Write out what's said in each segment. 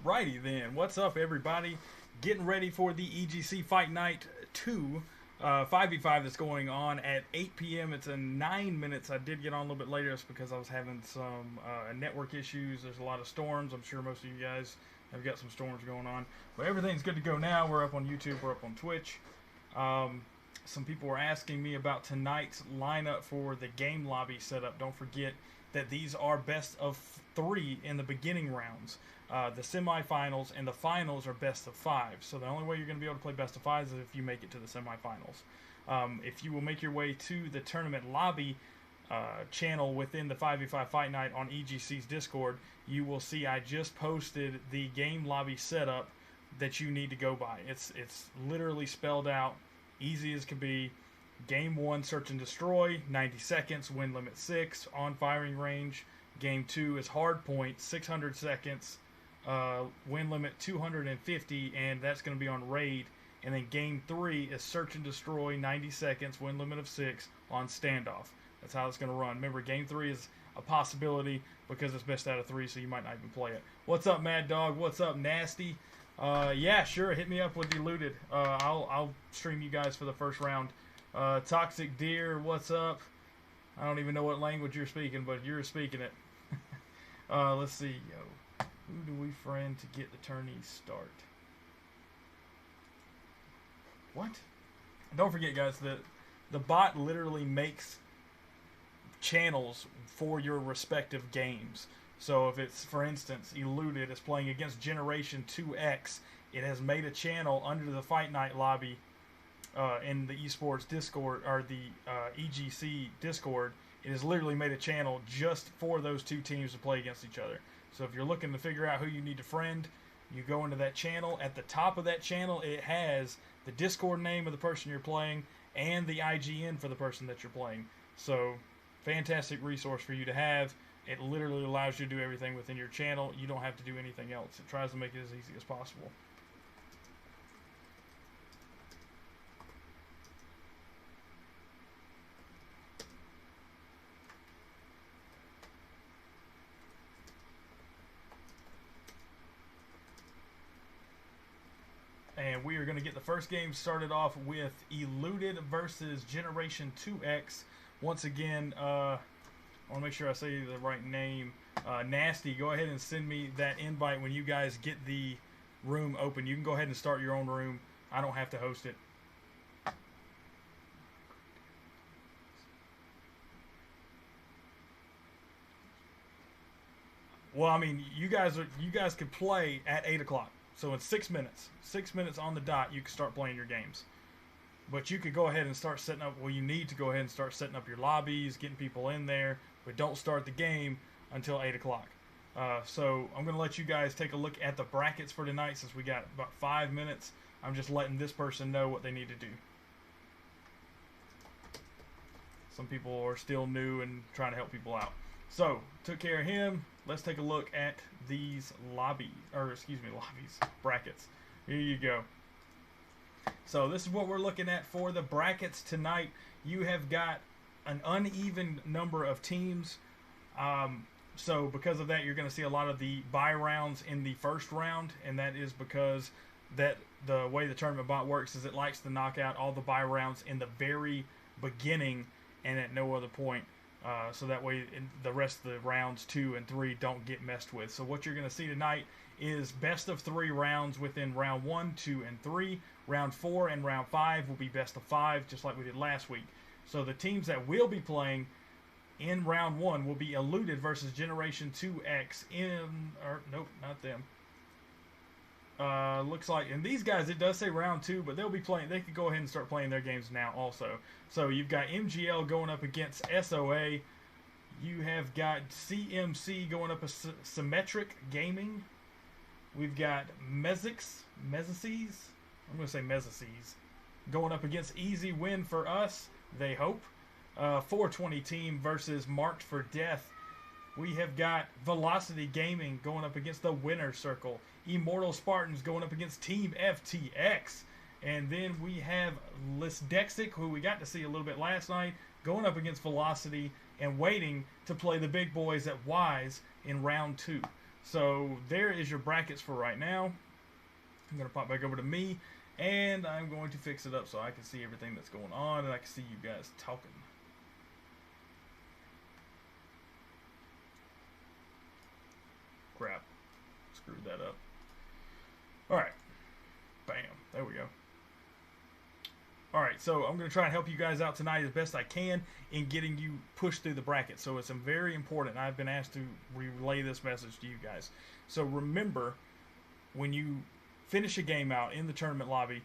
Alrighty then, what's up everybody? Getting ready for the EGC Fight Night 2 5v5 that's going on at 8 p.m. It's in 9 minutes. I did get on a little bit later just because I was having some network issues. There's a lot of storms. I'm sure most of you guys have got some storms going on. But everything's good to go now. We're up on YouTube. We're up on Twitch. Some people were asking me about tonight's lineup for the game lobby setup. Don't forget that these are best of 3 in the beginning rounds. The semifinals and the finals are best of 5. So the only way you're going to be able to play best of 5 is if you make it to the semifinals. If you will make your way to the tournament lobby channel within the 5v5 Fight Night on EGC's Discord, you will see I just posted the game lobby setup that you need to go by. It's literally spelled out, easy as can be. Game 1, search and destroy, 90 seconds, win limit 6, on firing range. Game 2 is hard point, 600 seconds, win limit 250, and that's going to be on raid. And then game 3 is search and destroy, 90 seconds, win limit of 6, on standoff. That's how it's going to run. Remember, game 3 is a possibility because it's best out of 3, so you might not even play it. What's up, Mad Dog? What's up, Nasty? Yeah, sure, hit me up with Eluded. I'll stream you guys for the first round. Toxic Deer, what's up? I don't even know what language you're speaking, but you're speaking it. Let's see, who do we friend to get the tourneys start? What? Don't forget, guys, that the bot literally makes channels for your respective games. So if it's, for instance, Eluded is playing against Generation 2X, it has made a channel under the Fight Night lobby in the esports Discord, or the EGC Discord. It has literally made a channel just for those two teams to play against each other. So if you're looking to figure out who you need to friend, you go into that channel. At the top of that channel, it has the Discord name of the person you're playing and the IGN for the person that you're playing. So fantastic resource for you to have. It literally allows you to do everything within your channel. You don't have to do anything else. It tries to make it as easy as possible. And we are going to get the first game started off with Eluded versus Generation 2X. Once again, I want to make sure I say the right name. Nasty, go ahead and send me that invite when you guys get the room open. You can go ahead and start your own room. I don't have to host it. Well, I mean, you guys could play at 8 o'clock. So in 6 minutes, 6 minutes on the dot, you can start playing your games. But you could go ahead and start setting up, well, you need to go ahead and start setting up your lobbies, getting people in there, but don't start the game until 8 o'clock. So I'm going to let you guys take a look at the brackets for tonight since we got about 5 minutes. I'm just letting this person know what they need to do. Some people are still new and trying to help people out. So, took care of him. Let's take a look at these lobbies, brackets. Here you go. So this is what we're looking at for the brackets tonight. You have got an uneven number of teams. So because of that, you're going to see a lot of the bye rounds in the first round, and that is because that the way the tournament bot works is it likes to knock out all the bye rounds in the very beginning and at no other point. So that way the rest of the rounds 2 and 3 don't get messed with. So what you're going to see tonight is best of 3 rounds within round 1, 2, and 3. Round 4 and round 5 will be best of 5, just like we did last week. So the teams that will be playing in round 1 will be Eluded versus Generation 2X nope, not them. Looks like, and these guys, it does say round 2, but they'll be playing, they could go ahead and start playing their games now also. So you've got MGL going up against SOA. You have got CMC going up against Symmetric Gaming. We've got Mezices, I'm going to say Mezices, going up against Easy Win for Us, they hope. 420 team versus Marked for Death. We have got Velocity Gaming going up against the Winner Circle. Immortal Spartans going up against Team FTX. And then we have Lisdexic, who we got to see a little bit last night, going up against Velocity and waiting to play the big boys at Wise in round 2. So there is your brackets for right now. I'm going to pop back over to me, and I'm going to fix it up so I can see everything that's going on, and I can see you guys talking. Crap. Screwed that up. Alright. Bam. There we go. Alright, so I'm going to try and help you guys out tonight as best I can in getting you pushed through the bracket. So it's very important. I've been asked to relay this message to you guys. So remember, when you finish a game out in the tournament lobby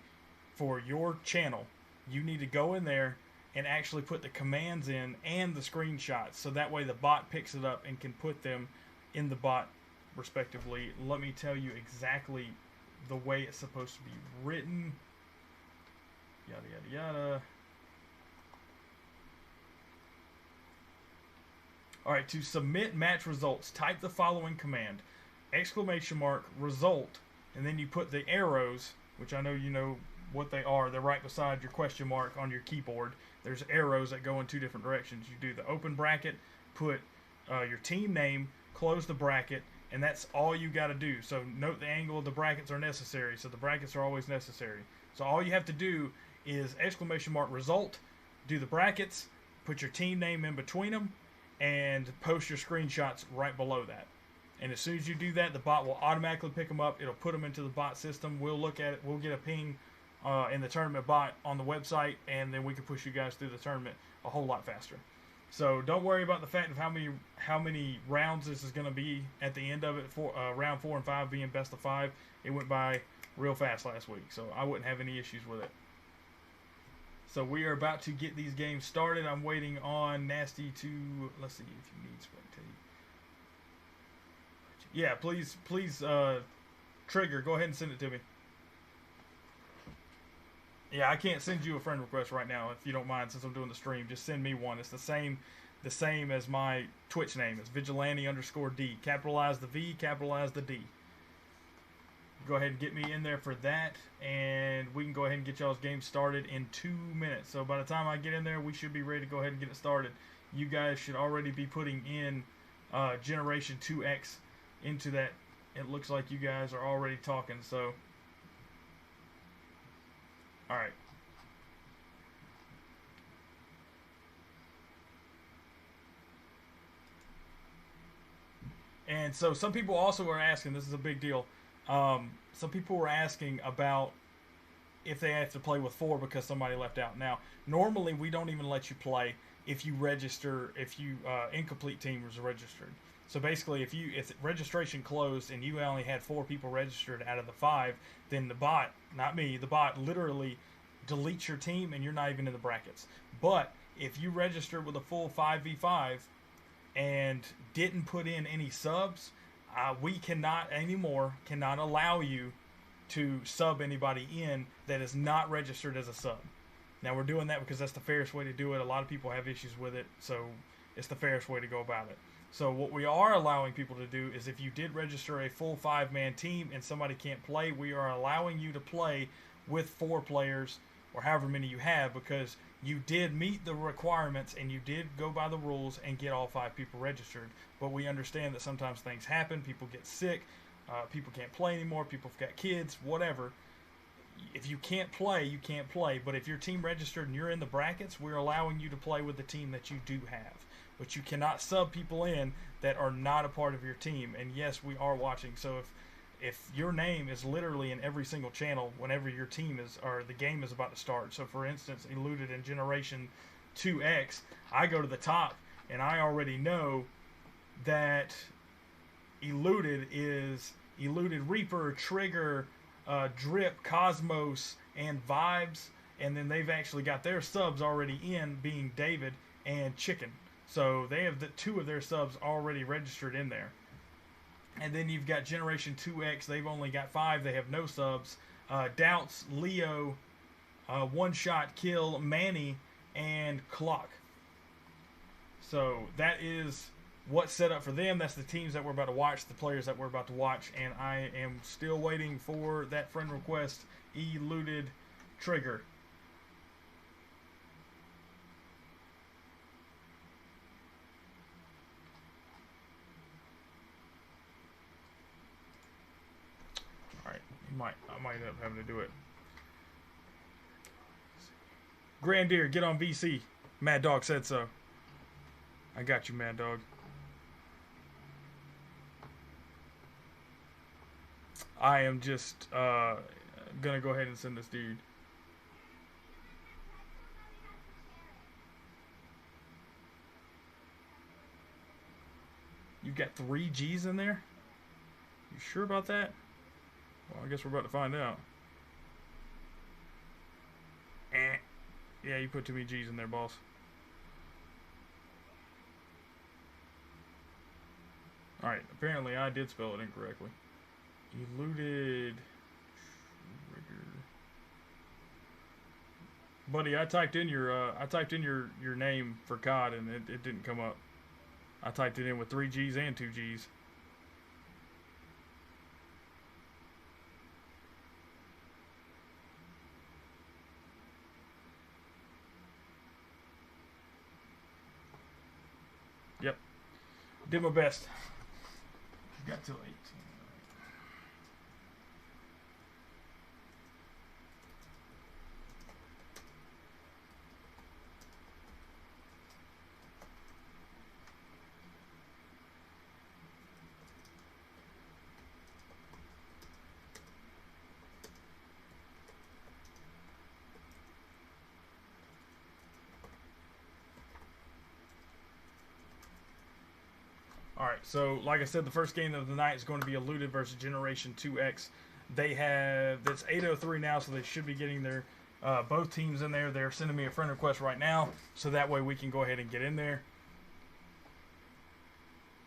for your channel, you need to go in there and actually put the commands in and the screenshots. So that way the bot picks it up and can put them in the bot respectively. Let me tell you exactly the way it's supposed to be written. Yada yada yada. Alright, to submit match results, type the following command: !result, and then you put the arrows, which I know you know what they are. They're right beside your question mark on your keyboard. There's arrows that go in 2 different directions. You do the open bracket, put your team name, close the bracket, and that's all you got to do. So note the angle of the brackets are necessary. So the brackets are always necessary. So all you have to do is !result, do the brackets, put your team name in between them, and post your screenshots right below that. And as soon as you do that, the bot will automatically pick them up. It'll put them into the bot system. We'll look at it. We'll get a ping in the tournament bot on the website, and then we can push you guys through the tournament a whole lot faster. So don't worry about the fact of how many rounds this is going to be at the end of it. For round 4 and 5 being best of 5, it went by real fast last week, so I wouldn't have any issues with it. So we are about to get these games started. I'm waiting on Nasty to, let's see if you need spectate. Yeah, please, Trigger, go ahead and send it to me. Yeah, I can't send you a friend request right now if you don't mind, since I'm doing the stream. Just send me one. It's the same as my Twitch name. It's vigilante_D. Capitalize the V, capitalize the D. Go ahead and get me in there for that, and we can go ahead and get y'all's game started in 2 minutes. So by the time I get in there, we should be ready to go ahead and get it started. You guys should already be putting in Generation 2X into that. It looks like you guys are already talking, so alright. And so some people also are asking, this is a big deal, some people were asking about if they have to play with 4 because somebody left out. Now, normally we don't even let you play if you register, if you incomplete team was registered. So basically, if registration closed and you only had 4 people registered out of the 5, then the bot, not me, the bot literally deletes your team and you're not even in the brackets. But if you registered with a full 5v5 and didn't put in any subs, we cannot allow you to sub anybody in that is not registered as a sub. Now we're doing that because that's the fairest way to do it. A lot of people have issues with it, so it's the fairest way to go about it. So what we are allowing people to do is, if you did register a full 5-man team and somebody can't play, we are allowing you to play with 4 players or however many you have, because you did meet the requirements and you did go by the rules and get all 5 people registered. But we understand that sometimes things happen. People get sick. People can't play anymore. People have got kids, whatever. If you can't play, you can't play. But if your team registered and you're in the brackets, we're allowing you to play with the team that you do have. But you cannot sub people in that are not a part of your team. And yes, we are watching. So if your name is literally in every single channel whenever your team is, or the game is about to start. So for instance, Eluded in Generation 2X, I go to the top and I already know that Eluded is Eluded Reaper, Trigger, Drip, Cosmos, and Vibes. And then they've actually got their subs already in, being David and Chicken. So they have the 2 of their subs already registered in there. And then you've got Generation 2X. They've only got 5. They have no subs. Doubts, Leo, One Shot Kill, Manny, and Clock. So that is what's set up for them. That's the teams that we're about to watch, the players that we're about to watch. And I am still waiting for that friend request, Eluded Trigger. I might end up having to do it. Grandier, get on VC. Mad Dog said so. I got you, Mad Dog. I am just gonna go ahead and send this dude. You got 3 G's in there? You sure about that? Well, I guess we're about to find out. Yeah, you put too many G's in there, boss. Alright, apparently I did spell it incorrectly. Eluded. Buddy, I typed in your name for COD and it didn't come up. I typed it in with 3 G's and 2 G's. Yep. Did my best. Got till 18. Alright, so like I said, the first game of the night is going to be Eluded versus Generation 2X. They have, it's 8:03 now, so they should be getting their both teams in there. They're sending me a friend request right now, so that way we can go ahead and get in there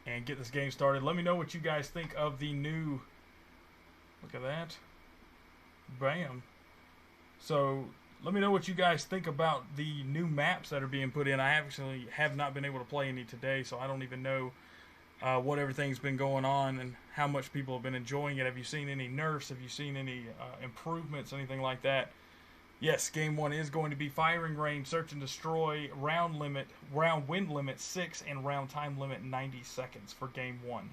and get this game started. Let me know what you guys think of the new, look at that, bam. So let me know what you guys think about the new maps that are being put in. I actually have not been able to play any today, so I don't even know what everything's been going on and how much people have been enjoying it. Have you seen any nerfs? Have you seen any improvements, anything like that? Yes, game 1 is going to be firing range, search and destroy, round wind limit 6, and round time limit 90 seconds for game 1.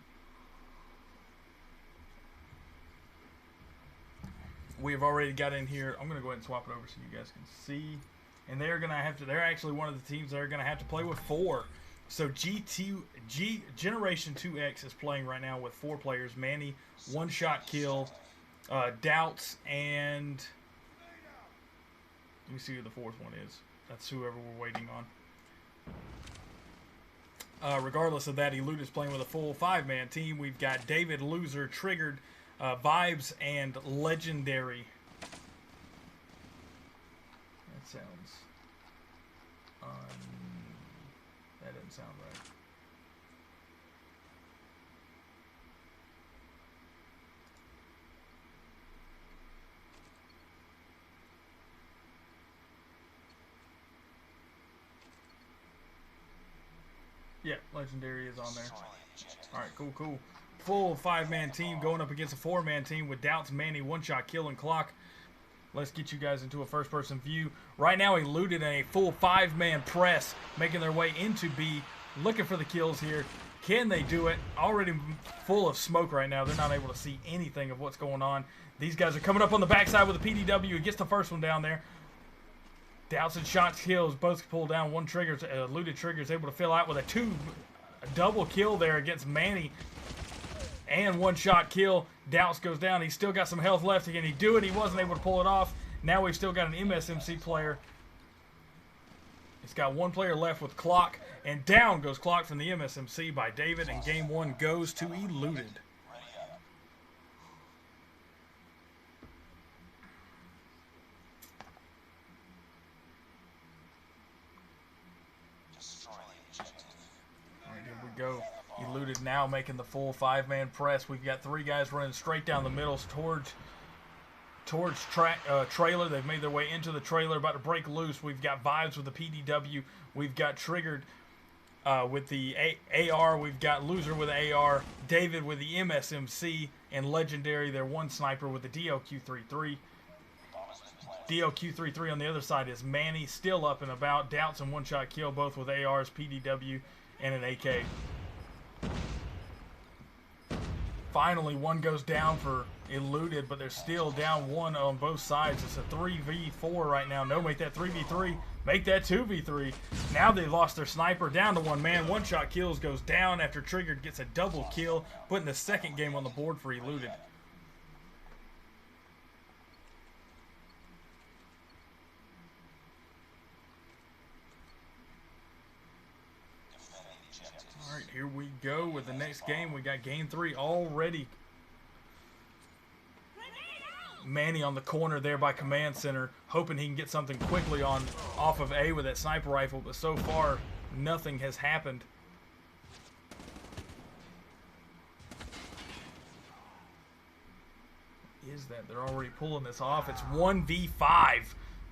We've already got in here. I'm going to go ahead and swap it over so you guys can see. And they're going to have to, they're actually one of the teams that are going to have to play with 4. So Generation 2X is playing right now with 4 players. Manny, one shot kill, Doubts, and let me see who the 4th one is. That's whoever we're waiting on. Regardless of that, Elude is playing with a full 5-man team. We've got David, Loser, Triggered, Vibes, and Legendary. That sounds that doesn't sound right. Yeah, Legendary is on there. Alright, cool. Full 5-man team going up against a 4-man team with Doubts, Manny, One Shot Kill, and Clock. Let's get you guys into a first-person view. Right now, Eluded in a full 5-man press, making their way into B, looking for the kills here. Can they do it? Already full of smoke right now. They're not able to see anything of what's going on. These guys are coming up on the backside with a PDW. He gets the first one down there. Doubts and shots kills. Both pull down. One trigger. Eluded Trigger is able to fill out with a double kill there against Manny. And one shot kill. Doubts goes down. He's still got some health left. Can he do it? He wasn't able to pull it off. Now we've still got an MSMC player. He's got one player left with Clock. And down goes Clock from the MSMC by David. And game 1 goes to Eluded. Alright, here we go. Eluded now making the full 5-man press. We've got 3 guys running straight down the middle towards trailer. They've made their way into the trailer, about to break loose. We've got Vibes with the PDW. We've got Triggered with the AR. We've got Loser with the AR. David with the MSMC. And Legendary, their one sniper with the DLQ-33. DLQ-33 on the other side is Manny, still up and about. Doubts and One Shot Kill, both with ARs, PDW, and an AK. Finally, one goes down for eluded, but they're still down one on both sides. It's a 3v4 right now. No, make that 3v3. Make that 2v3. Now they've lost their sniper down to one man. One shot kills goes down after Triggered gets a double kill, putting the second game on the board for eluded. All right, here we go with the next game. We got game 3 already. Manny on the corner there by command center, hoping he can get something quickly on off of A with that sniper rifle, but so far nothing has happened. Is that they're already pulling this off? It's 1v5.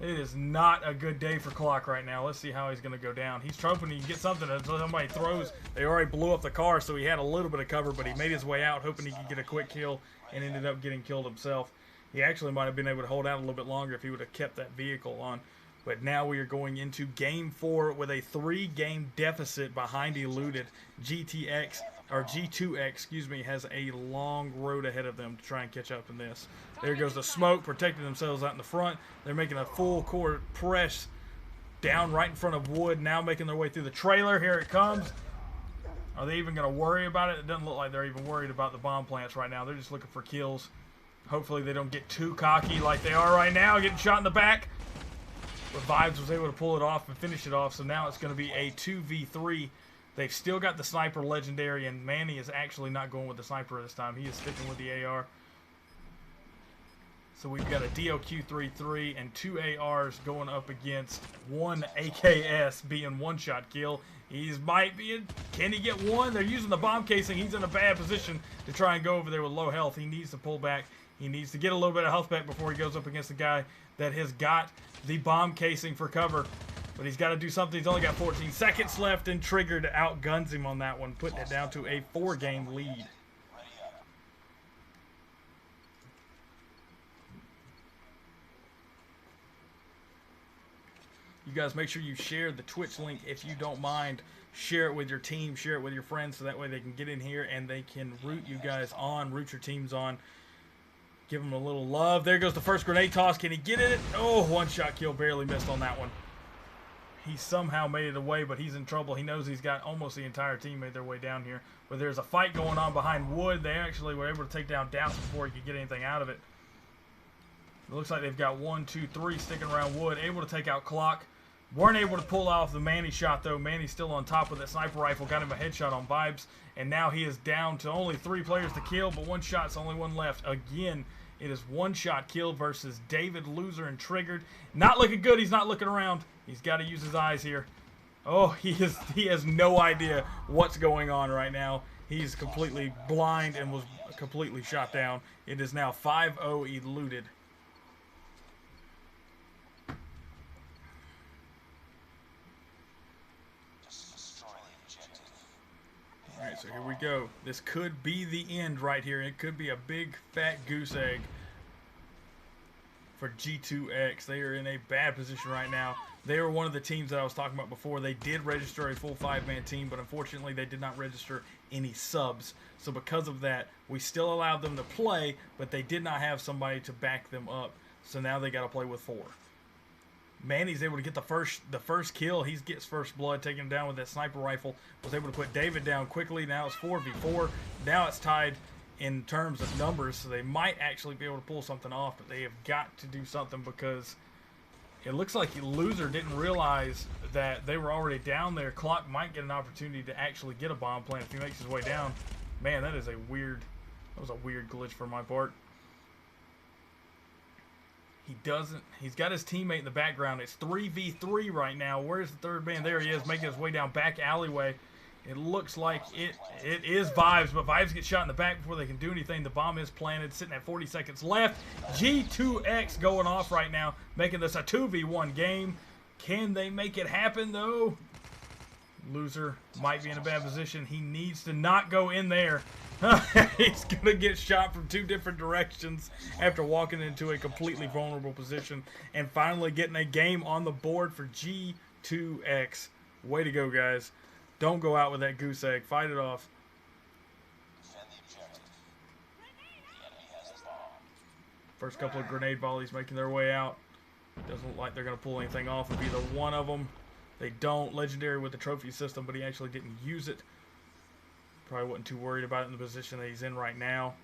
It is not a good day for Clock right now. Let's see how he's going to go down. He's hoping he can get something until somebody throws. They already blew up the car, so he had a little bit of cover, but he made his way out, hoping he could get a quick kill, and ended up getting killed himself. He actually might have been able to hold out a little bit longer if he would have kept that vehicle on. But now we are going into Game 4 with a 3-game deficit behind eluded. G2X, excuse me, has a long road ahead of them to try and catch up in this. There goes the smoke, protecting themselves out in the front. They're making a full court press down right in front of Wood, now making their way through the trailer. Here it comes. Are they even going to worry about it? It doesn't look like they're even worried about the bomb plants right now. They're just looking for kills. Hopefully they don't get too cocky like they are right now, getting shot in the back. But Vibes was able to pull it off and finish it off, so now it's going to be a 2v3. They've still got the sniper legendary, and Manny is actually not going with the sniper this time. He is sticking with the AR. So we've got a DOQ-33 and 2 ARs going up against one AKS being one-shot kill. Can he get one? They're using the bomb casing. He's in a bad position to try and go over there with low health. He needs to pull back. He needs to get a little bit of health back before he goes up against the guy that has got the bomb casing for cover. But he's got to do something. He's only got 14 seconds left, and Triggered outguns him on that one, putting it down to a 4-game lead. You guys make sure you share the Twitch link if you don't mind. Share it with your team, share it with your friends, so that way they can get in here and they can root you guys on, root your teams on. Give them a little love. There goes the first grenade toss. Can he get it? Oh, one-shot kill. Barely missed on that one. He somehow made it away, but he's in trouble. He knows he's got almost the entire team made their way down here. But there's a fight going on behind Wood. They actually were able to take down Douse before he could get anything out of it. It looks like they've got 1, 2, 3 sticking around Wood. Able to take out Clock. Weren't able to pull off the Manny shot, though. Manny's still on top with that sniper rifle. Got him a headshot on Vibes. And now he is down to only 3 players to kill, but one shot's only one left. Again, it is one-shot kill versus David, Loser, and Triggered. Not looking good. He's not looking around. He's got to use his eyes here. Oh, he has no idea what's going on right now. He's completely blind and was completely shot down. It is now 5-0 eluded. Alright, so here we go. This could be the end right here. It could be a big fat goose egg for G2X. They are in a bad position right now. They were one of the teams that I was talking about before. They did register a full 5-man team, but unfortunately they did not register any subs. So because of that, we still allowed them to play, but they did not have somebody to back them up. So now they got to play with 4. Manny's able to get the first kill. He gets first blood, taking him down with that sniper rifle. Was able to put David down quickly. Now it's 4v4. Now it's tied in terms of numbers, so they might actually be able to pull something off, but they have got to do something because it looks like Loser didn't realize that they were already down there. Clock might get an opportunity to actually get a bomb plant if he makes his way down. Man, that was a weird glitch for my part. He's got his teammate in the background. It's 3v3 right now. Where's the third man? There he is, making his way down back alleyway. It looks like it is Vibes, but Vibes gets shot in the back before they can do anything. The bomb is planted, sitting at 40 seconds left. G2X going off right now, making this a 2v1 game. Can they make it happen, though? Loser might be in a bad position. He needs to not go in there. He's going to get shot from 2 different directions after walking into a completely vulnerable position and finally getting a game on the board for G2X. Way to go, guys. Don't go out with that goose egg. Fight it off. First couple of grenade volleys making their way out. Doesn't look like they're going to pull anything off of either one of them. They don't. Legendary with the trophy system, but he actually didn't use it. Probably wasn't too worried about it in the position that he's in right now.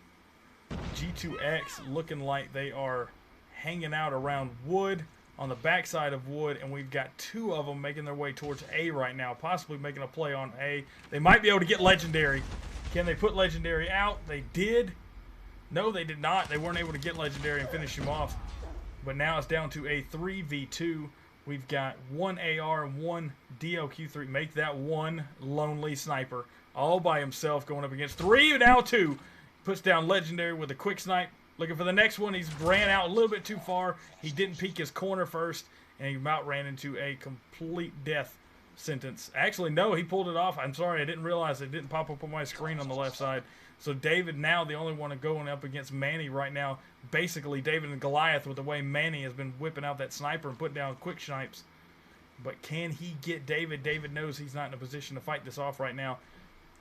G2X looking like they are hanging out around wood, on the backside of wood, and we've got two of them making their way towards A right now, possibly making a play on A. They might be able to get Legendary. Can they put Legendary out? They did. No, they did not. They weren't able to get Legendary and finish him off. But now it's down to a 3v2. We've got one AR and one DLQ3. Make that one lonely sniper all by himself going up against three, now two. Puts down Legendary with a quick snipe. Looking for the next one. He's ran out a little bit too far. He didn't peek his corner first, and he about ran into a complete death sentence. Actually, no, he pulled it off. I'm sorry, I didn't realize it didn't pop up on my screen on the left side. So David now the only one going up against Manny right now. Basically, David and Goliath with the way Manny has been whipping out that sniper and putting down quick snipes. But can he get David? David knows he's not in a position to fight this off right now.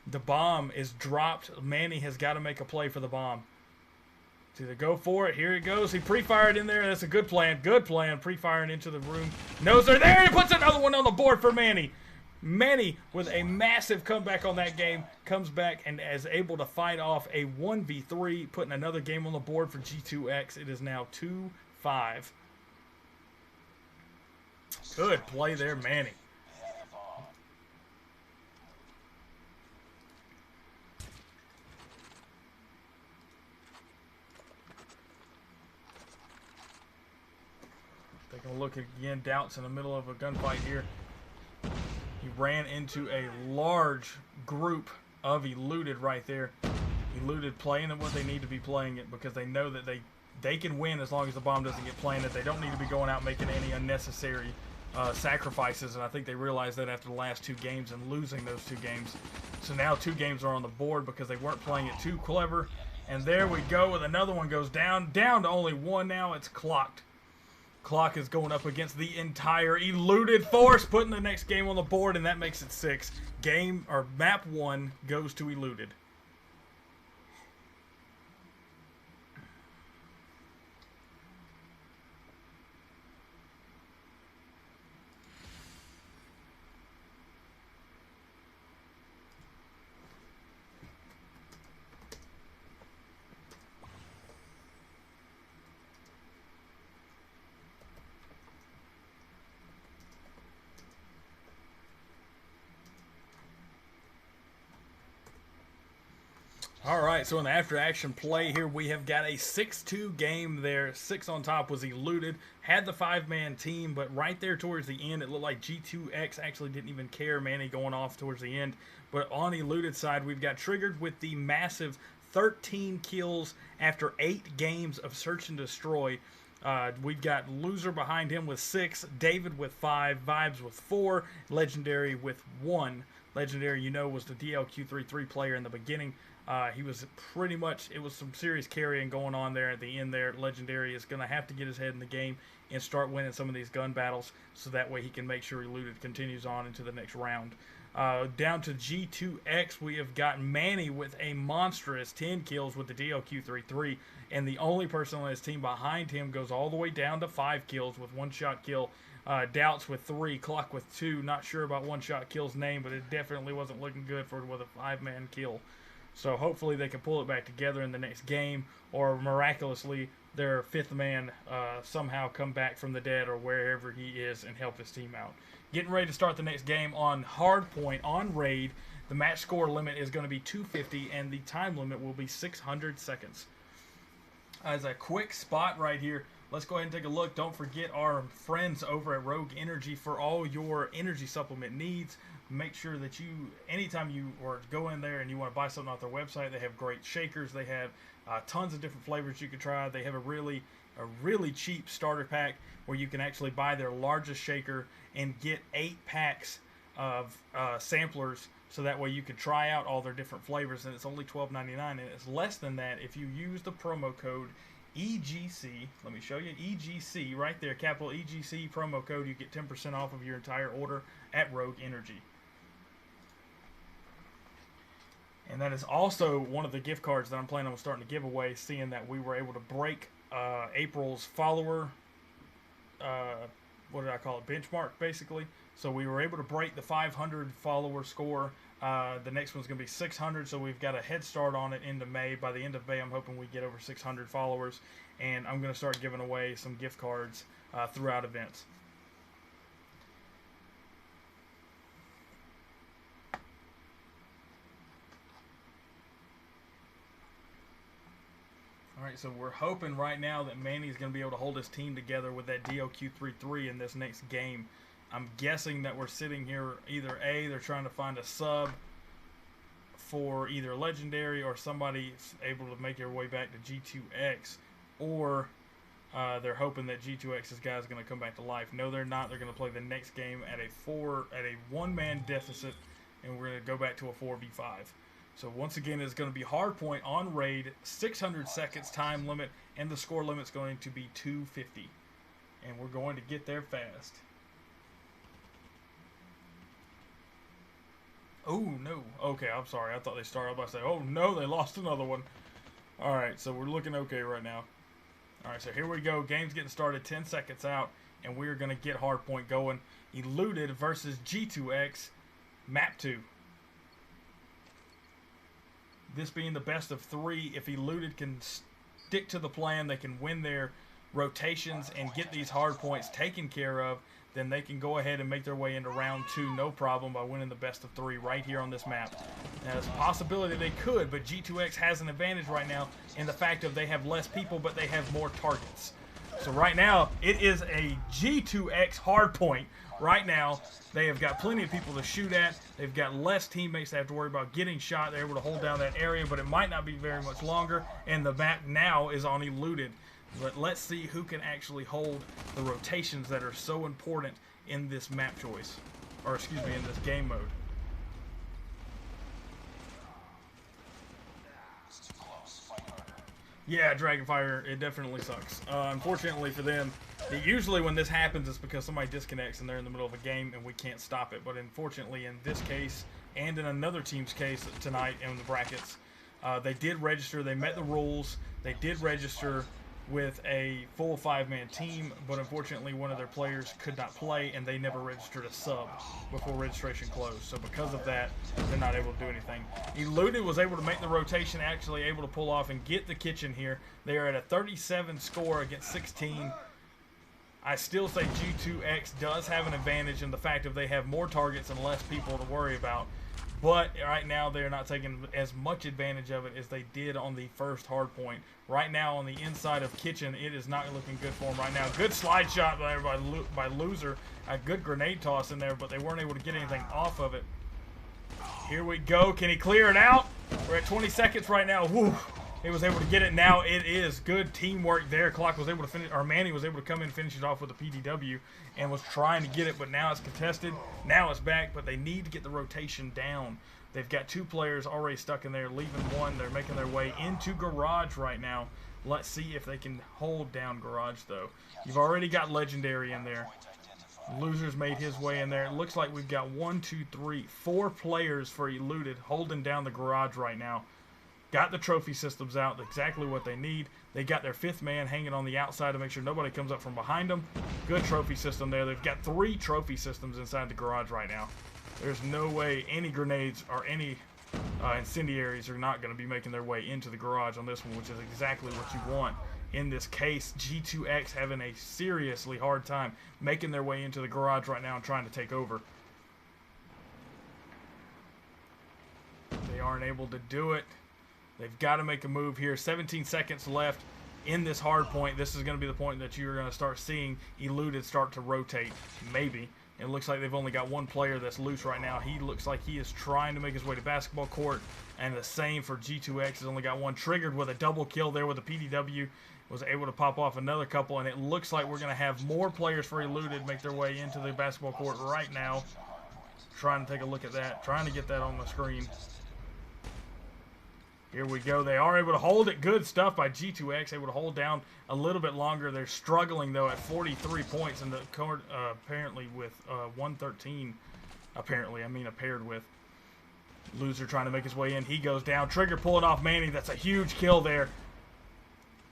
The bomb is dropped. Manny has got to make a play for the bomb. It's either go for it. Here it goes. He pre-fired in there. That's a good plan. Good plan. Pre-firing into the room. Knows they're there. He puts another one on the board for Manny. Manny, with a massive comeback on that game, comes back and is able to fight off a 1v3, putting another game on the board for G2X. It is now 2-5. Good play there, Manny. Taking a look again, Doubt's in the middle of a gunfight here. He ran into a large group of eluded right there. Eluded playing it what they need to be playing it because they know that they can win as long as the bomb doesn't get planted. They don't need to be going out making any unnecessary sacrifices, and I think they realized that after the last two games and losing those two games. So now two games are on the board because they weren't playing it too clever. And there we go with another one goes down to only one now. It's clocked. Clock is going up against the entire eluded force, putting the next game on the board, and that makes it 6. Map 1 goes to eluded. All right, so in the after-action play here, we have got a 6-2 game there. 6 on top was eluded. Had the 5-man team, but right there towards the end, it looked like G2X actually didn't even care Manny going off towards the end. But on eluded side, we've got Triggered with the massive 13 kills after 8 games of search and destroy. We've got Loser behind him with 6, David with 5, Vibes with 4, Legendary with 1. Legendary, you know, was the DLQ33 player in the beginning. He was pretty much, it was some serious carrying going on there at the end there. Legendary is going to have to get his head in the game and start winning some of these gun battles so that way he can make sure Eluded continues on into the next round. Down to G2X, we have got Manny with a monstrous 10 kills with the DLQ33, and the only person on his team behind him goes all the way down to 5 kills with one-shot kill. Doubts with 3, Clock with 2. Not sure about one-shot kill's name, but it definitely wasn't looking good with a 5-man kill. So hopefully they can pull it back together in the next game, or miraculously their 5th man somehow come back from the dead or wherever he is and help his team out. Getting ready to start the next game on Hardpoint on Raid. The match score limit is going to be 250 and the time limit will be 600 seconds. As a quick spot right here, let's go ahead and take a look. Don't forget our friends over at Rogue Energy for all your energy supplement needs. Make sure that anytime you go in there and you want to buy something off their website, they have great shakers. They have tons of different flavors you can try. They have a really cheap starter pack where you can actually buy their largest shaker and get 8 packs of samplers, so that way you can try out all their different flavors, and it's only $12.99, and it's less than that if you use the promo code EGC. Let me show you. EGC right there, capital EGC promo code. You get 10% off of your entire order at Rogue Energy. And that is also one of the gift cards that I'm planning on starting to give away, seeing that we were able to break April's follower, what did I call it, benchmark, basically. So we were able to break the 500 follower score. The next one's going to be 600, so we've got a head start on it into May. By the end of May, I'm hoping we get over 600 followers, and I'm going to start giving away some gift cards throughout events. All right, so we're hoping right now that Manny's going to be able to hold his team together with that DOQ33 in this next game. I'm guessing that we're sitting here either A, they're trying to find a sub for either Legendary or somebody able to make their way back to G2X, or they're hoping that G2X's guy is going to come back to life. No, they're not. They're going to play the next game at a one-man deficit, and we're going to go back to a 4v5. So once again, it's going to be hardpoint on raid, 600 seconds time limit, and the score limit's going to be 250. And we're going to get there fast. Oh, no. Okay, I'm sorry. I thought they started. I was about to say, oh, no, they lost another one. All right, so we're looking okay right now. All right, so here we go. Game's getting started 10 seconds out, and we're going to get hardpoint going. Eluded versus G2X, map 2. This being the best of 3, if Eluded can stick to the plan, they can win their rotations and get these hard points taken care of, then they can go ahead and make their way into round 2 no problem by winning the best of 3 right here on this map. Now, there's a possibility they could, but G2X has an advantage right now in the fact of they have less people, but they have more targets. So right now, it is a G2X hard point. Right now, they have got plenty of people to shoot at. They've got less teammates they have to worry about getting shot. They're able to hold down that area, but it might not be very much longer. And the map now is on Eluded. But let's see who can actually hold the rotations that are so important in this map choice. Or excuse me, in this game mode. Yeah, Dragonfire, it definitely sucks. Unfortunately for them, usually when this happens, it's because somebody disconnects and they're in the middle of a game and we can't stop it. But unfortunately, in this case, and in another team's case tonight in the brackets, they did register. They met the rules. They did register with a full 5-man team, but unfortunately one of their players could not play and they never registered a sub before registration closed. So because of that, they're not able to do anything. Eluded was able to make the rotation, actually able to pull off and get the kitchen here. They are at a 37 score against 16. I still say G2X does have an advantage in the fact that they have more targets and less people to worry about. But right now, they're not taking as much advantage of it as they did on the first hard point. Right now, on the inside of Kitchen, it is not looking good for them right now. Good slide shot by Loser. A good grenade toss in there, but they weren't able to get anything off of it. Here we go. Can he clear it out? We're at 20 seconds right now. Woo. He was able to get it. Now it is good teamwork there. Clock was able to finish, or Manny was able to come in and finish it off with a PDW and was trying to get it, but now it's contested. Now it's back, but they need to get the rotation down. They've got 2 players already stuck in there, leaving 1. They're making their way into Garage right now. Let's see if they can hold down Garage, though. You've already got Legendary in there. Loser's made his way in there. It looks like we've got 1, 2, 3, 4 players for Eluded holding down the Garage right now. Got the trophy systems out, exactly what they need. They got their 5th man hanging on the outside to make sure nobody comes up from behind them. Good trophy system there. They've got 3 trophy systems inside the Garage right now. There's no way any grenades or any incendiaries are not going to be making their way into the Garage on this one, which is exactly what you want. In this case, G2X having a seriously hard time making their way into the Garage right now and trying to take over. They aren't able to do it. They've got to make a move here. 17 seconds left in this hard point. This is going to be the point that you're going to start seeing Eluded start to rotate, maybe. It looks like they've only got 1 player that's loose right now. He looks like he is trying to make his way to basketball court, and the same for G2X. Has only got 1 triggered with a double kill there with a PDW. Was able to pop off another couple, and it looks like we're going to have more players for Eluded make their way into the basketball court right now. Trying to take a look at that. Trying to get that on the screen. Here we go. They are able to hold it. Good stuff by G2X. Able to hold down a little bit longer. They're struggling, though, at 43 points. And the apparently with 113, apparently, I mean, paired with Loser trying to make his way in. He goes down. Trigger pulling off Manny. That's a huge kill there.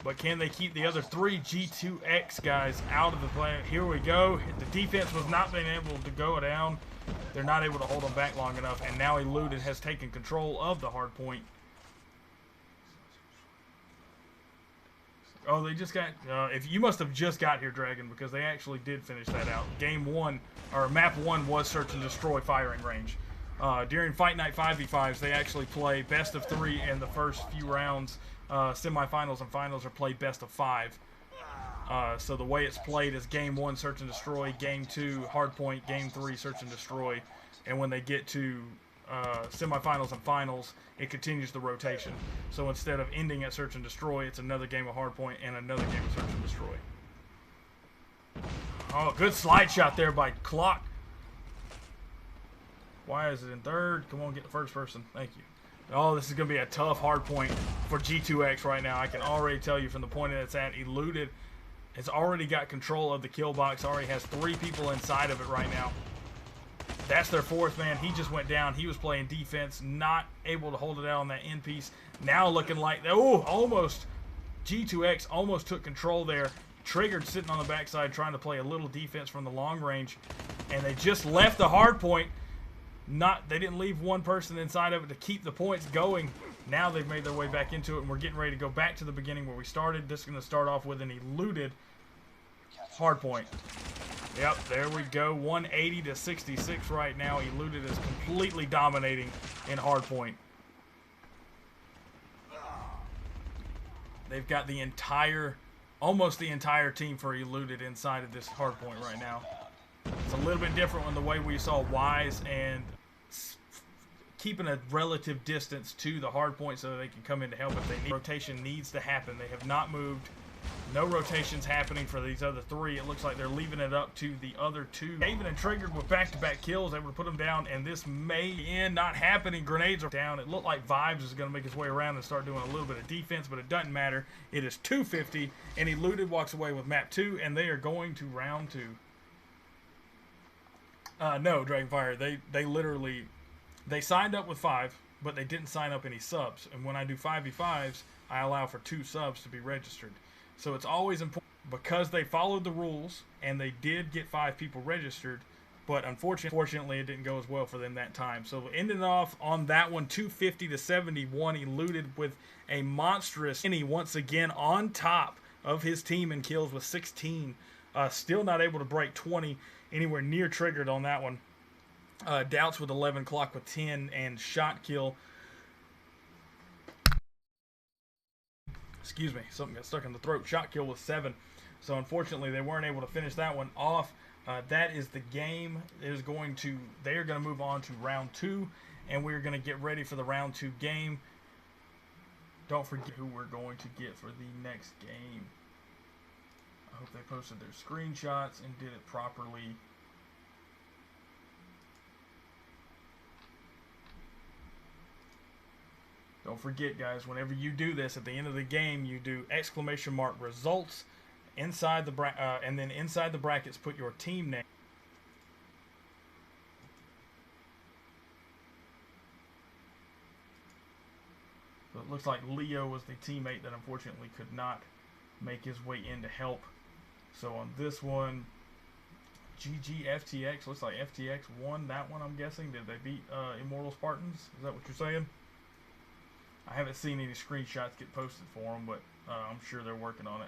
But can they keep the other three G2X guys out of the play? Here we go. The defense was not being able to go down. They're not able to hold them back long enough. And now Eluded has taken control of the hard point. Oh, they just got... if you must have just got here, Dragon, because they actually did finish that out. Game 1, or map 1 was search and destroy firing range. During Fight Night 5v5s, they actually play best of 3 in the first few rounds. Semifinals and finals are played best of 5. So the way it's played is Game 1, search and destroy. Game 2, hardpoint. Game 3, search and destroy. And when they get to semifinals and finals, it continues the rotation. So instead of ending at search and destroy, it's another game of hardpoint and another game of search and destroy. Oh, good slide shot there by Clock. Why is it in third? Come on, get the first person. Thank you. Oh, this is going to be a tough hard point for G2X right now. I can already tell you from the point that it's at. Eluded has already got control of the kill box. Already has 3 people inside of it right now. That's their 4th man. He just went down. He was playing defense, not able to hold it out on that end piece. Now looking like, oh, almost. G2X almost took control there. Triggered sitting on the backside trying to play a little defense from the long range. And they just left the hard point. They didn't leave one person inside of it to keep the points going. Now they've made their way back into it, and we're getting ready to go back to the beginning where we started. This is going to start off with an eluded hard point. Yep, there we go. 180 to 66 right now. Eluded is completely dominating in hard point. They've got the entire, almost the entire team for Eluded inside of this hard point right now. It's a little bit different when the way we saw Wise and keeping a relative distance to the hard point so that they can come in to help if they need. Rotation needs to happen. They have not moved. No rotations happening for these other 3. It looks like they're leaving it up to the other 2. Haven and Triggered with back-to-back kills, able to put them down, and this may end not happening. Grenades are down. It looked like Vibes is going to make his way around and start doing a little bit of defense, but it doesn't matter. It is 250, and Eluded walks away with map 2, and they are going to round 2. No, Dragonfire, they literally, they signed up with 5, but they didn't sign up any subs. And when I do 5v5s, I allow for 2 subs to be registered. So it's always important, because they followed the rules, and they did get 5 people registered, but unfortunately it didn't go as well for them that time. So ending off on that one, 250 to 71, Eluded with a monstrous Kenny once again on top of his team in kills with 16. Still not able to break 20 anywhere near Triggered on that one. Doubts with 11, Clock with 10, and Shot Kill. Excuse me, something got stuck in the throat. Shot Kill with 7. So unfortunately they weren't able to finish that one off. That is the game. They are going to move on to round 2, and we're going to get ready for the round 2 game. Don't forget who we're going to get for the next game. I hope they posted their screenshots and did it properly. Don't forget, guys, whenever you do this, at the end of the game, you do !mark results inside the and then inside the brackets put your team name. So it looks like Leo was the teammate that unfortunately could not make his way in to help. So on this one, GG FTX, looks like FTX won that one, I'm guessing. Did they beat Immortal Spartans? Is that what you're saying? I haven't seen any screenshots get posted for them, but I'm sure they're working on it.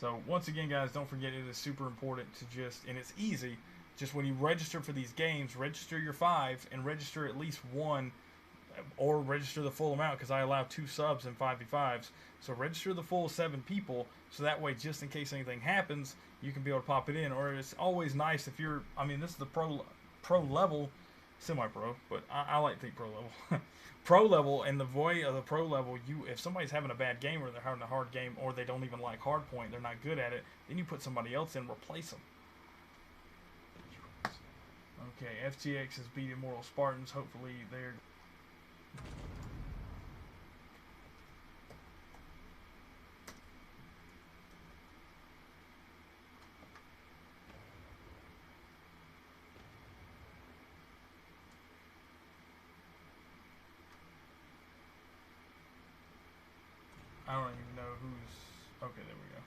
So once again, guys, don't forget it is super important to just, and it's easy, just when you register for these games, register your 5 and register at least 1, or register the full amount, because I allow 2 subs in 5v5s. So register the full 7 people, so that way, just in case anything happens, you can be able to pop it in. Or it's always nice if you're, I mean, this is the pro level, semi-pro, but I like to think pro level. Pro level, and the way of the pro level, if somebody's having a bad game, or they're having a hard game, or they don't even like hardpoint, they're not good at it, then you put somebody else in, replace them. Okay, FTX has beat Immortal Spartans. Hopefully they're... I don't even know who's... Okay, there we go.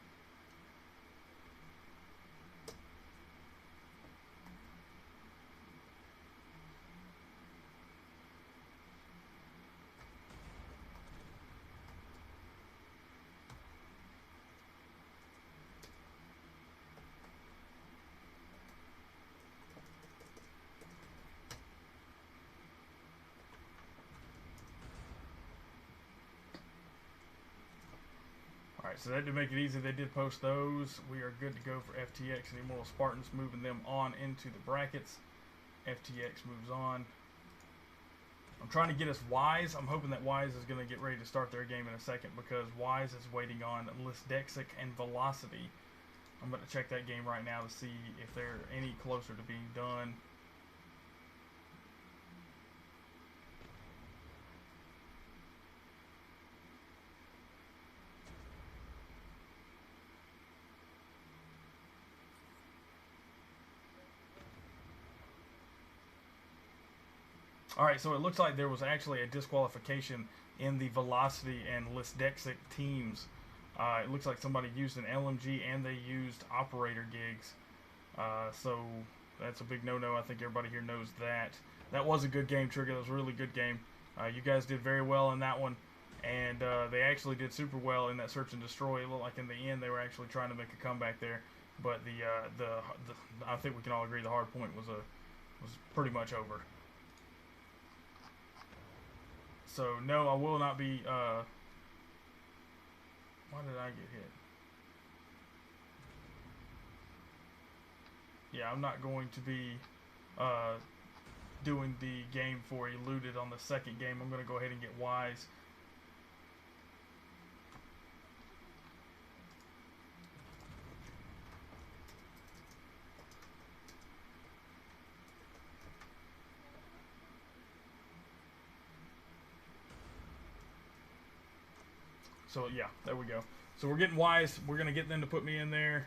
Alright, so that did make it easy. They did post those. We are good to go for FTX and Immortal Spartans, moving them on into the brackets. FTX moves on. I'm trying to get us Wise. I'm hoping that Wise is going to get ready to start their game in a second, because Wise is waiting on Lisdexic and Velocity. I'm going to check that game right now to see if they're any closer to being done. Alright, so it looks like there was actually a disqualification in the Velocity and Lisdexic teams. It looks like somebody used an LMG and they used operator gigs. So that's a big no-no. I think everybody here knows that. That was a good game, Trigger. That was a really good game. You guys did very well in that one. And they actually did super well in that Search and Destroy. It looked like in the end they were actually trying to make a comeback there. But I think we can all agree the hard point was pretty much over. So, no, I will not be, why did I get hit? Yeah, I'm not going to be, doing the game for Eluded on the second game. I'm going to go ahead and get Wise. So, yeah, there we go. So, we're getting Wise. We're going to get them to put me in there.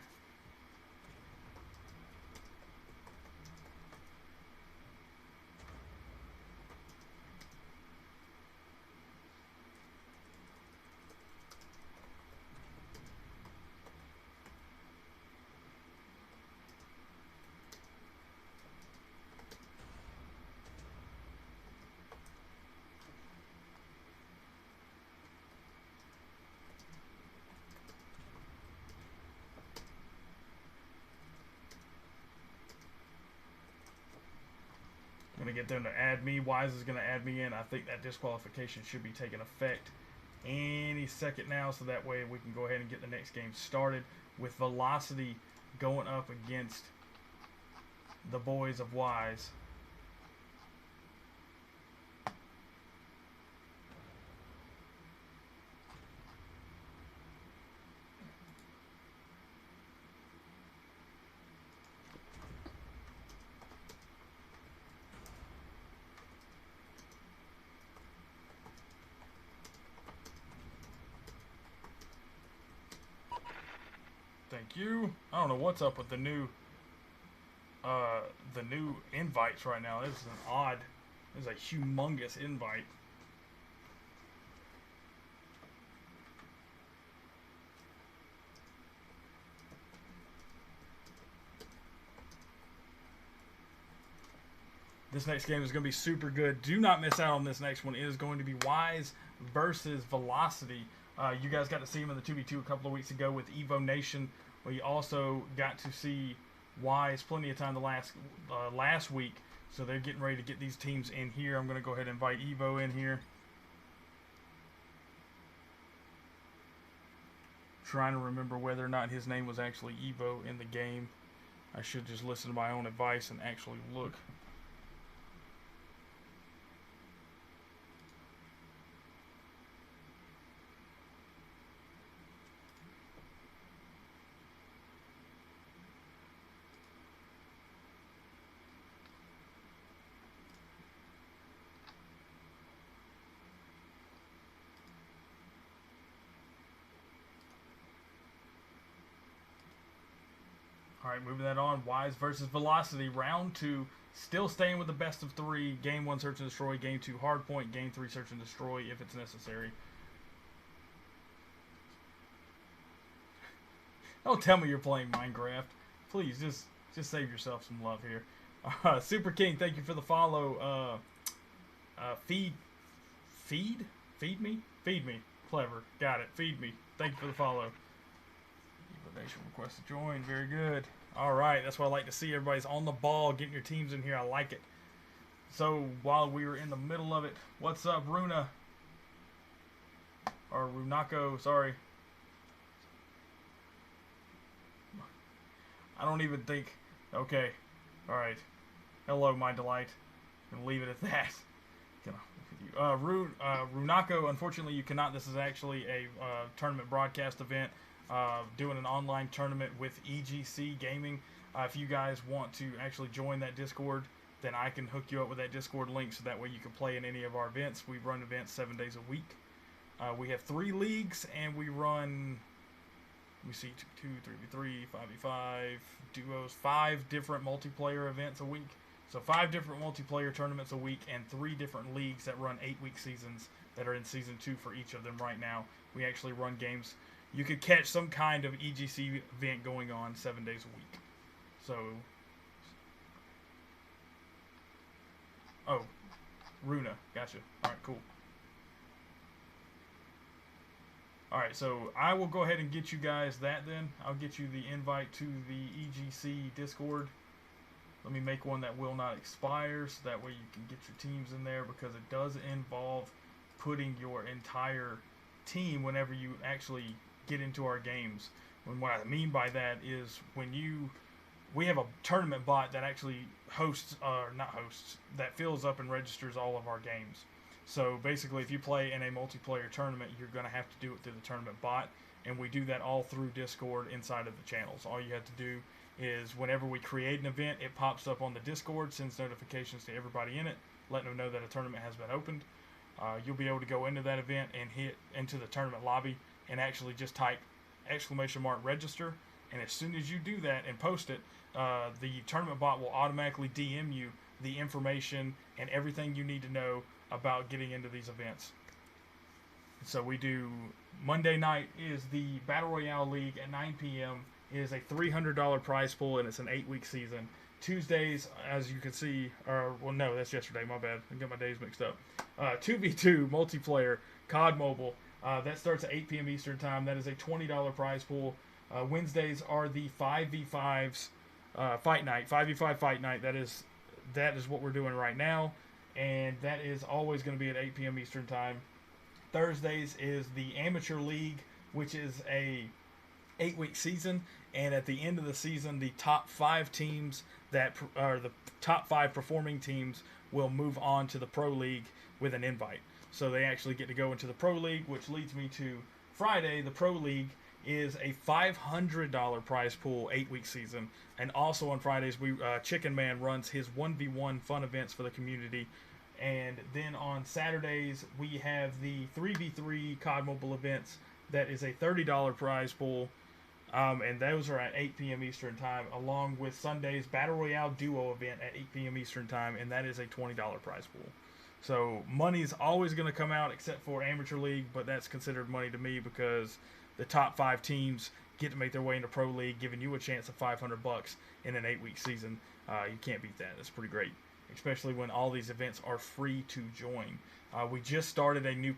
Going to get them to add me. Wise is going to add me in. I think that disqualification should be taking effect any second now, so that way we can go ahead and get the next game started with Velocity going up against the boys of Wise. Thank you. I don't know what's up with the new invites right now. This is this is a humongous invite. This next game is going to be super good. Do not miss out on this next one. It is going to be Wise versus Velocity. You guys got to see him in the 2v2 a couple of weeks ago with Evo Nation. We also got to see Wise plenty of time the last week. So they're getting ready to get these teams in here. I'm going to go ahead and invite Evo in here. Trying to remember whether or not his name was actually Evo in the game. I should just listen to my own advice and actually look. Alright, moving that on. Wise versus Velocity. Round 2. Still staying with the best of 3. Game 1, Search and Destroy. Game 2, Hardpoint. Game 3, Search and Destroy if it's necessary. Don't tell me you're playing Minecraft. Please, just save yourself some love here. Super King, thank you for the follow. Feed me? Feed me. Clever. Got it. Feed me. Thank you for the follow. Invitation request to join. Very good. Alright, that's what I like to see. Everybody's on the ball, getting your teams in here. I like it. So, while we were in the middle of it, what's up, Runa? Or Runako, sorry. I don't even think... Okay. Alright. Hello, my delight. I'm going to leave it at that. Runako, unfortunately, you cannot. This is actually a tournament broadcast event. Doing an online tournament with EGC Gaming. If you guys want to actually join that Discord, then I can hook you up with that Discord link so that way you can play in any of our events. We run events 7 days a week. We have 3 leagues, and we run... We see 2, 3v3, 5v5, duos, 5 different multiplayer events a week. So 5 different multiplayer tournaments a week and 3 different leagues that run 8-week seasons that are in Season 2 for each of them right now. We actually run games. You could catch some kind of EGC event going on 7 days a week. So... Oh. Runa. Gotcha. Alright, cool. Alright, so I will go ahead and get you guys that then. I'll get you the invite to the EGC Discord. Let me make one that will not expire so that way you can get your teams in there, because it does involve putting your entire team whenever you actually get into our games. And what I mean by that is we have a tournament bot that actually that fills up and registers all of our games. So basically, if you play in a multiplayer tournament, you're going to have to do it through the tournament bot, and we do that all through Discord inside of the channels. All you have to do is whenever we create an event, it pops up on the Discord, sends notifications to everybody in it, letting them know that a tournament has been opened. You'll be able to go into that event and hit into the tournament lobby and actually just type !register, and as soon as you do that and post it, the tournament bot will automatically DM you the information and everything you need to know about getting into these events. So we do Monday night is the Battle Royale League at 9 p.m. It is a $300 prize pool, and it's an 8-week season. Tuesdays, as you can see, well, no, that's yesterday. My bad. I got my days mixed up. 2v2 multiplayer COD Mobile. That starts at 8 p.m. Eastern Time. That is a $20 prize pool. Wednesdays are the 5v5s fight night. 5v5 fight night. That is what we're doing right now, and that is always going to be at 8 p.m. Eastern Time. Thursdays is the Amateur League, which is a 8-week season, and at the end of the season, the top 5 teams that are the top 5 performing teams will move on to the Pro League with an invite. So they actually get to go into the Pro League, which leads me to Friday. The Pro League is a $500 prize pool 8-week season, and also on Fridays, Chicken Man runs his 1v1 fun events for the community. And then on Saturdays, we have the 3v3 COD Mobile events. That is a $30 prize pool, and those are at 8 p.m. Eastern Time, along with Sunday's Battle Royale Duo event at 8 p.m. Eastern Time, and that is a $20 prize pool. So money is always going to come out except for Amateur League, but that's considered money to me because the top 5 teams get to make their way into Pro League, giving you a chance of $500 in an 8-week season. You can't beat that. That's pretty great, especially when all these events are free to join. We just started a new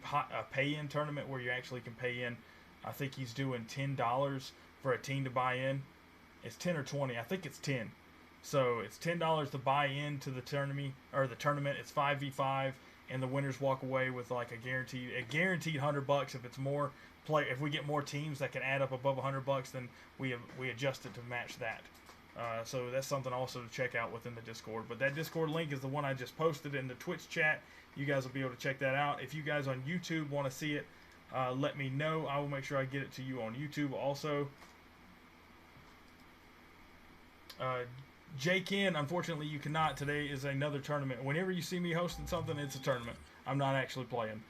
pay-in tournament where you actually can pay in. I think he's doing $10 for a team to buy in. It's 10 or 20. I think it's 10. So it's $10 to buy into the tournament. It's 5v5, and the winners walk away with like a guaranteed $100. If it's more if we get more teams that can add up above $100, then we adjust it to match that. So that's something also to check out within the Discord. But that Discord link is the one I just posted in the Twitch chat. You guys will be able to check that out. If you guys on YouTube want to see it, let me know. I will make sure I get it to you on YouTube also. J-Ken, unfortunately you cannot. Today is another tournament. Whenever you see me hosting something, it's a tournament. I'm not actually playing.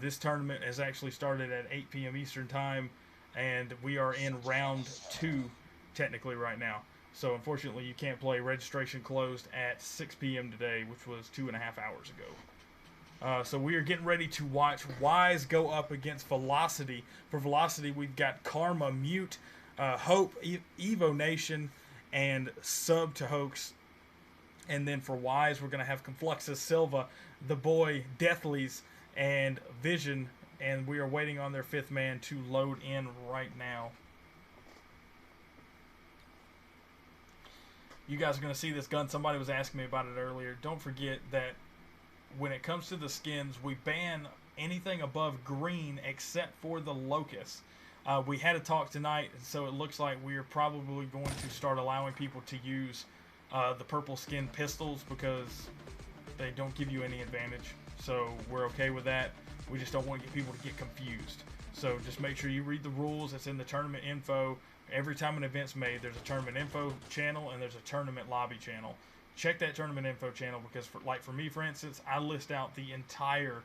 This tournament has actually started at 8 p.m. Eastern Time, and we are in round 2 technically right now. So unfortunately you can't play. Registration closed at 6 p.m. today, which was 2.5 hours ago. So we are getting ready to watch Wise go up against Velocity. For Velocity, we've got Karma, Mute, Hope, Evo Nation, and Sub to Hoax. And then for Wise, we're going to have Confluxus, Silva, The Boy, Deathleys, and Vision. And we are waiting on their 5th man to load in right now. You guys are going to see this gun. Somebody was asking me about it earlier. Don't forget that when it comes to the skins, we ban anything above green except for the Locust. We had a talk tonight, so it looks like we are probably going to start allowing people to use the purple skin pistols because they don't give you any advantage. So we're okay with that. We just don't want to get people to get confused. So just make sure you read the rules. It's in the tournament info. Every time an event's made, there's a tournament info channel and there's a tournament lobby channel. Check that tournament info channel because, for me, for instance, I list out the entire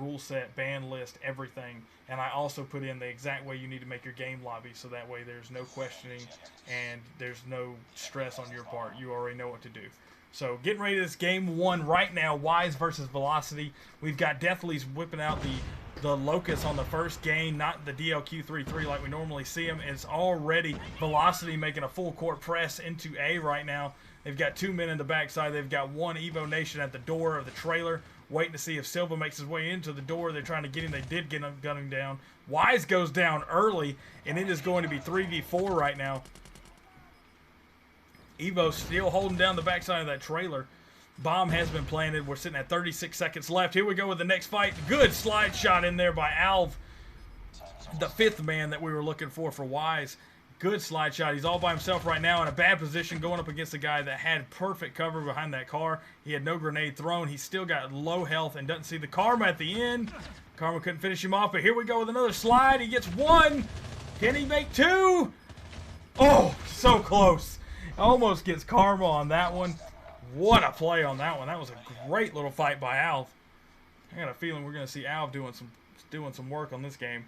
rule set, ban list, everything, and I also put in the exact way you need to make your game lobby, so that way there's no questioning and there's no stress on your part. You already know what to do. So getting ready to this game 1 right now, Wise versus Velocity. We've got Deathleys whipping out the Locust on the first game, not the DLQ-33 like we normally see them. It's already Velocity making a full court press into A right now. They've got 2 men in the backside. They've got 1 Evo Nation at the door of the trailer, waiting to see if Silva makes his way into the door. They're trying to get him. They did get him gunning down. Wise goes down early, and it is going to be 3v4 right now. Evo still holding down the backside of that trailer. Bomb has been planted. We're sitting at 36 seconds left. Here we go with the next fight. Good slide shot in there by Alv, the 5th man that we were looking for Wise. Good slide shot. He's all by himself right now in a bad position going up against a guy that had perfect cover behind that car. He had no grenade thrown. He's still got low health and doesn't see the Karma at the end. Karma couldn't finish him off, but here we go with another slide. He gets 1. Can he make 2? Oh, so close. Almost gets Karma on that one. What a play on that one. That was a great little fight by Alv. I got a feeling we're going to see Alv doing some work on this game.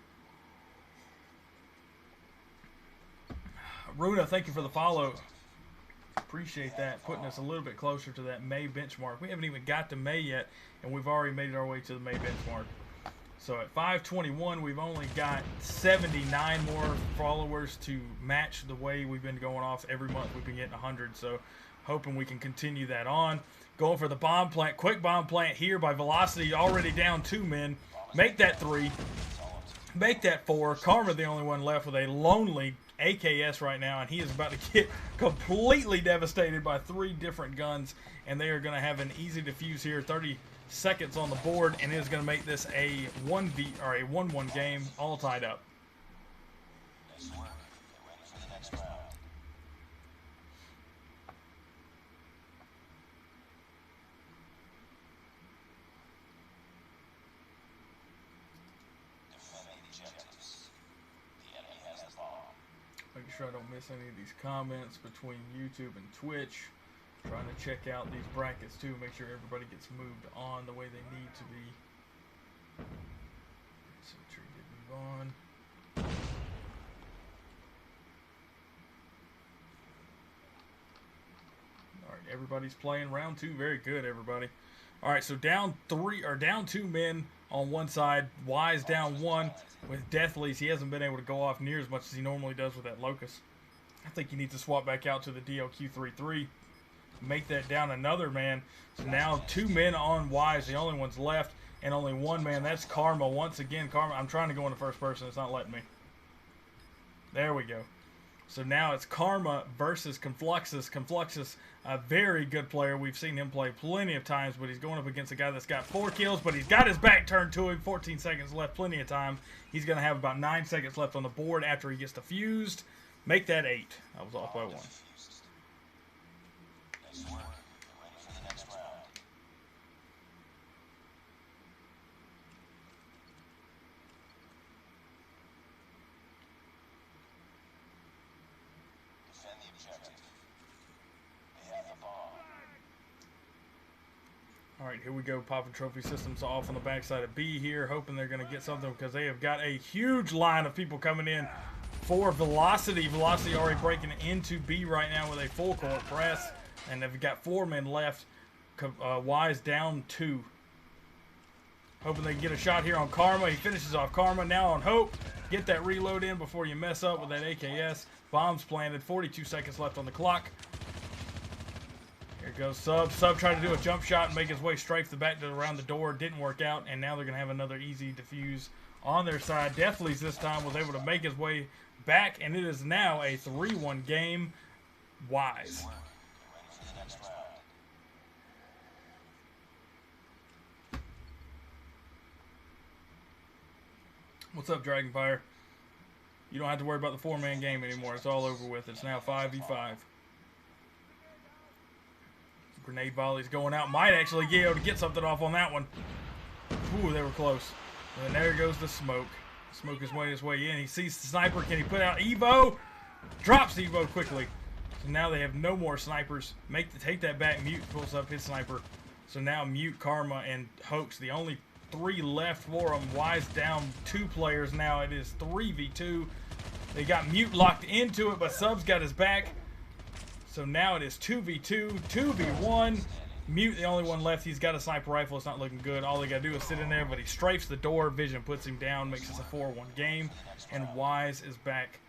Runa, thank you for the follow. Appreciate that. Putting us a little bit closer to that May benchmark. We haven't even got to May yet, and we've already made our way to the May benchmark. So at 521, we've only got 79 more followers to match the way we've been going off. Every month we've been getting 100, so hoping we can continue that on. Going for the bomb plant. Quick bomb plant here by Velocity. Already down 2 men. Make that 3. Make that 4. Karma the only one left with a lonely AKS right now, and he is about to get completely devastated by 3 different guns, and they are going to have an easy defuse here. 30 seconds on the board, and it is going to make this a 1v or a 1-1 game, all tied up. Making sure I don't miss any of these comments between YouTube and Twitch. Trying to check out these brackets too, make sure everybody gets moved on the way they need to be. So sure get move on. Alright, everybody's playing round 2. Very good, everybody. Alright, so down 2 men on one side. Wise down 1 with Deathleys. He hasn't been able to go off near as much as he normally does with that Locust. I think you need to swap back out to the DLQ-33. Make that down another man. So now 2 men on Wise, the only ones left, and only 1 man. That's Karma. Once again, Karma. I'm trying to go into first person. It's not letting me. There we go. So now it's Karma versus Confluxus. Confluxus, a very good player. We've seen him play plenty of times, but he's going up against a guy that's got 4 kills, but he's got his back turned to him. 14 seconds left, plenty of time. He's going to have about 9 seconds left on the board after he gets defused. Make that 8. I was off by 1. All right, here we go. Popping trophy systems off on the backside of B here, hoping they're going to get something because they have got a huge line of people coming in for Velocity. Velocity already breaking into B right now with a full court press, and they've got 4 men left. Wise down 2. Hoping they can get a shot here on Karma. He finishes off Karma. Now on Hope. Get that reload in before you mess up with that AKS. Bombs planted. 42 seconds left on the clock. Here goes Sub. Sub tried to do a jump shot and make his way strafe the back to around the door. Didn't work out, and now they're going to have another easy defuse on their side. Deathly's this time was able to make his way back, and it is now a 3-1 game. Wise. What's up, Dragonfire? You don't have to worry about the 4-man game anymore. It's all over with. It's now 5v5. Grenade volleys going out. Might actually be able to get something off on that one. Ooh, they were close. And there goes the smoke. Smoke is weighing his way in. He sees the sniper. Can he put out Evo? Drops Evo quickly. So now they have no more snipers. Take that back. Mute pulls up his sniper. So now Mute, Karma, and Hoax, the only 3 left for them. Wise down 2 players now. It is 3v2. They got Mute locked into it, but Sub's got his back. So now it is 2v2, 2v1. Mute, the only one left. He's got a sniper rifle. It's not looking good. All they got to do is sit in there, but he strafes the door. Vision puts him down, makes this a 4-1 game. And Wise is back.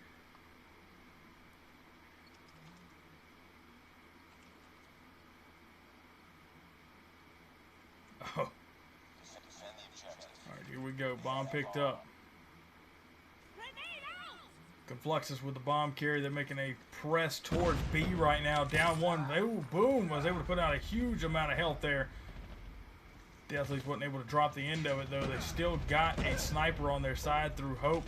Oh. All right, here we go. Bomb picked up. Confluxus with the bomb carry. They're making a press towards B right now. Down 1. Ooh, boom. Was able to put out a huge amount of health there. Deathly's wasn't able to drop the end of it, though. They still got a sniper on their side through Hope.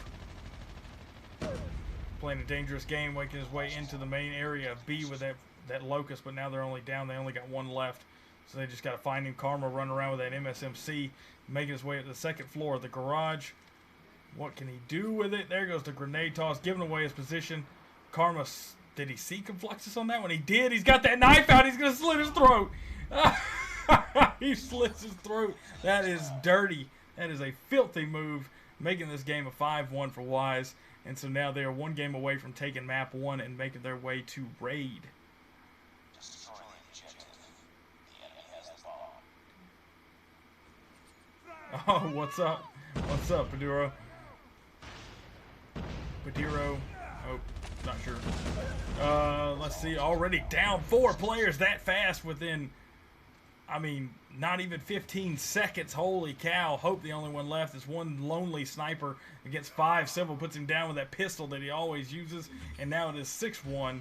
Playing a dangerous game, making his way into the main area of B with that Locust, but now they're only down. They only got 1 left. So they just got to find him. Karma running around with that MSMC, making his way up to the 2nd floor of the garage. What can he do with it? There goes the grenade toss, giving away his position. Karma, did he see Confluxus on that one? He did. He's got that knife out. He's going to slit his throat. He slits his throat. That is dirty. That is a filthy move, making this game a 5-1 for Wise. And so now they are 1 game away from taking map 1 and making their way to Raid. Oh, what's up? What's up, Paduro? Padiro. Oh, not sure. Let's see. Already down 4 players that fast within, I mean, not even 15 seconds. Holy cow. Hope the only one left is one lonely sniper against 5. Civil puts him down with that pistol that he always uses. And now it is 6-1.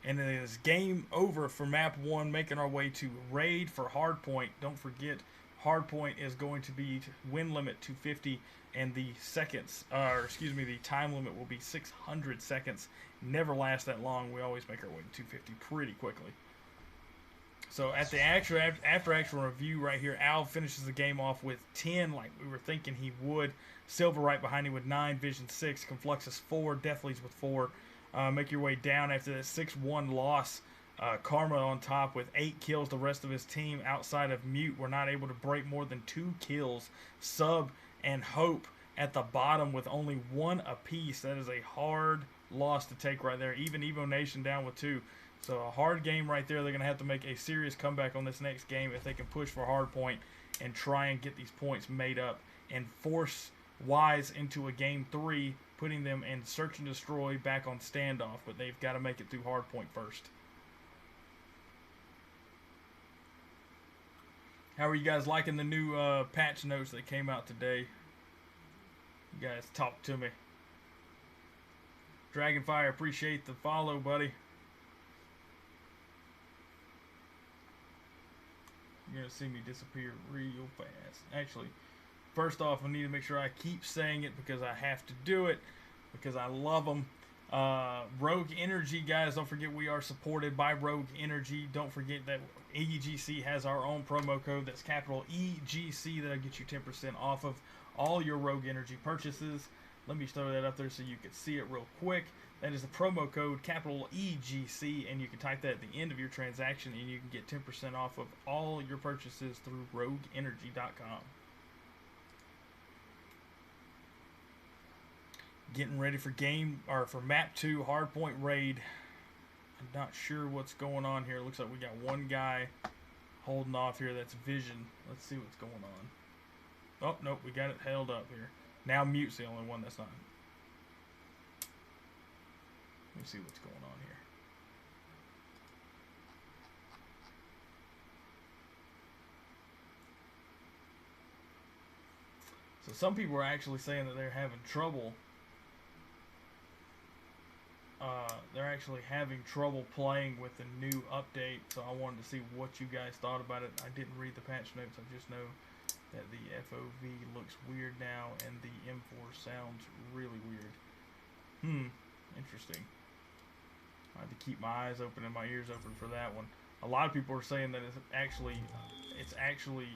And it is game over for map 1, making our way to Raid for Hardpoint. Don't forget, Hardpoint is going to be win limit 250, and the the time limit will be 600 seconds. Never lasts that long. We always make our way to 250 pretty quickly. So at the after actual review right here, Al finishes the game off with 10, like we were thinking he would. Silver right behind him with 9, Vision 6, Confluxus 4, Deathly's with 4. Make your way down after that 6-1 loss. Karma on top with 8 kills. The rest of his team outside of Mute were not able to break more than 2 kills. Sub and Hope at the bottom with only 1 apiece. That is a hard loss to take right there. Even Evo Nation down with 2. So a hard game right there. They're going to have to make a serious comeback on this next game if they can push for Hardpoint and try and get these points made up and force Wise into a game 3, putting them in search and destroy back on standoff. But they've got to make it through Hardpoint first. How are you guys liking the new patch notes that came out today? You guys talk to me. Dragonfire, appreciate the follow, buddy. You're going to see me disappear real fast. Actually, first off, I need to make sure I keep saying it because I have to do it. Because I love them. Rogue Energy, guys, don't forget we are supported by Rogue Energy. Don't forget that EGC has our own promo code. That's capital EGC. That'll get you 10% off of all your Rogue Energy purchases. Let me throw that up there so you can see it real quick. That is the promo code, capital EGC, and you can type that at the end of your transaction, and you can get 10% off of all your purchases through RogueEnergy.com. Getting ready for map 2, Hardpoint Raid. I'm not sure what's going on here. Looks like we got one guy holding off here. That's Vision. Let's see what's going on. Oh, nope, we got it held up here. Now mute's the only one that's not. Let me see what's going on here. So some people are actually saying that they're having trouble. They're actually having trouble playing with the new update. So I wanted to see what you guys thought about it. I didn't read the patch notes. I just know that the FOV looks weird now and the M4 sounds really weird. Interesting. I have to keep my eyes open and my ears open for that one. A lot of people are saying that it's actually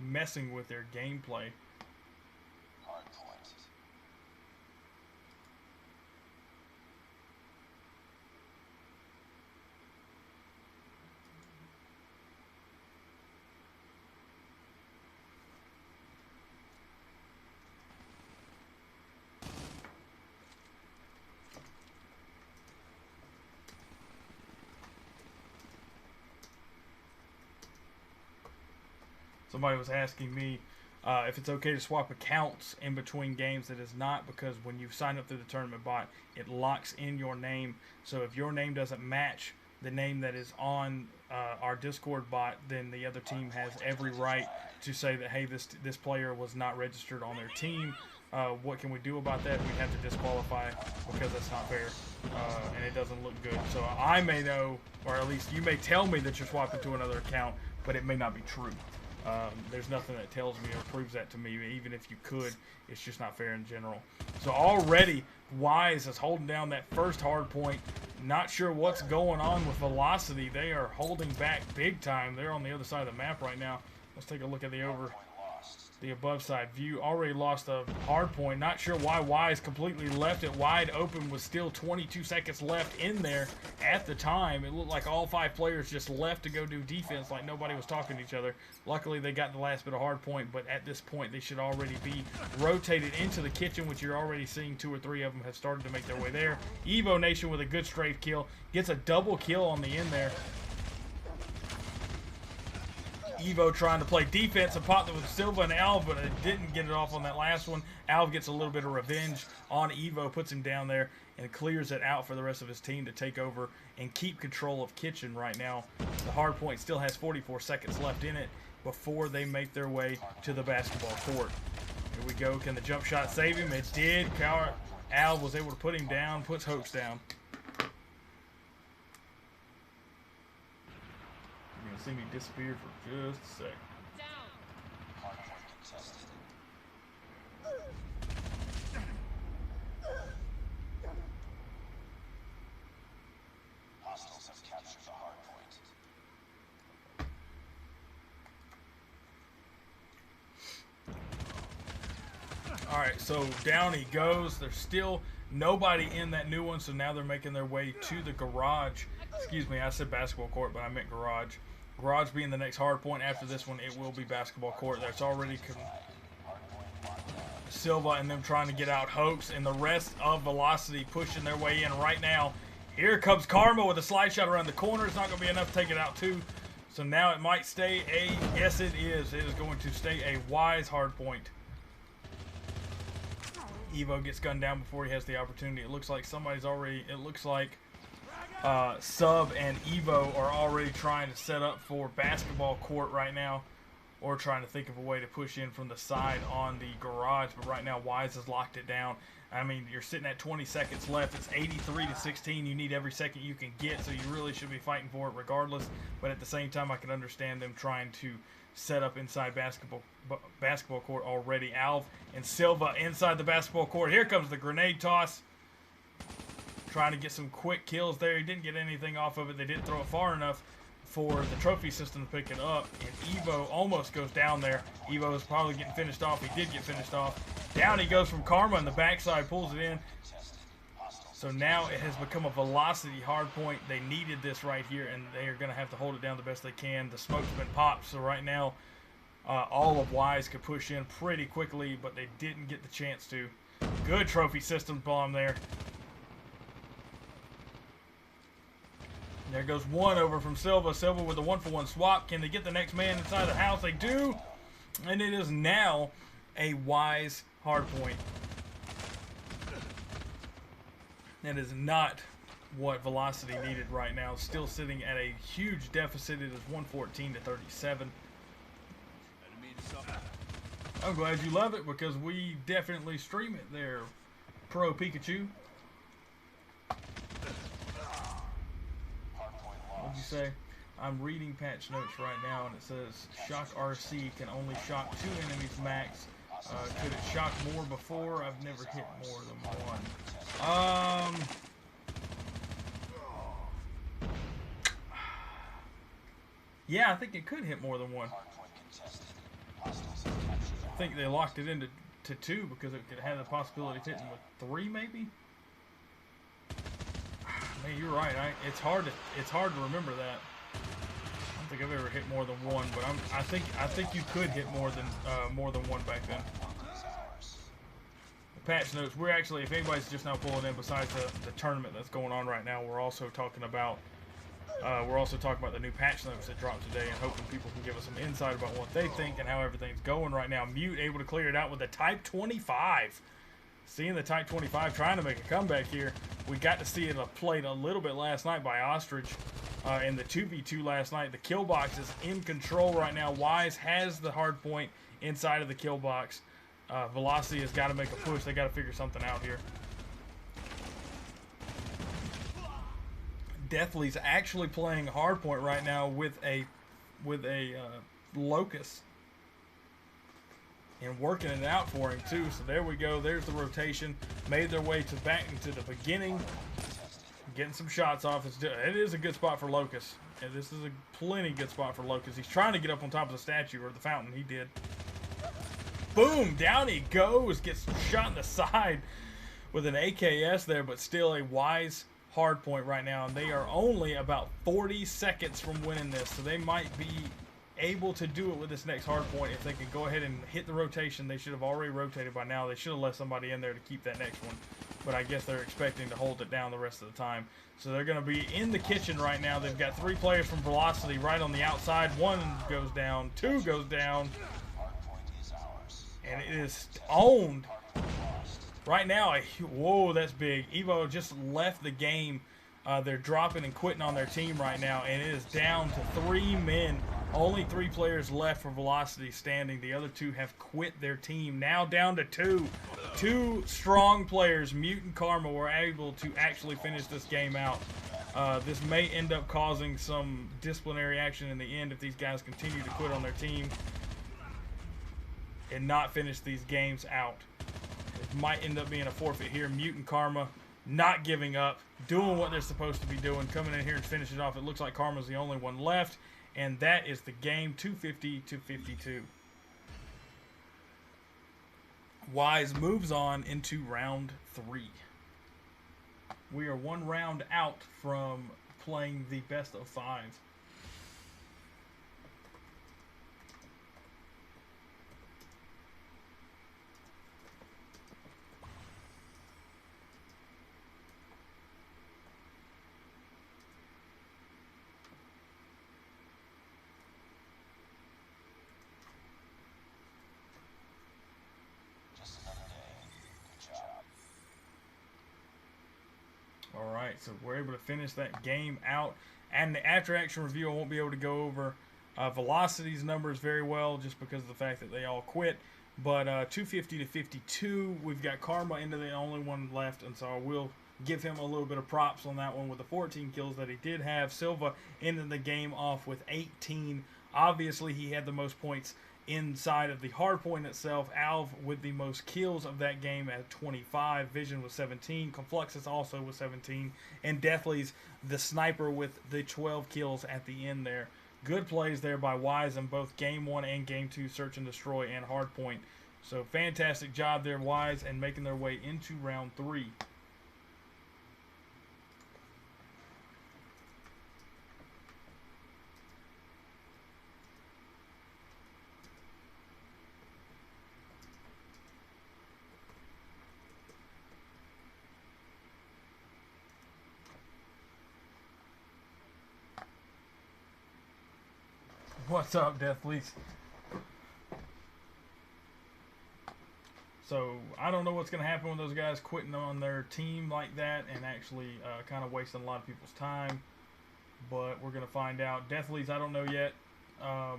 messing with their gameplay. Somebody was asking me if it's okay to swap accounts in between games. It is not, because when you sign up through the tournament bot, it locks in your name. So if your name doesn't match the name that is on our Discord bot, then the other team has every right to say that, hey, this player was not registered on their team. What can we do about that? We have to disqualify, because that's not fair, and it doesn't look good. So I may know, or at least you may tell me that you're swapping to another account, but it may not be true. There's nothing that tells me or proves that to me. Even if you could, it's just not fair in general. So already, Wise is holding down that first hard point. Not sure what's going on with Velocity. They are holding back big time. They're on the other side of the map right now. Let's take a look at the above side view. Already lost a hard point. Not sure why Wise completely left it wide open with still 22 seconds left in there at the time. It looked like all 5 players just left to go do defense, like nobody was talking to each other. Luckily, they got the last bit of hard point, but at this point, they should already be rotated into the kitchen, which you're already seeing 2 or 3 of them have started to make their way there. Evo Nation with a good strafe kill. Gets a double kill on the end there. Evo trying to play defense and popped it with Silva and Alv, but it didn't get it off on that last one. Alv gets a little bit of revenge on Evo, puts him down there, and clears it out for the rest of his team to take over and keep control of Kitchen right now. The hard point still has 44 seconds left in it before they make their way to the basketball court. Here we go. Can the jump shot save him? It did. Alv was able to put him down, puts Hoax down. See me disappear for just a sec. Hostiles have captured the hard point. Alright, so down he goes. There's still nobody in that new one, so now they're making their way to the garage. Excuse me, I said basketball court, but I meant garage. Garage being the next hard point. After this one, it will be basketball court. That's already Silva and them trying to get out Hoax, and the rest of Velocity pushing their way in right now. Here comes Karma with a slide shot around the corner. It's not going to be enough to take it out too. So now it might stay a, yes it is. It is going to stay a Wise hard point. Evo gets gunned down before he has the opportunity. It looks like somebody's already, it looks like Sub and Evo are already trying to set up for basketball court right now, or trying to think of a way to push in from the side on the garage. But right now, Wise has locked it down. I mean, you're sitting at 20 seconds left. It's 83-16. You need every second you can get, so you really should be fighting for it regardless. But at the same time, I can understand them trying to set up inside basketball court already. Alv and Silva inside the basketball court. Here comes the grenade toss. Trying to get some quick kills there. He didn't get anything off of it. They didn't throw it far enough for the trophy system to pick it up. And Evo almost goes down there. Evo is probably getting finished off. He did get finished off. Down he goes from Karma on the backside, pulls it in. So now it has become a Velocity hard point. They needed this right here, and they are going to have to hold it down the best they can. The smoke's been popped, so right now all of Wise could push in pretty quickly, but they didn't get the chance to. Good trophy system bomb there. There goes one over from Silva. Silva with a 1-for-1 swap. Can they get the next man inside the house? They do. And it is now a wise hardpoint. That is not what Velocity needed right now. Still sitting at a huge deficit. It is 114 to 37. I'm glad you love it because we definitely stream it there, Pro Pikachu. What'd you say? I'm reading patch notes right now, and it says Shock RC can only shock 2 enemies max. Could it shock more before? I've never hit more than one. Yeah, I think it could hit more than one. I think they locked it into 2 because it could have the possibility of hitting with 3, maybe. Man, you're right. It's hard to remember that. I don't think I've ever hit more than 1, but I think you could hit more than 1 back then. The patch notes. We're actually, if anybody's just now pulling in, besides the tournament that's going on right now, we're also talking about the new patch notes that dropped today, and hoping people can give us some insight about what they think and how everything's going right now. Mute able to clear it out with a Type 25. Seeing the Type 25 trying to make a comeback here. We got to see it played a little bit last night by Ostrich in the 2v2 last night. The kill box is in control right now. Wise has the hard point inside of the kill box. Velocity has got to make a push. They got to figure something out here. Deathly's actually playing hardpoint right now with a Locust, and working it out for him too. So there we go. There's the rotation. Made their way back into the beginning, getting some shots off. It is a good spot for Locust. And this is a plenty good spot for Locust. He's trying to get up on top of the statue or the fountain. He did. Boom! Down he goes. Gets shot in the side with an AKS there, but still a wise hard point right now, and they are only about 40 seconds from winning this, so they might be able to do it with this next hard point. If they can go ahead and hit the rotation, they should have already rotated by now. They should have left somebody in there to keep that next one, but I guess they're expecting to hold it down the rest of the time. So they're going to be in the kitchen right now. They've got 3 players from Velocity right on the outside. 1 goes down, 2 goes down, and it is owned. Right now, whoa, that's big. Evo just left the game. They're dropping and quitting on their team right now, and it is down to 3 men. Only 3 players left for Velocity standing. The other 2 have quit their team. Now down to 2. 2 strong players, Mute and Karma, were able to actually finish this game out. This may end up causing some disciplinary action in the end if these guys continue to quit on their team and not finish these games out. It might end up being a forfeit here. Mute and Karma not giving up, doing what they're supposed to be doing, coming in here and finish it off. It looks like Karma's the only one left, and that is the game, 250 to 52. Wise moves on into round 3. We are 1 round out from playing the best of 5. Alright, so we're able to finish that game out. And the after-action review, I won't be able to go over Velocity's numbers very well just because of the fact that they all quit. But 250 to 52, we've got Karma into the only one left, and so I will give him a little bit of props on that one with the 14 kills that he did have. Silva ended the game off with 18. Obviously, he had the most points inside of the hardpoint itself. Alv with the most kills of that game at 25. Vision with 17. Confluxus also with 17. And Deathly's the sniper with the 12 kills at the end there. Good plays there by Wise in both Game 1 and Game 2, Search and Destroy and Hardpoint. So fantastic job there, Wise, and making their way into round 3. What's up, Deathleys? So I don't know what's going to happen with those guys quitting on their team like that and actually kind of wasting a lot of people's time. But we're going to find out. Deathleys, I don't know yet. I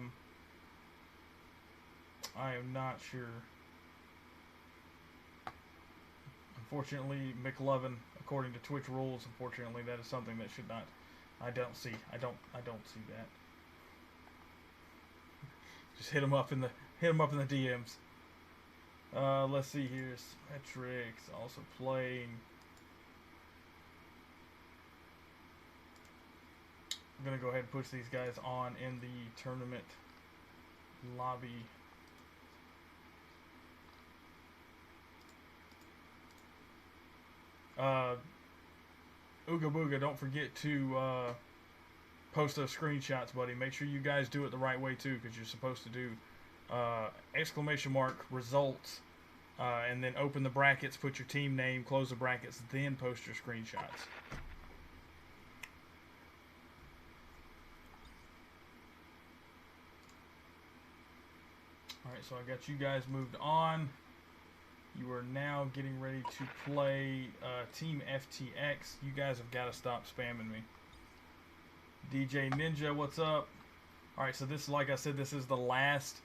am not sure. Unfortunately, McLovin, according to Twitch rules, unfortunately that is something that should not. I don't see see that. Just hit him up in the DMs. Let's see here. Metrics also playing. I'm gonna go ahead and push these guys on in the tournament lobby. Ooga Booga, don't forget to post those screenshots, buddy. Make sure you guys do it the right way too, because you're supposed to do exclamation mark results, and then open the brackets, put your team name, close the brackets, then post your screenshots. Alright, so I got you guys moved on. You are now getting ready to play Team FTX. You guys have got to stop spamming me. DJ Ninja, what's up? Alright, so this, like I said, this is the last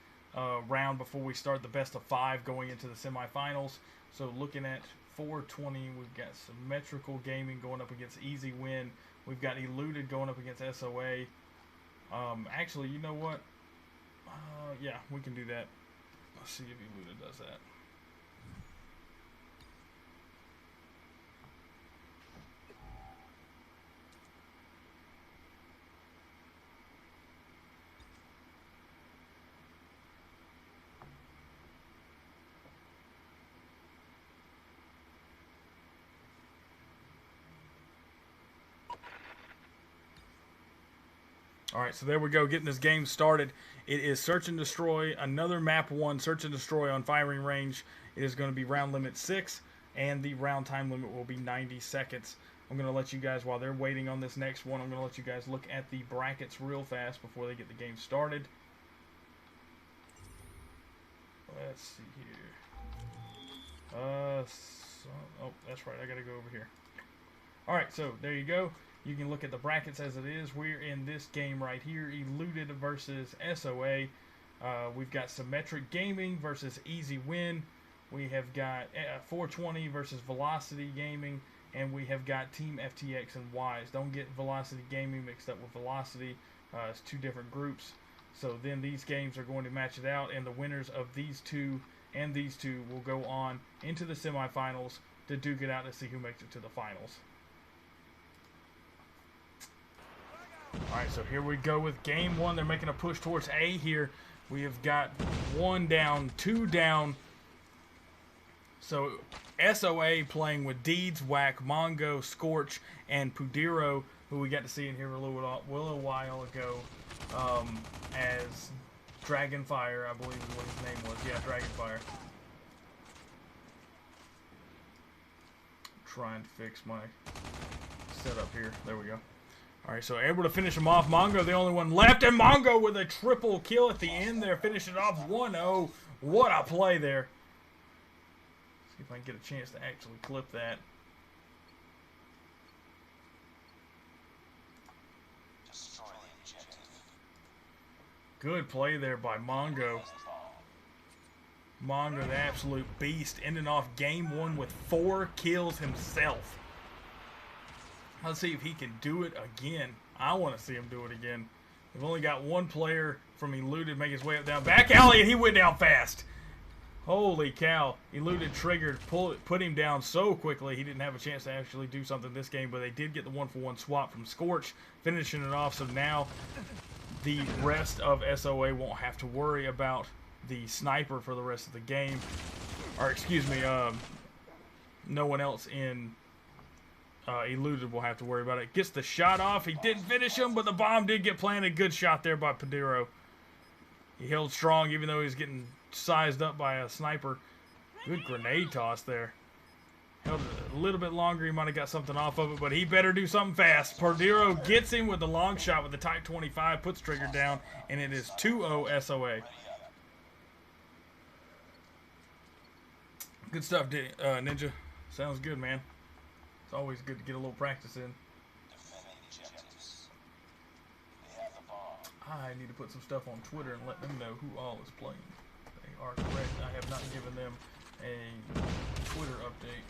round before we start the best of 5 going into the semifinals. So looking at 420, we've got Symmetrical Gaming going up against Easy Win. We've got Eluded going up against SOA. Actually, you know what? Yeah, we can do that. Let's see if Eluded does that. Alright, so there we go, getting this game started. It is Search and Destroy, another map 1, Search and Destroy on firing range. It is going to be round limit 6, and the round time limit will be 90 seconds. I'm going to let you guys, while they're waiting on this next one, I'm going to let you guys look at the brackets real fast before they get the game started. Let's see here. Oh, that's right, I got to go over here. Alright, so there you go. You can look at the brackets as it is. We're in this game right here, Eluded versus SOA. We've got Symmetric Gaming versus Easy Win. We have got 420 versus Velocity Gaming. And we have got Team FTX and Wise. Don't get Velocity Gaming mixed up with Velocity. It's 2 different groups. So then these games are going to match it out. And the winners of these 2 and these 2 will go on into the semifinals to duke it out to see who makes it to the finals. Alright, so here we go with game 1. They're making a push towards A here. We have got 1 down, 2 down. So SOA playing with Deeds, Whack, Mongo, Scorch, and Pudiro, who we got to see in here a little while ago as Dragonfire, I believe is what his name was. Yeah, Dragonfire. Trying to fix my setup here. There we go. Alright, so able to finish him off. Mongo, the only one left, and Mongo with a triple kill at the end there. Finish it off 1-0. What a play there. See if I can get a chance to actually clip that. Destroy the objective. Good play there by Mongo. Mongo, the absolute beast, ending off game 1 with 4 kills himself. Let's see if he can do it again. I want to see him do it again. We've only got 1 player from Eluded make his way up down back alley, and he went down fast. Holy cow. Eluded triggered, put him down so quickly he didn't have a chance to actually do something this game, but they did get the 1-for-1 swap from Scorch, finishing it off. So now the rest of SOA won't have to worry about the sniper for the rest of the game. Or excuse me, no one else in Eluded will have to worry about it. Gets the shot off. He didn't finish him, but the bomb did get planted. Good shot there by Pudiro. He held strong even though he was getting sized up by a sniper. Good grenade toss there. Held it a little bit longer. He might have got something off of it, but he better do something fast. Pudiro gets him with the long shot with the Type 25, puts trigger down, and it is 2-0 SOA. Good stuff, Ninja. Sounds good, man. It's always good to get a little practice in. Defending objectives. We have the bomb. I need to put some stuff on Twitter and let them know who all is playing. They are correct. I have not given them a Twitter update.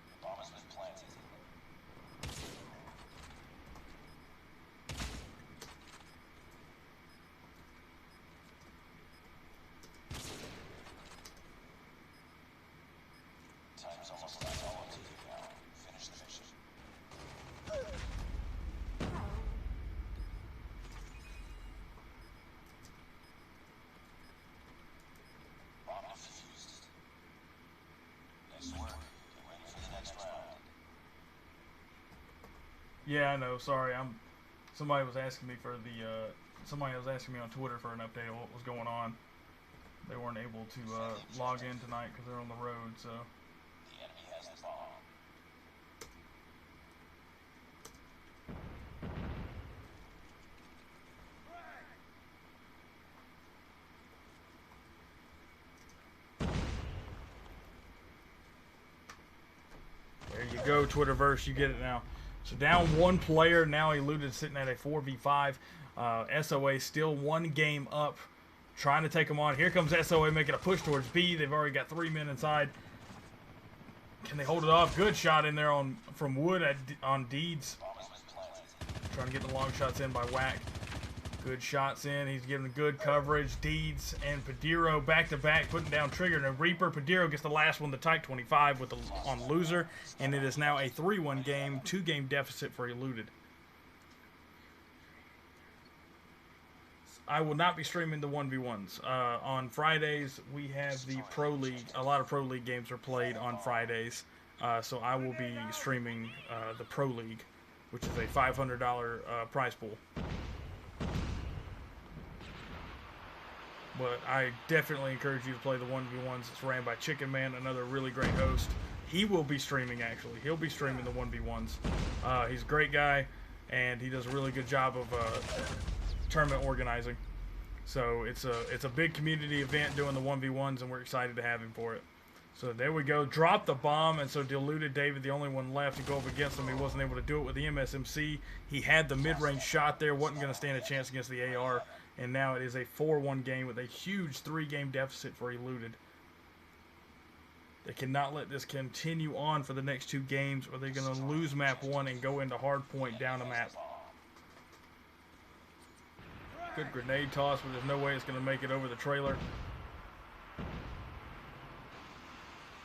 The bomb has been planted. Time's almost run all up to you now. Finish the mission. Bomb defused. Nice work. Get ready for the next round. Yeah, I know. Sorry, somebody was asking me for the. Somebody was asking me on Twitter for an update of what was going on. They weren't able to log in tonight because they're on the road. So The enemy has the bomb. there you go, Twitterverse. You get it now. So down one player now. Eluded sitting at a 4v5. SOA still one game up, trying to take them on. Here comes SOA making a push towards B. They've already got 3 men inside. Can they hold it off? Good shot in there from Wood on Deeds. Bomb has been planted. Trying to get the long shots in by Whack. Good shots in. He's giving good coverage. Deeds and Padiro back to back, putting down Trigger. And Reaper, Padiro gets the last one, the Type 25 with on Loser. And it is now a 3-1 game, 2-game deficit for Eluded. I will not be streaming the 1v1s. On Fridays, we have the Pro League. A lot of Pro League games are played on Fridays. So I will be streaming the Pro League, which is a $500 prize pool. But I definitely encourage you to play the 1v1s. It's ran by Chicken Man, another really great host. He will be streaming, actually. He'll be streaming the 1v1s. He's a great guy, and he does a really good job of tournament organizing. So it's a big community event doing the 1v1s, and we're excited to have him for it. So there we go. Drop the bomb, and so Deluded David, the only one left to go up against him. He wasn't able to do it with the MSMC. He had the mid-range shot there, wasn't going to stand a chance against the AR, and now it is a 4-1 game with a huge 3-game deficit for Eluded. They cannot let this continue on for the next 2 games, or they're going to lose map 1 and go into hard point down a map. Good grenade toss, but there's no way it's going to make it over the trailer.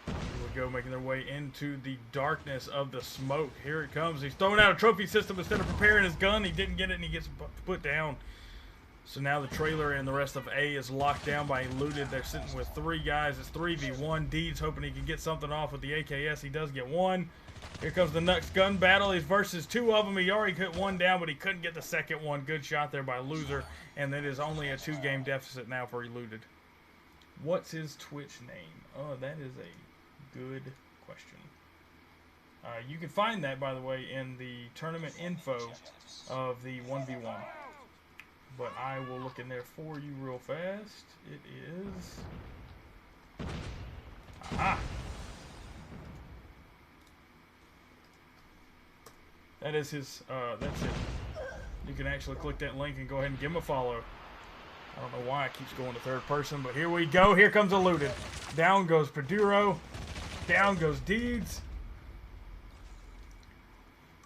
Here we go, making their way into the darkness of the smoke. Here it comes. He's throwing out a trophy system instead of preparing his gun. He didn't get it, and he gets put down. So now the trailer and the rest of A is locked down by Eluded. They're sitting with 3 guys. It's 3v1. Deeds hoping he can get something off with the AKS. He does get one. Here comes the Nux gun battle. He's versus 2 of them. He already hit 1 down, but he couldn't get the second one. Good shot there by Loser. And that is only a 2-game deficit now for Eluded. What's his Twitch name? Oh, that is a good question. You can find that, by the way, in the tournament info of the 1v1. But I will look in there for you real fast. It is... Aha! That is his, that's it. You can actually click that link and go ahead and give him a follow. I don't know why it keeps going to third person, but here we go. Here comes Eluded. Down goes Paduro. Down goes Deeds.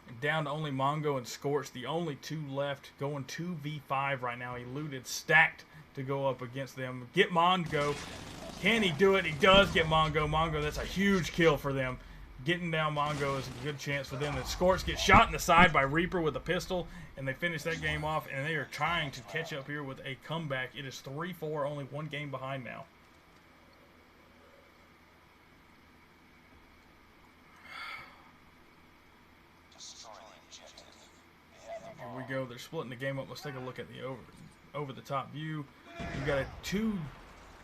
And down to only Mongo and Scorch, the only 2 left. Going 2v5 right now. Eluded stacked to go up against them. Get Mongo. Can he do it? He does get Mongo. Mongo, that's a huge kill for them. Getting down Mongo is a good chance for them. And Scorch gets shot in the side by Reaper with a pistol, and they finish that game off, and they are trying to catch up here with a comeback. It is 3-4, only 1 game behind now. Here we go. They're splitting the game up. Let's take a look at the over the top view. You've got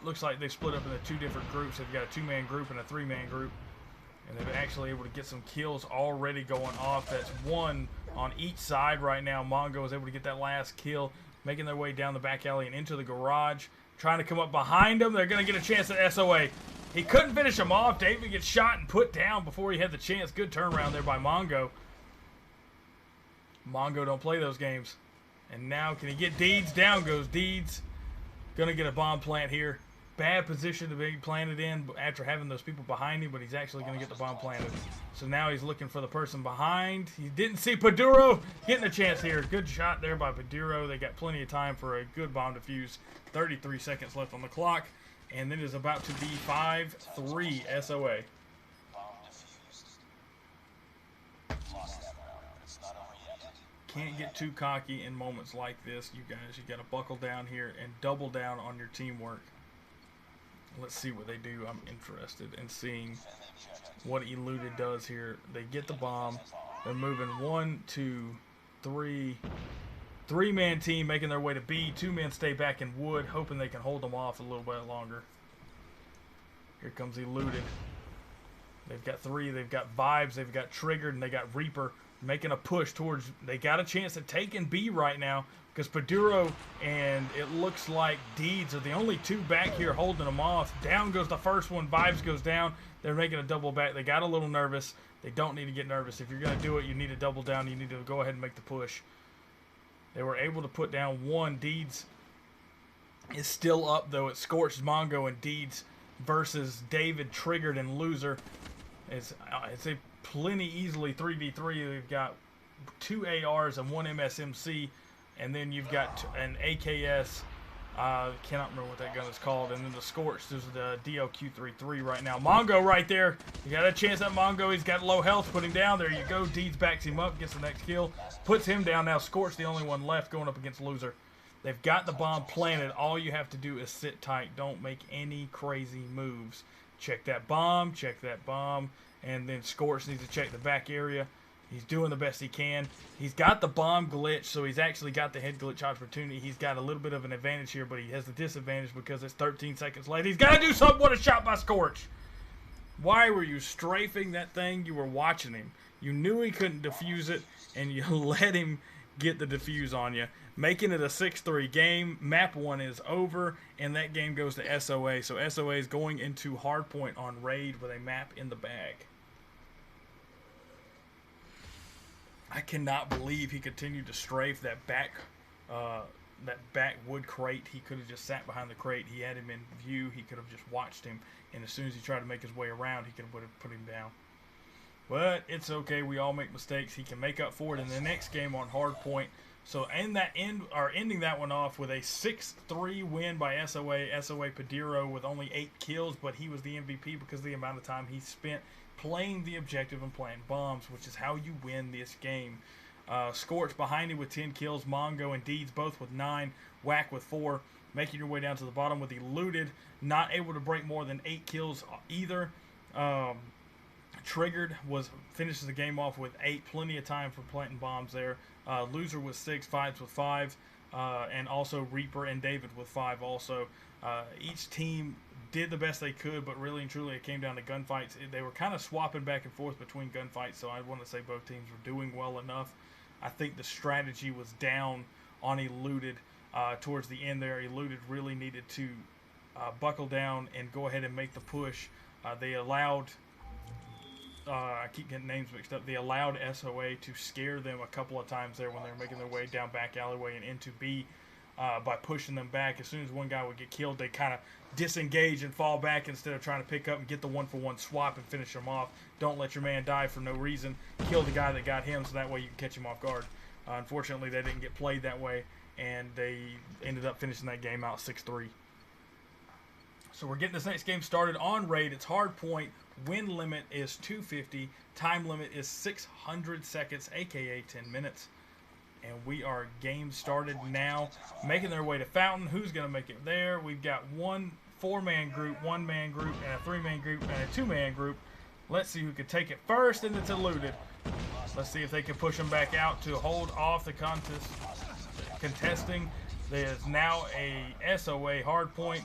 looks like they split up into 2 different groups. They've got a 2-man group and a 3-man group. And they've actually able to get some kills already going off. That's 1 on each side right now. Mongo is able to get that last kill, making their way down the back alley and into the garage. Trying to come up behind them. They're going to get a chance at SOA. He couldn't finish him off. David gets shot and put down before he had the chance. Good turnaround there by Mongo. Mongo don't play those games. And now can he get Deeds? Down goes Deeds. Going to get a bomb plant here. Bad position to be planted in after having those people behind him, but he's actually going to get the bomb planted. So now he's looking for the person behind. He didn't see Paduro getting a chance here. Good shot there by Paduro. They got plenty of time for a good bomb defuse. 33 seconds left on the clock, and it is about to be 5-3 SOA. Can't get too cocky in moments like this, you guys. You got to buckle down here and double down on your teamwork. Let's see what they do. I'm interested in seeing what Eluded does here. They get the bomb. They're moving 1, 2, 3. 3-man team making their way to B. 2 men stay back in wood, hoping they can hold them off a little bit longer. Here comes Eluded. They've got 3. They've got Vibes. They've got Triggered, and they got Reaper making a push towards. They got a chance at taking B right now because Paduro and it looks like Deeds are the only 2 back here holding them off. Down goes the first one. Vibes goes down. They're making a double back. They got a little nervous. They don't need to get nervous. If you're going to do it, you need to double down. You need to go ahead and make the push. They were able to put down 1. Deeds is still up, though. It's Scorched, Mongo, and Deeds versus David, Triggered, and Loser. It's a plenty easily 3v3. They've got 2 ARs and 1 MSMC, and then you've got an AKS. Cannot remember what that gun is called. And then the Scorched is the DLQ-33 right now. Mongo right there. You got a chance at Mongo. He's got low health. Put him down. There you go. Deeds backs him up. Gets the next kill. Puts him down. Now Scorched the only one left going up against Loser. They've got the bomb planted. All you have to do is sit tight. Don't make any crazy moves. Check that bomb. Check that bomb. And then Scorched needs to check the back area. He's doing the best he can. He's got the bomb glitch, so he's actually got the head glitch opportunity. He's got a little bit of an advantage here, but he has the disadvantage because it's 13 seconds late. He's got to do something. What a shot by Scorched. Why were you strafing that thing? You were watching him. You knew he couldn't defuse it, and you let him get the defuse on you, making it a 6-3 game. Map 1 is over, and that game goes to SOA. So SOA is going into Hardpoint on Raid with a map in the bag. I cannot believe he continued to strafe that back wood crate. He could have just sat behind the crate. He had him in view. He could have just watched him, and as soon as he tried to make his way around, he could have put him down. But it's okay. We all make mistakes. He can make up for it in the next game on Hardpoint. So ending that one off with a 6-3 win by SOA. SOA Paduro with only 8 kills, but he was the MVP because of the amount of time he spent playing the objective and playing bombs, which is how you win this game. Scorched behind him with 10 kills. Mongo and Deeds both with 9. Whack with 4. Making your way down to the bottom with Eluded. Not able to break more than 8 kills either. Triggered finishes the game off with 8. Plenty of time for planting bombs there. Loser with 6. Vibes with 5. And also Reaper and David with 5 also. Each team did the best they could, but really and truly it came down to gunfights. They were kind of swapping back and forth between gunfights, so I want to say both teams were doing well enough. I think the strategy was down on Eluded towards the end there. Eluded really needed to buckle down and go ahead and make the push. They allowed, I keep getting names mixed up, they allowed SOA to scare them a couple of times there when they were making their way down back alleyway and into B. By pushing them back. As soon as one guy would get killed, they kind of disengage and fall back instead of trying to pick up and get the 1-for-1 swap and finish him off. Don't let your man die for no reason. Kill the guy that got him so that way you can catch him off guard. Unfortunately, they didn't get played that way, and they ended up finishing that game out 6-3. So we're getting this next game started on Raid. It's Hardpoint. Win limit is 250. Time limit is 600 seconds, aka 10 minutes. And we are game started now. Making their way to Fountain. Who's going to make it there? We've got 1 4-man group, 1-man group, and a 3-man group, and a 2-man group. Let's see who can take it first, and it's Eluded. Let's see if they can push them back out to hold off the contesting. There's now a SOA hard point,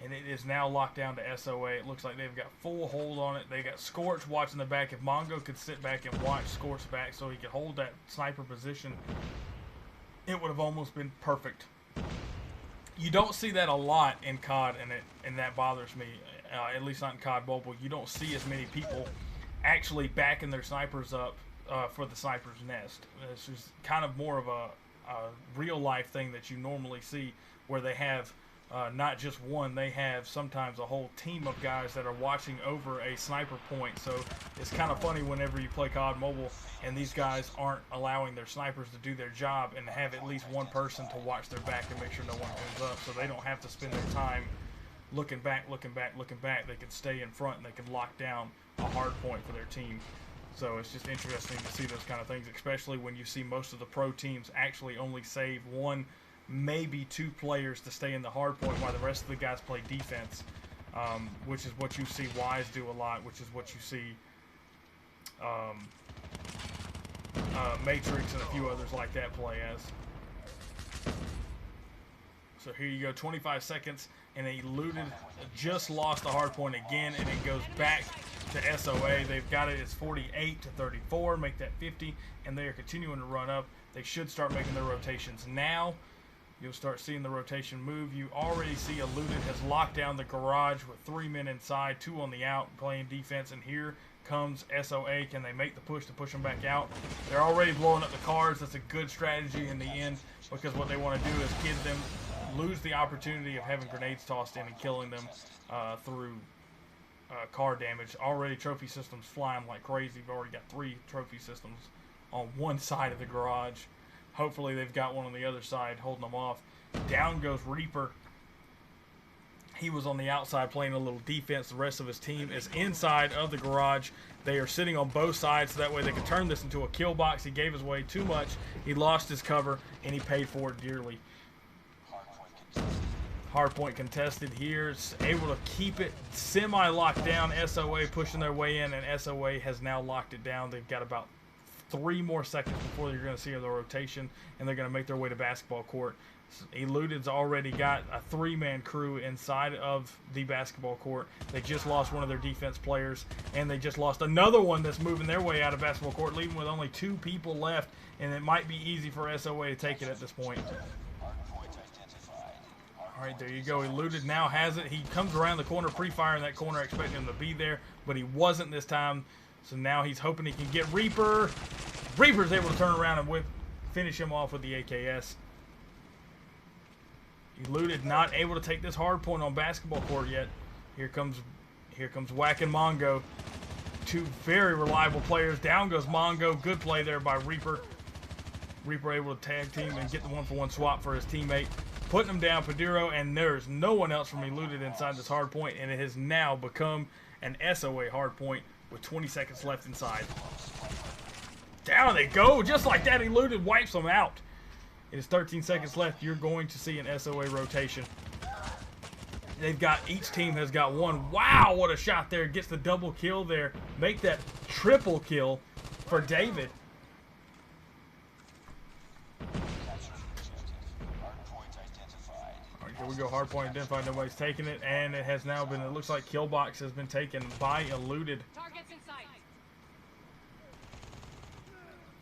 and it is now locked down to SOA. It looks like they've got full hold on it. They got Scorch watching the back. If Mongo could sit back and watch Scorch back so he could hold that sniper position, it would have almost been perfect. You don't see that a lot in COD, and that bothers me. At least not in COD Mobile. You don't see as many people actually backing their snipers up for the sniper's nest. It's just kind of more of a real life thing that you normally see, where they have not just one, they have sometimes a whole team of guys that are watching over a sniper point. So it's kind of funny whenever you play COD Mobile and these guys aren't allowing their snipers to do their job and have at least one person to watch their back and make sure no one comes up, so they don't have to spend their time looking back. They can stay in front and they can lock down a hard point for their team. So it's just interesting to see those kind of things, especially when you see most of the pro teams actually only save one, maybe two players to stay in the hard point while the rest of the guys play defense, which is what you see Wise do a lot, which is what you see Matrix and a few others like that play as. So here you go, 25 seconds, and Eluded just lost the hard point again, and it goes back to SOA. They've got it. It's 48 to 34, make that 50, and they are continuing to run up. They should start making their rotations now. You'll start seeing the rotation move. You already see Eluded has locked down the garage with 3 men inside, 2 on the out, playing defense, and here comes SOA. Can they make the push to push them back out? They're already blowing up the cars. That's a good strategy in the end, because what they want to do is kid them, lose the opportunity of having grenades tossed in and killing them through car damage. Already trophy systems flying like crazy. We've already got 3 trophy systems on one side of the garage. Hopefully they've got one on the other side holding them off. Down goes Reaper. He was on the outside playing a little defense. The rest of his team is inside of the garage. They are sitting on both sides, so that way they can turn this into a kill box. He gave his way too much. He lost his cover, and he paid for it dearly. Hardpoint contested here. It's able to keep it semi-locked down. SOA pushing their way in, and SOA has now locked it down. They've got about 3 more seconds before you're going to see the rotation, and they're going to make their way to basketball court. Eluded's already got a 3-man crew inside of the basketball court. They just lost one of their defense players, and they just lost another one that's moving their way out of basketball court, leaving with only 2 people left, and it might be easy for SOA to take it at this point. All right, there you go. Eluded now has it. He comes around the corner, pre-fire in that corner, expecting him to be there, but he wasn't this time. So now he's hoping he can get Reaper. Reaper's able to turn around and finish him off with the AKS. Eluded not able to take this hard point on basketball court yet. Here comes Whack and Mongo. 2 very reliable players. Down goes Mongo. Good play there by Reaper. Reaper able to tag team and get the 1-for-1 swap for his teammate. Putting him down, Paduro, and there's no one else from Eluded inside this hard point, and it has now become an SOA hard point with 20 seconds left inside. Down they go, just like that. Eluded wipes them out. It is 13 seconds left. You're going to see an SOA rotation. They've got, each team has got 1. Wow, what a shot there. Gets the double kill there. Make that triple kill for David. Here we go, hardpoint identified, nobody's taking it, and it has now been, it looks like Killbox has been taken by Eluded. Targets in sight.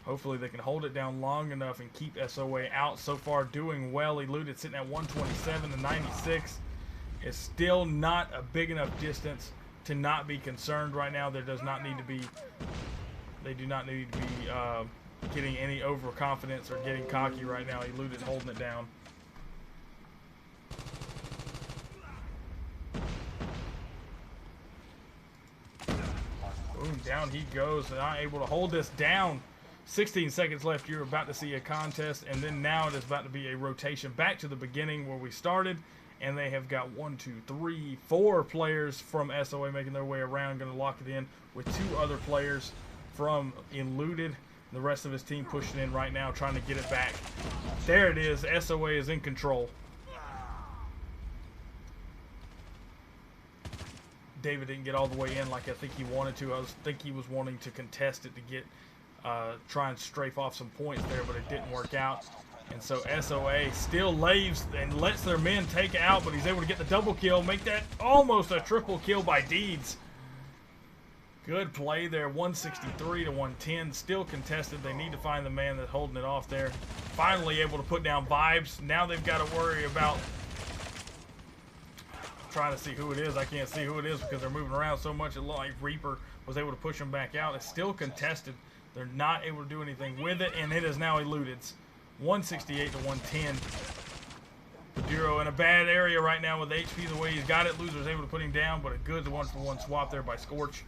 Hopefully they can hold it down long enough and keep SOA out. So far doing well. Eluded sitting at 127 to 96. It's still not a big enough distance to not be concerned right now. There does not need to be, they do not need to be getting any overconfidence or getting cocky right now. Eluded holding it down. Boom, down he goes, and not able to hold this down. 16 seconds left. You're about to see a contest, and then now it is about to be a rotation back to the beginning where we started, and they have got 1, 2, 3, 4 players from SOA making their way around, going to lock it in with 2 other players from Eluded. The rest of his team pushing in right now, trying to get it back. There it is. SOA is in control. David didn't get all the way in like I think he wanted to. I think he was wanting to contest it to get try and strafe off some points there, but it didn't work out. And so SOA still laves and lets their men take it out, but he's able to get the double kill, make that almost a triple kill by Deeds. Good play there, 163 to 110, still contested. They need to find the man that's holding it off there. Finally able to put down Vibes. Now they've got to worry about trying to see who it is. I can't see who it is because they're moving around so much. It looked like Reaper was able to push them back out. It's still contested. They're not able to do anything with it, and it is now eluded. 168 to 110. Paduro in a bad area right now with HP the way he's got it. Loser's able to put him down, but a good one-for-one swap there by Scorch.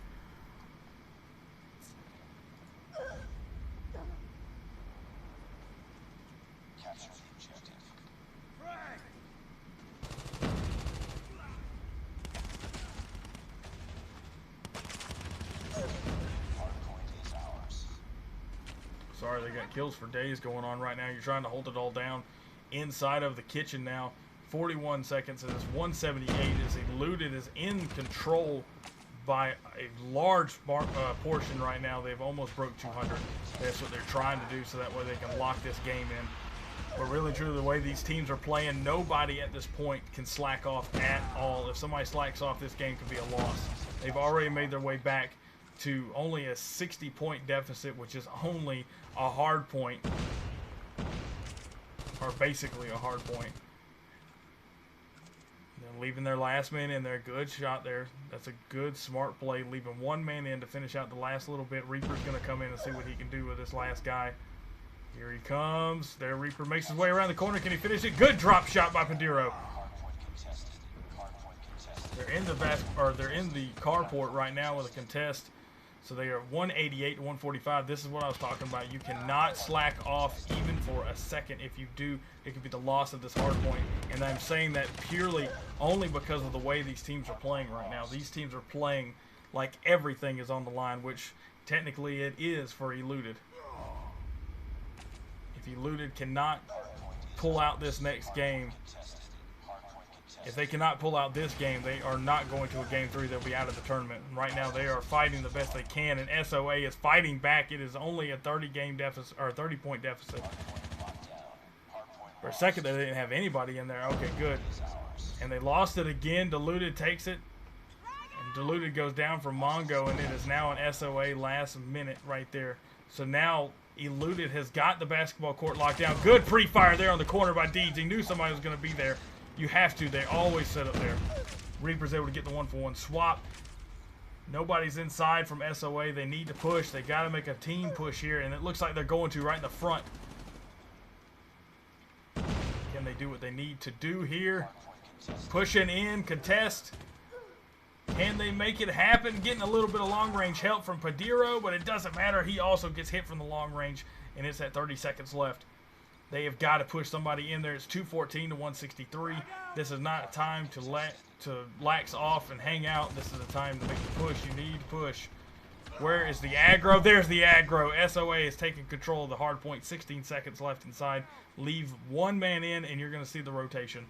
Capture the objective. Hardpoint is ours. Sorry, they got kills for days going on right now. You're trying to hold it all down inside of the kitchen now. 41 seconds, and it's 178 is eluded, is in control by a large portion right now. They've almost broke 200. That's what they're trying to do, so that way they can lock this game in. But really, truly, the way these teams are playing, nobody at this point can slack off at all. If somebody slacks off, this game could be a loss. They've already made their way back to only a 60-point deficit, which is only a hard point, or basically a hard point. They're leaving their last man in there. Good shot there. That's a good, smart play. Leaving one man in to finish out the last little bit. Reaper's going to come in and see what he can do with this last guy. Here he comes. There, Reaper makes his way around the corner. Can he finish it? Good drop shot by Paduro. They're in the carport right now with a contest. So they are 188 to 145. This is what I was talking about. You cannot slack off even for a second. If you do, it could be the loss of this hard point. And I'm saying that purely only because of the way these teams are playing right now. These teams are playing like everything is on the line, which technically it is for eluded. If eluded cannot pull out this next game, if they cannot pull out this game, they are not going to a game 3. They'll be out of the tournament. And right now, they are fighting the best they can, and SOA is fighting back. It is only a 30-game deficit, or a 30-point deficit. For a second, they didn't have anybody in there. Okay, good. And they lost it again. Deluded takes it, and Deluded goes down for Mongo, and it is now an SOA last minute right there. So now Eluded has got the basketball court locked down. Good pre-fire there on the corner by Deeds. He knew somebody was going to be there. You have to. They always set up there. Reaper's able to get the one-for-one swap. Nobody's inside from SOA. They need to push. They got to make a team push here, and it looks like they're going to right in the front. Can they do what they need to do here? Pushing in, contest. Can they make it happen? Getting a little bit of long-range help from Padiro, but it doesn't matter. He also gets hit from the long range, and it's at 30 seconds left. They have got to push somebody in there. It's 214 to 163. This is not a time to lax off and hang out. This is a time to make the push. You need to push. Where is the aggro? There's the aggro. SOA is taking control of the hard point. 16 seconds left inside. Leave one man in, and you're going to see the rotation.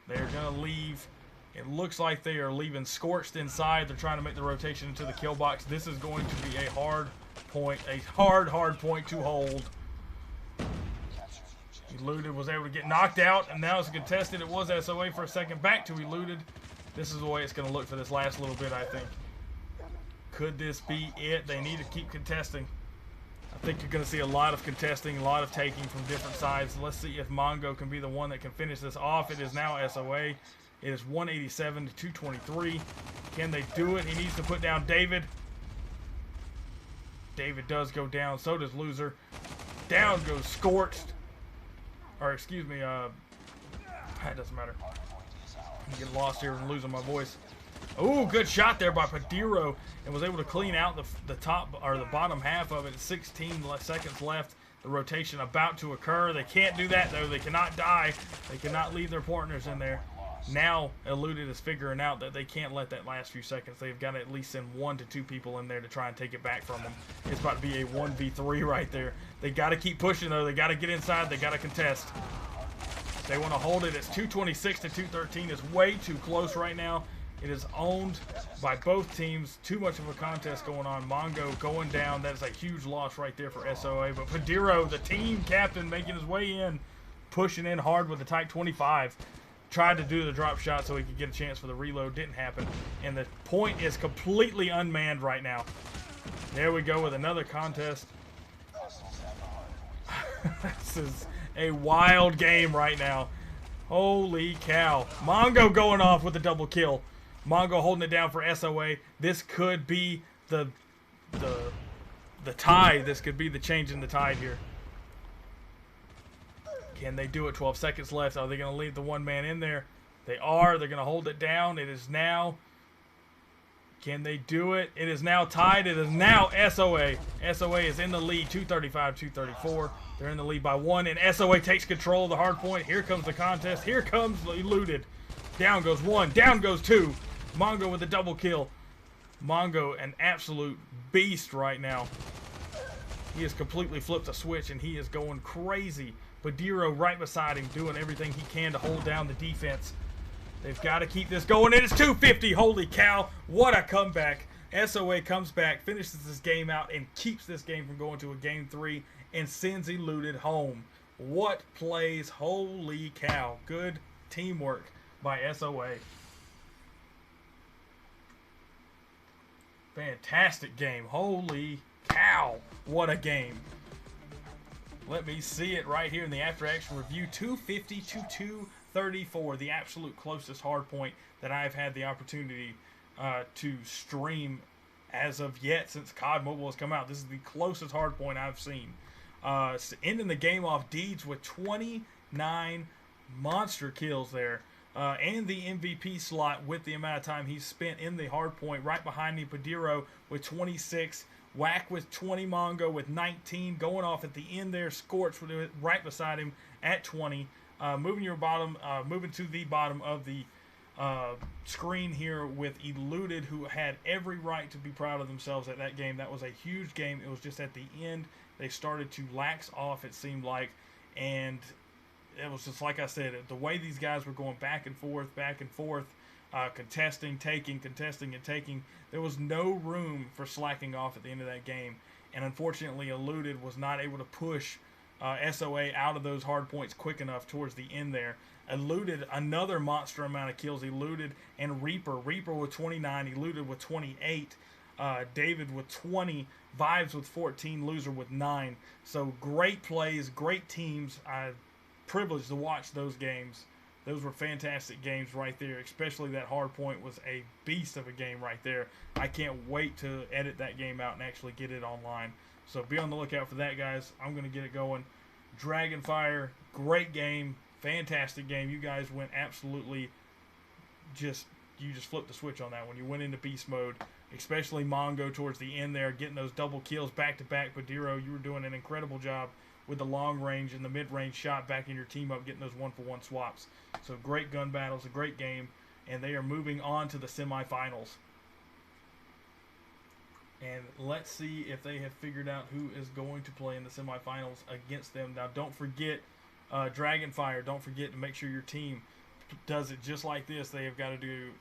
They're going to leave. It looks like they are leaving Scorched inside. They're trying to make the rotation into the kill box. This is going to be a hard point. A hard point to hold. Eluded was able to get knocked out, and now it's contested. It was SOA for a second. Back to Eluded. This is the way it's going to look for this last little bit, I think. Could this be it? They need to keep contesting. I think you're going to see a lot of contesting, a lot of taking from different sides. Let's see if Mongo can be the one that can finish this off. It is now SOA. It is 187 to 223. Can they do it? He needs to put down David. David does go down. So does Loser. Down goes Scorched. Or excuse me, that doesn't matter. I'm getting lost here and losing my voice. Ooh, good shot there by Padiro, and was able to clean out the top or the bottom half of it. 16 seconds left. The rotation about to occur. They can't do that though. They cannot die. They cannot leave their partners in there. Now Eluded is figuring out that they can't let that last few seconds. They've got to at least send 1 to 2 people in there to try and take it back from them. It's about to be a 1v3 right there. They got to keep pushing though. They got to get inside. They got to contest. They want to hold it. It's 226 to 213. It's way too close right now. It is owned by both teams. Too much of a contest going on. Mongo going down. That is a huge loss right there for SOA. But Padiro, the team captain, making his way in, pushing in hard with the tight 25. Tried to do the drop shot so he could get a chance for the reload. Didn't happen. And the point is completely unmanned right now. There we go with another contest. This is a wild game right now. Holy cow. Mongo going off with a double kill. Mongo holding it down for SOA. This could be the tide. This could be the change in the tide here. Can they do it? 12 seconds left. Are they going to leave the one man in there? They are. They're going to hold it down. It is now. Can they do it? It is now tied. It is now SOA. SOA is in the lead, 235-234. They're in the lead by 1, and SOA takes control of the hard point. Here comes the contest. Here comes Eluded. Down goes 1. Down goes 2. Mongo with a double kill. Mongo, an absolute beast right now. He has completely flipped a switch, and he is going crazy. Padiro right beside him, doing everything he can to hold down the defense. They've got to keep this going. It is 250. Holy cow. What a comeback. SOA comes back, finishes this game out, and keeps this game from going to a game 3 and sends Eluded home. What plays. Holy cow. Good teamwork by SOA. Fantastic game. Holy cow. What a game. Let me see it right here in the after action review. 250 to 234, the absolute closest hard point that I've had the opportunity to stream as of yet since COD Mobile has come out. This is the closest hard point I've seen. Ending the game off, Deeds with 29 monster kills there. And the MVP slot with the amount of time he's spent in the hard point. Right behind me, Padiro with 26. Whack with 20, Mongo with 19. Going off at the end there, Scorch right beside him at 20. Moving to the bottom of the screen here with Eluded, who had every right to be proud of themselves at that game. That was a huge game. It was just at the end they started to lax off, it seemed like, and it was just like I said, the way these guys were going back and forth, contesting, taking, contesting, and taking. There was no room for slacking off at the end of that game. And unfortunately, Eluded was not able to push SOA out of those hard points quick enough towards the end there. Eluded another monster amount of kills. Eluded and Reaper. Reaper with 29. Eluded with 28. David with 20. Vibes with 14. Loser with 9. So great plays, great teams. I'm privileged to watch those games. Those were fantastic games right there, especially that hard point was a beast of a game right there. I can't wait to edit that game out and actually get it online. So be on the lookout for that, guys. I'm going to get it going. Dragonfire, great game, fantastic game. You guys went absolutely you just flipped the switch on that one. You went into beast mode, especially Mongo towards the end there, getting those double kills back-to-back. Padiro, you were doing an incredible job with the long range and the mid-range shot back in your team up, getting those one-for-one swaps. So great gun battles, a great game, and they are moving on to the semifinals. And let's see if they have figured out who is going to play in the semifinals against them. Now, don't forget Dragonfire. Don't forget to make sure your team does it just like this. They have got to do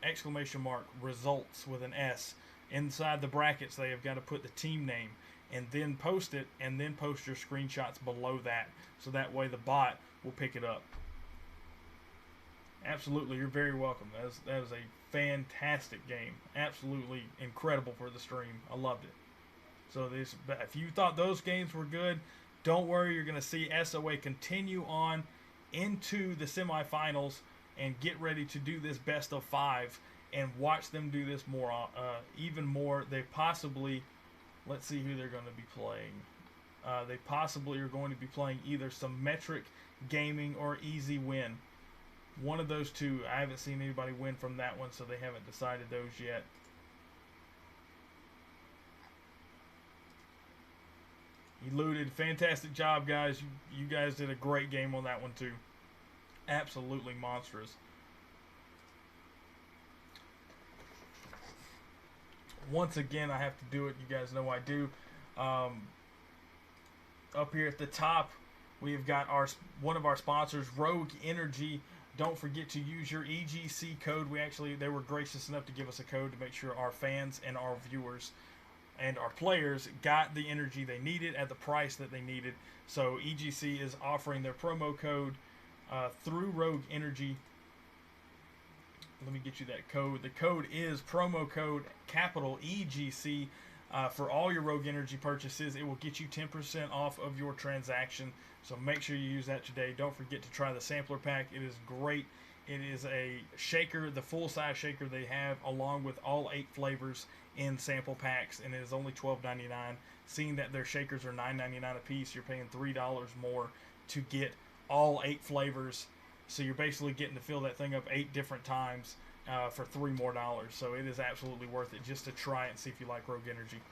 !results with an S. Inside the brackets, they have got to put the team name and then post it, and then post your screenshots below that. So that way the bot will pick it up. Absolutely, you're very welcome. That is a fantastic game. Absolutely incredible for the stream. I loved it. So if you thought those games were good, don't worry. You're going to see SOA continue on into the semifinals and get ready to do this best of 5 and watch them do this more, even more. They possibly, let's see who they're going to be playing. They possibly are going to be playing either Symmetric Gaming or Easy Win. One of those two. I haven't seen anybody win from that one, so they haven't decided those yet. Eluded. Fantastic job, guys. You guys did a great game on that one, too. Absolutely monstrous. Once again, I have to do it. You guys know I do. Up here at the top, we've got one of our sponsors, Rogue Energy. Don't forget to use your EGC code. They were gracious enough to give us a code to make sure our fans and our viewers and our players got the energy they needed at the price that they needed. So EGC is offering their promo code through Rogue Energy. Let me get you that code. The code is promo code capital EGC for all your Rogue Energy purchases. It will get you 10% off of your transaction. So make sure you use that today. Don't forget to try the sampler pack. It is great. It is a shaker, the full-size shaker they have, along with all 8 flavors in sample packs, and it is only $12.99. Seeing that their shakers are $9.99 a piece, you're paying $3 more to get all 8 flavors. So you're basically getting to fill that thing up 8 different times for $3 more. So it is absolutely worth it just to try it and see if you like Rogue Energy.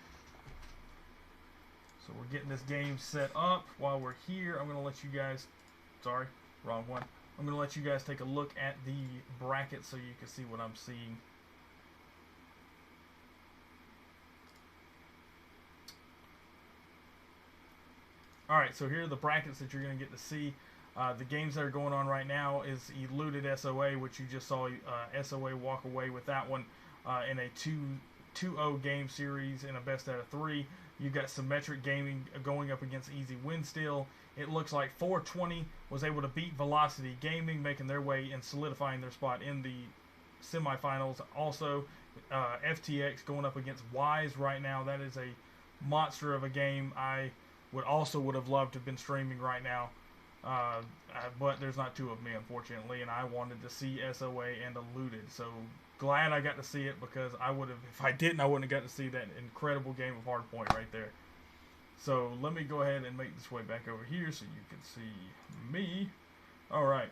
So we're getting this game set up. While we're here, I'm going to let you guys... Sorry, wrong one. I'm going to let you guys take a look at the bracket so you can see what I'm seeing. Alright, so here are the brackets that you're going to get to see. The games that are going on right now is Eluded SOA, which you just saw SOA walk away with that one in a 2-0 game series in a best out of 3. You've got Symmetric Gaming going up against Easy Win Still. It looks like 420 was able to beat Velocity Gaming, making their way and solidifying their spot in the semifinals. Also, FTX going up against Wise right now. That is a monster of a game. I would have loved to have been streaming right now. But there's not 2 of me, unfortunately, and I wanted to see SOA and Eluded. So glad I got to see it, because if I didn't, I wouldn't have got to see that incredible game of Hardpoint right there. So let me go ahead and make this way back over here so you can see me. All right.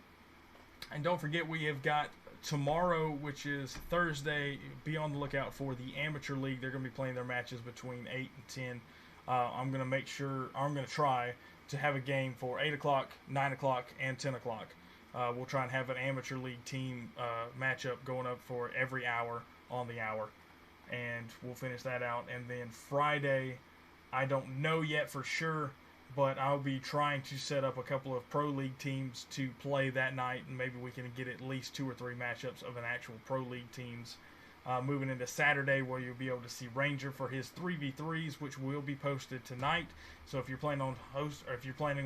And don't forget, we have got tomorrow, which is Thursday. Be on the lookout for the Amateur League. They're going to be playing their matches between 8 and 10. I'm going to try to have a game for 8 o'clock, 9 o'clock, and 10 o'clock. We'll try and have an Amateur League team matchup going up for every hour on the hour. And we'll finish that out. And then Friday, I don't know yet for sure, but I'll be trying to set up a couple of Pro League teams to play that night, and maybe we can get at least 2 or 3 matchups of an actual Pro League teams. Moving into Saturday, where you'll be able to see Ranger for his 3v3s, which will be posted tonight. So if you're planning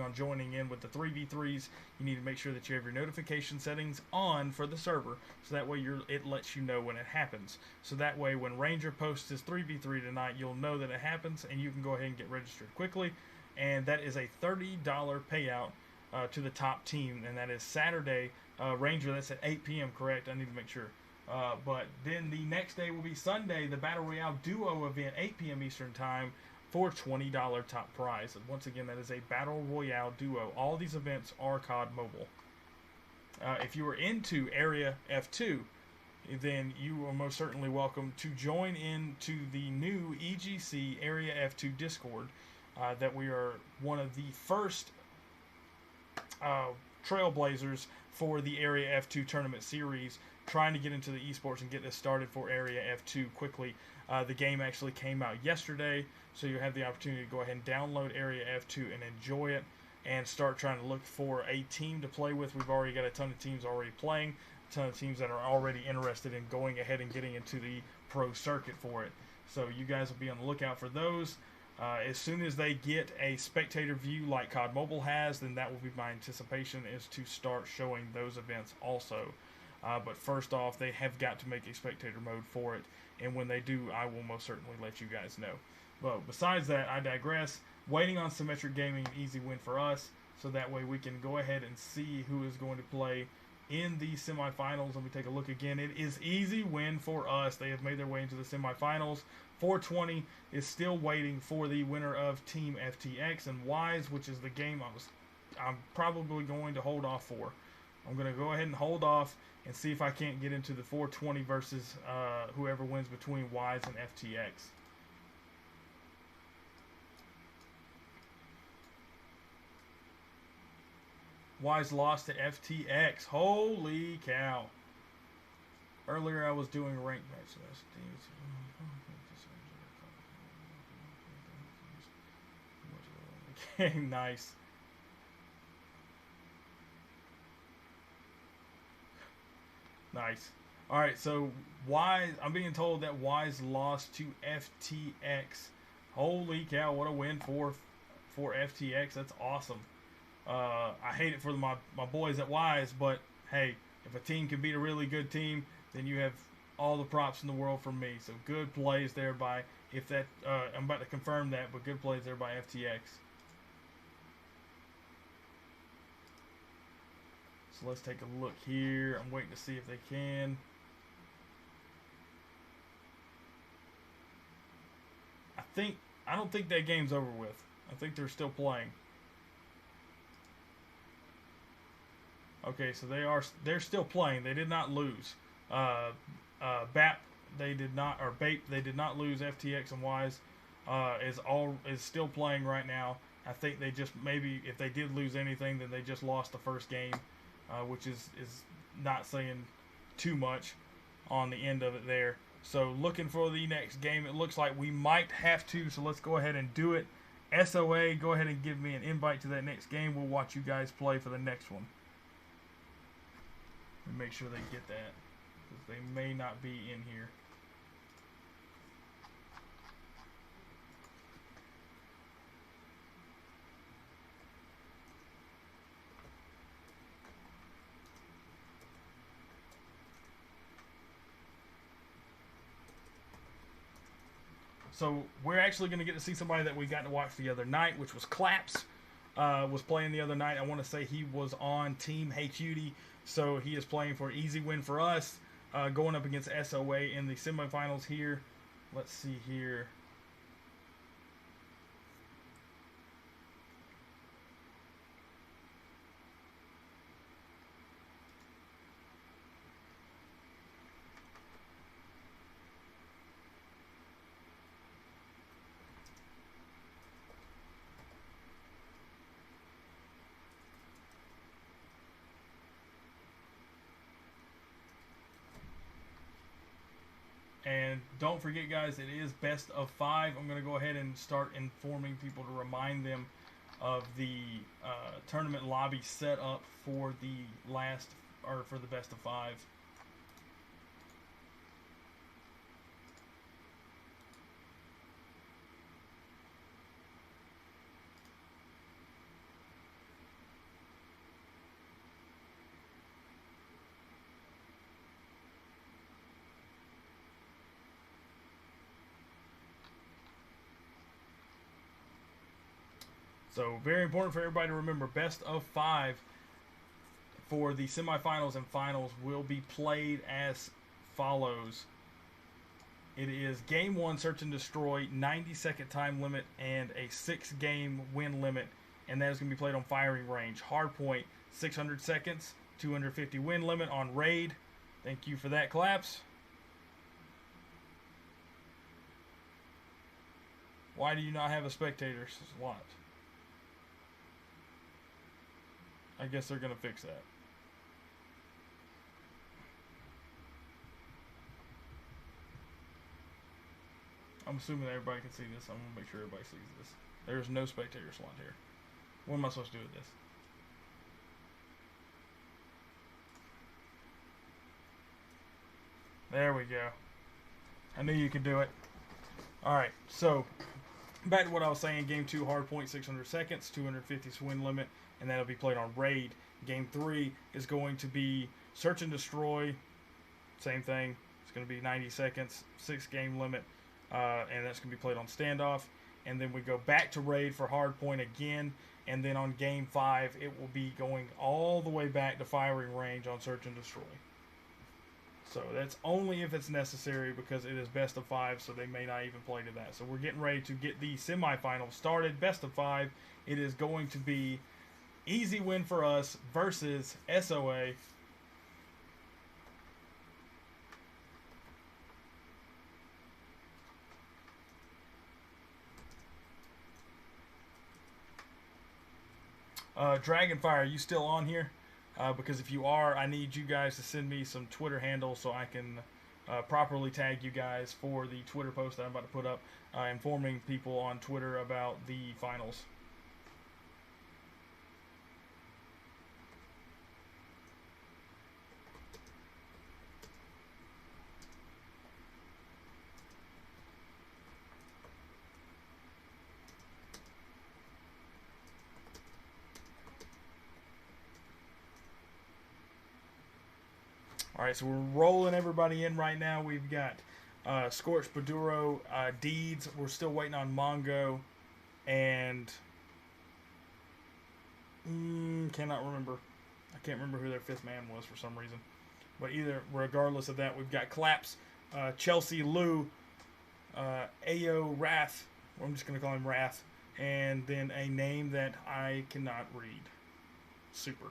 on joining in with the 3v3s, you need to make sure that you have your notification settings on for the server, so that way it lets you know when it happens. So that way, when Ranger posts his 3v3 tonight, you'll know that it happens, and you can go ahead and get registered quickly. And that is a $30 payout to the top team, and that is Saturday. Ranger, that's at 8 p.m., correct? I need to make sure. But then the next day will be Sunday, the Battle Royale Duo event, 8 p.m. Eastern Time, for $20 top prize. And once again, that is a Battle Royale Duo. All these events are COD Mobile. If you are into Area F2, then you are most certainly welcome to join into the new EGC Area F2 Discord. That we are one of the first trailblazers for the Area F2 tournament series, trying to get into the esports and get this started for Area F2 quickly. The game actually came out yesterday, so you have the opportunity to go ahead and download Area F2 and enjoy it, and start trying to look for a team to play with. We've already got a ton of teams already playing, a ton of teams that are already interested in going ahead and getting into the pro circuit for it. So you guys will be on the lookout for those. As soon as they get a spectator view like COD Mobile has, then that will be my anticipation, is to start showing those events also. But first off, they have got to make a spectator mode for it, and when they do, I will most certainly let you guys know. But besides that, I digress. Waiting on Symmetric Gaming, an easy win for us, so that way we can go ahead and see who is going to play in the semifinals. Let me take a look again. It is easy win for us. They have made their way into the semifinals. 420 is still waiting for the winner of Team FTX and Wise, which is the game I'm probably going to hold off for. I'm going to go ahead and hold off and see if I can't get into the 420 versus whoever wins between Wise and FTX. Wise lost to FTX. Holy cow. Earlier I was doing ranked matches. Okay, nice. Nice. All right, so Wise. I'm being told that Wise lost to FTX. Holy cow! What a win for FTX. That's awesome. I hate it for my boys at Wise, but hey, if a team can beat a really good team, then you have all the props in the world from me. So good plays there by if that I'm about to confirm that, but good plays there by FTX. So let's take a look here. I'm waiting to see if they can. I don't think that game's over with. I think they're still playing. Okay, so they're still playing. They did not lose. BAP they did not, or BAPE they did not lose. FTX and Wise is still playing right now. I think they just maybe if they did lose anything, then they just lost the first game, which is not saying too much on the end of it there. So looking for the next game. It looks like we might have to. So let's go ahead and do it. SOA, go ahead and give me an invite to that next game. We'll watch you guys play for the next one. Make sure they get that, because they may not be in here. So we're actually going to get to see somebody that we got to watch the other night, which was Claps. Was playing the other night. I want to say he was on Team Hey Cutie. So he is playing for an easy win for us, going up against SOA in the semifinals here. Let's see here. And don't forget, guys, it is best of 5. I'm going to go ahead and start informing people to remind them of the tournament lobby set up for the for the best of 5. So very important for everybody to remember, best of 5 for the semifinals and finals will be played as follows. It is game 1, search and destroy, 90-second time limit, and a 6-game win limit. And that is going to be played on firing range. Hardpoint, 600 seconds, 250 win limit on raid. Thank you for that, Claps. Why do you not have a spectator slot? I guess they're going to fix that. I'm assuming everybody can see this. I'm going to make sure everybody sees this. There's no spectator slot here. What am I supposed to do with this? There we go. I knew you could do it. Alright, so back to what I was saying. Game 2, hardpoint, 600 seconds, 250 win limit, and that'll be played on raid. Game 3 is going to be search and destroy. Same thing. It's going to be 90 seconds, 6-game limit, and that's going to be played on standoff. And then we go back to raid for hardpoint again, and then on game 5 it will be going all the way back to firing range on search and destroy. So that's only if it's necessary, because it is best of 5, so they may not even play to that. So we're getting ready to get the semifinals started. Best of 5. It is going to be easy win for us versus SOA. Dragonfire, are you still on here? Because if you are, I need you guys to send me some Twitter handles so I can properly tag you guys for the Twitter post that I'm about to put up, informing people on Twitter about the finals. All right, so we're rolling everybody in right now. We've got Scorch, Paduro, Deeds. We're still waiting on Mongo, and cannot remember. I can't remember who their fifth man was for some reason. But regardless of that, we've got Claps, Chelsea, Lou, Ayo, Wrath. I'm just going to call him Wrath. And then a name that I cannot read. Super.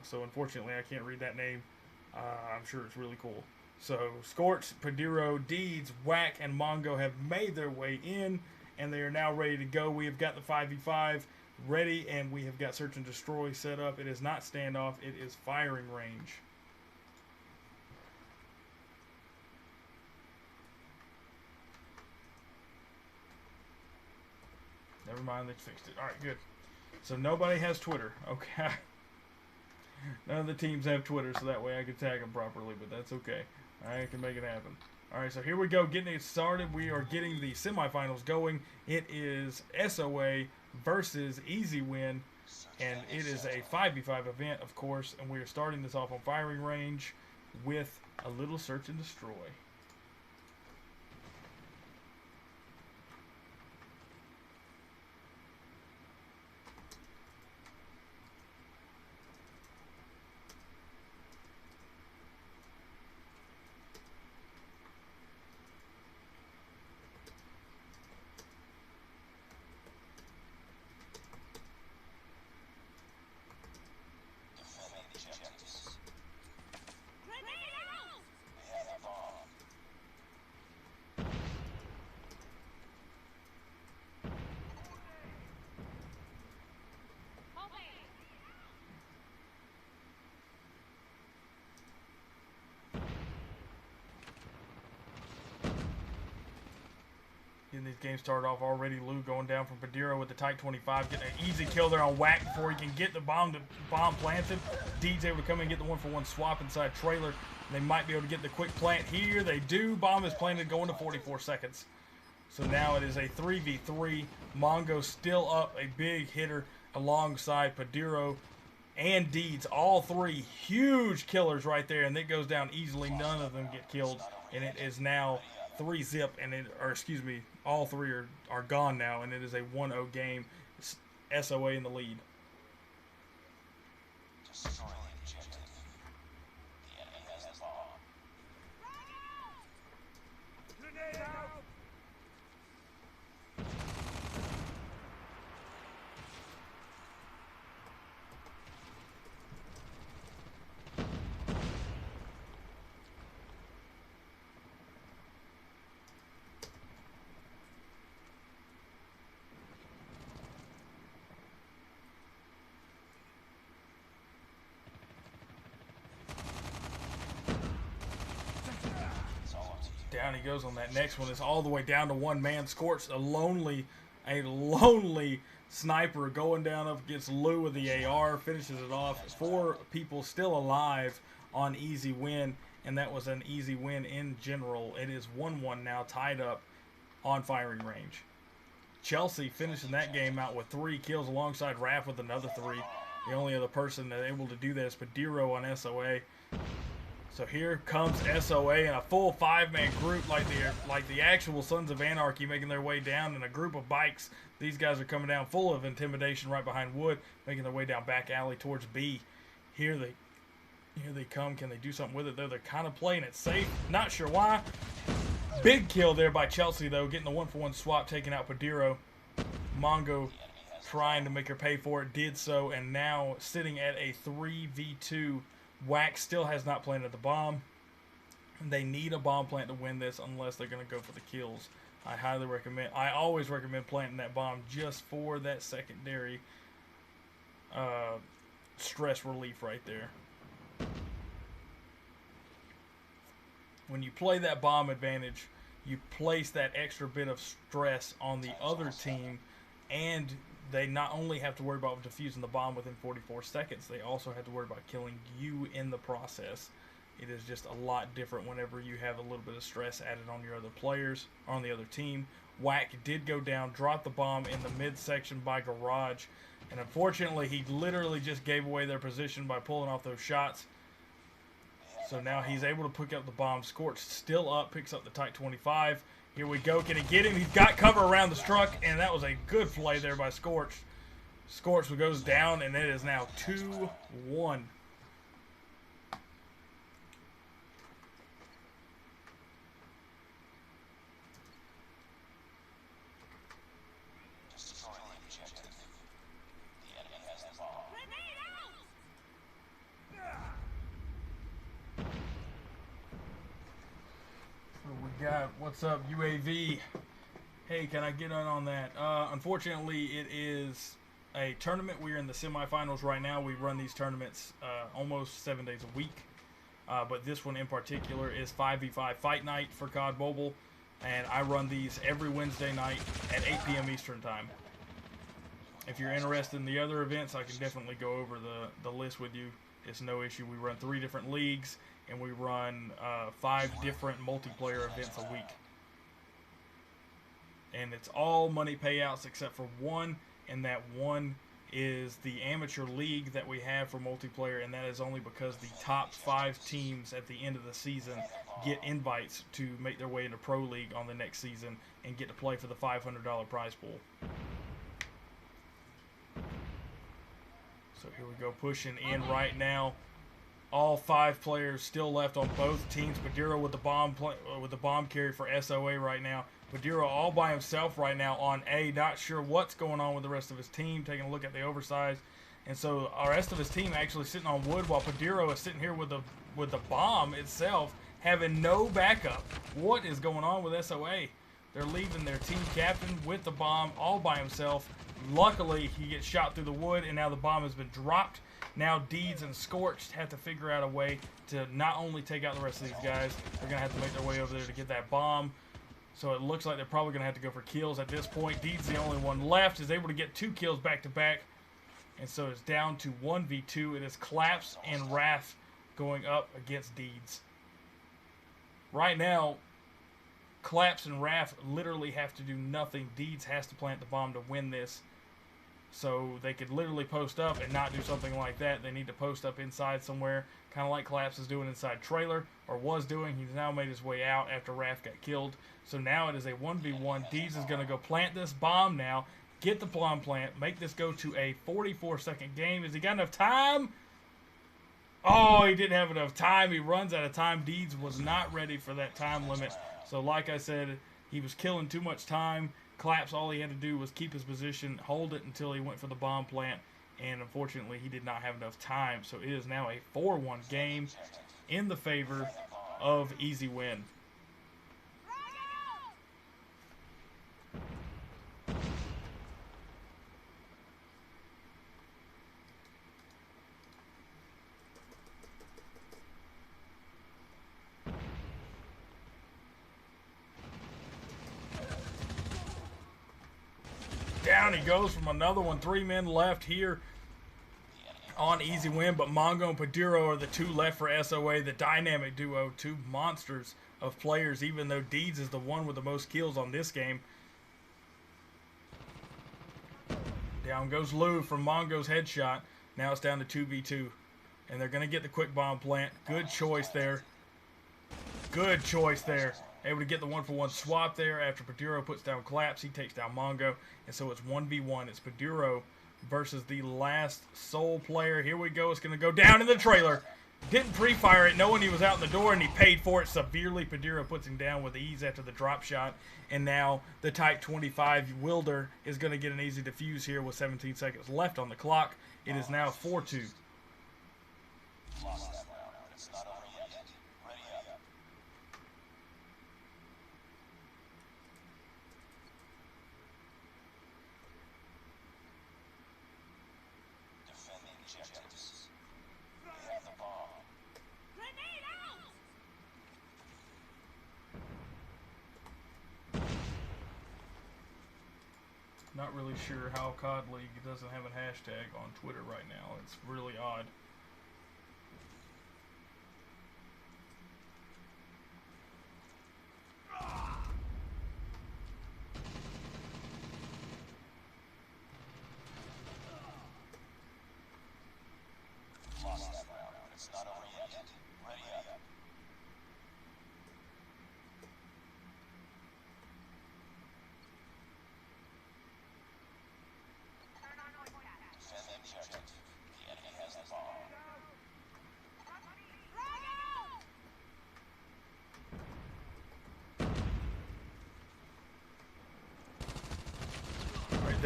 So unfortunately, I can't read that name. I'm sure it's really cool. So Scorch, Paduro, Deeds, Whack, and Mongo have made their way in, and they are now ready to go. We have got the 5v5 ready, and we have got Search and Destroy set up. It is not standoff, it is firing range. Never mind, they fixed it. Alright, good. So nobody has Twitter. Okay. None of the teams have Twitter, so that way I can tag them properly, but that's okay. I can make it happen. Alright, so here we go, getting it started. We are getting the semifinals going. It is SOA versus Easy Win, and it is a 5v5 event, of course, and we are starting this off on firing range with a little Search and Destroy. Getting these games started off already. Lou going down from Paduro with the Type 25, getting an easy kill there on Whack before he can get the bomb planted. Deed's able to come in and get the 1-for-1 swap inside trailer. They might be able to get the quick plant here. They do. Bomb is planted, going to 44 seconds. So now it is a 3v3. Mongo still up, a big hitter alongside Paduro and Deeds. All three huge killers right there, and it goes down easily. None of them get killed, and it is now 3-zip, and all three are gone now, and it is a 1-0 game. It's SOA in the lead. Destroy the objective. The enemy has the bomb. Grenade out! Down he goes on that next one. It's all the way down to one man. Scorch, a lonely sniper going down up against Lou with the AR, finishes it off. 4 people still alive on Easy Win, and that was an easy win in general. It is 1-1 now, tied up on firing range. Chelsea finishing that game out with 3 kills alongside Raph with another 3. The only other person that able to do that is Paduro on SOA. So here comes SOA in a full 5-man group, like the actual Sons of Anarchy, making their way down in a group of bikes. These guys are coming down full of intimidation right behind Wood, making their way down back alley towards B. Here they come. Can they do something with it, though? They're kind of playing it safe. Not sure why. Big kill there by Chelsea, though, getting the 1-for-1 swap, taking out Paduro. Mongo trying to make her pay for it, did so, and now sitting at a 3v2. Wax still has not planted the bomb. They need a bomb plant to win this unless they're going to go for the kills. I always recommend planting that bomb just for that secondary stress relief right there. When you play that bomb advantage, you place that extra bit of stress on the other team, and they not only have to worry about defusing the bomb within 44 seconds, they also have to worry about killing you in the process. It is just a lot different whenever you have a little bit of stress added on your other players, or on the other team. Whack did go down, dropped the bomb in the midsection by Garage, and unfortunately he literally just gave away their position by pulling off those shots. So now he's able to pick up the bomb. Scorch still up, picks up the Type 25. Here we go. Can he get him? He's got cover around the struck, and that was a good play there by Scorch. Scorch goes down, and it is now 2-1. Destroy the objective. The enemy has the bomb. We got, what's up, UAV? Hey, can I get in on that? Unfortunately, it is a tournament. We're in the semifinals right now. We run these tournaments almost 7 days a week. But this one in particular is 5v5 Fight Night for COD Mobile. And I run these every Wednesday night at 8 p.m. Eastern Time. If you're interested in the other events, I can definitely go over the list with you. It's no issue. We run 3 different leagues, and we run 5 different multiplayer events a week. And it's all money payouts except for one, and that one is the amateur league that we have for multiplayer, and that is only because the top 5 teams at the end of the season get invites to make their way into Pro League on the next season and get to play for the $500 prize pool. So here we go, pushing in right now. All 5 players still left on both teams. Padiro with the bomb carry for SOA right now. Padiro all by himself right now on A. Not sure what's going on with the rest of his team. Taking a look at the oversize, and so our rest of his team actually sitting on wood while Padiro is sitting here with the bomb itself, having no backup. What is going on with SOA? They're leaving their team captain with the bomb all by himself. Luckily, he gets shot through the wood, and now the bomb has been dropped. Now Deeds and Scorched have to figure out a way to not only take out the rest of these guys, they're going to have to make their way over there to get that bomb. So it looks like they're probably going to have to go for kills at this point. Deeds, the only one left, is able to get 2 kills back to back. And so it's down to 1v2. It is Collapse and Wrath going up against Deeds. Right now, Collapse and Wrath literally have to do nothing. Deeds has to plant the bomb to win this. So they could literally post up and not do something like that. They need to post up inside somewhere, kind of like Collapse is doing inside trailer, or was doing. He's now made his way out after Wrath got killed. So now it is a 1v1. Deeds is going to go plant this bomb now, get the bomb plant, make this go to a 44-second game. Has he got enough time? Oh, he didn't have enough time. He runs out of time. Deeds was not ready for that time limit. So like I said, he was killing too much time. Collapse, all he had to do was keep his position, hold it until he went for the bomb plant, and unfortunately he did not have enough time. So it is now a 4-1 game in the favor of Easy Win. Down he goes from another one. 3 men left here on Easy Win, but Mongo and Padiro are the 2 left for SOA, the dynamic duo, 2 monsters of players, even though Deeds is the one with the most kills on this game. Down goes Lou from Mongo's headshot. Now it's down to 2v2, and they're going to get the quick bomb plant. Good choice there. Good choice there. Able to get the 1-for-1 swap there after Paduro puts down Collapse. He takes down Mongo. And so it's 1v1. It's Paduro versus the last Soul player. Here we go. It's going to go down in the trailer. Didn't pre-fire it, knowing he was out in the door, and he paid for it severely. Paduro puts him down with ease after the drop shot. And now the Type 25 Wilder is going to get an easy defuse here with 17 seconds left on the clock. It is now 4-2. Lost that round, but it's not over yet. Ready up. Defend the objectives. We have the bomb. Not really sure how COD League doesn't have a hashtag on Twitter right now. It's really odd. Lost that round, but it's not over yet. Ready up.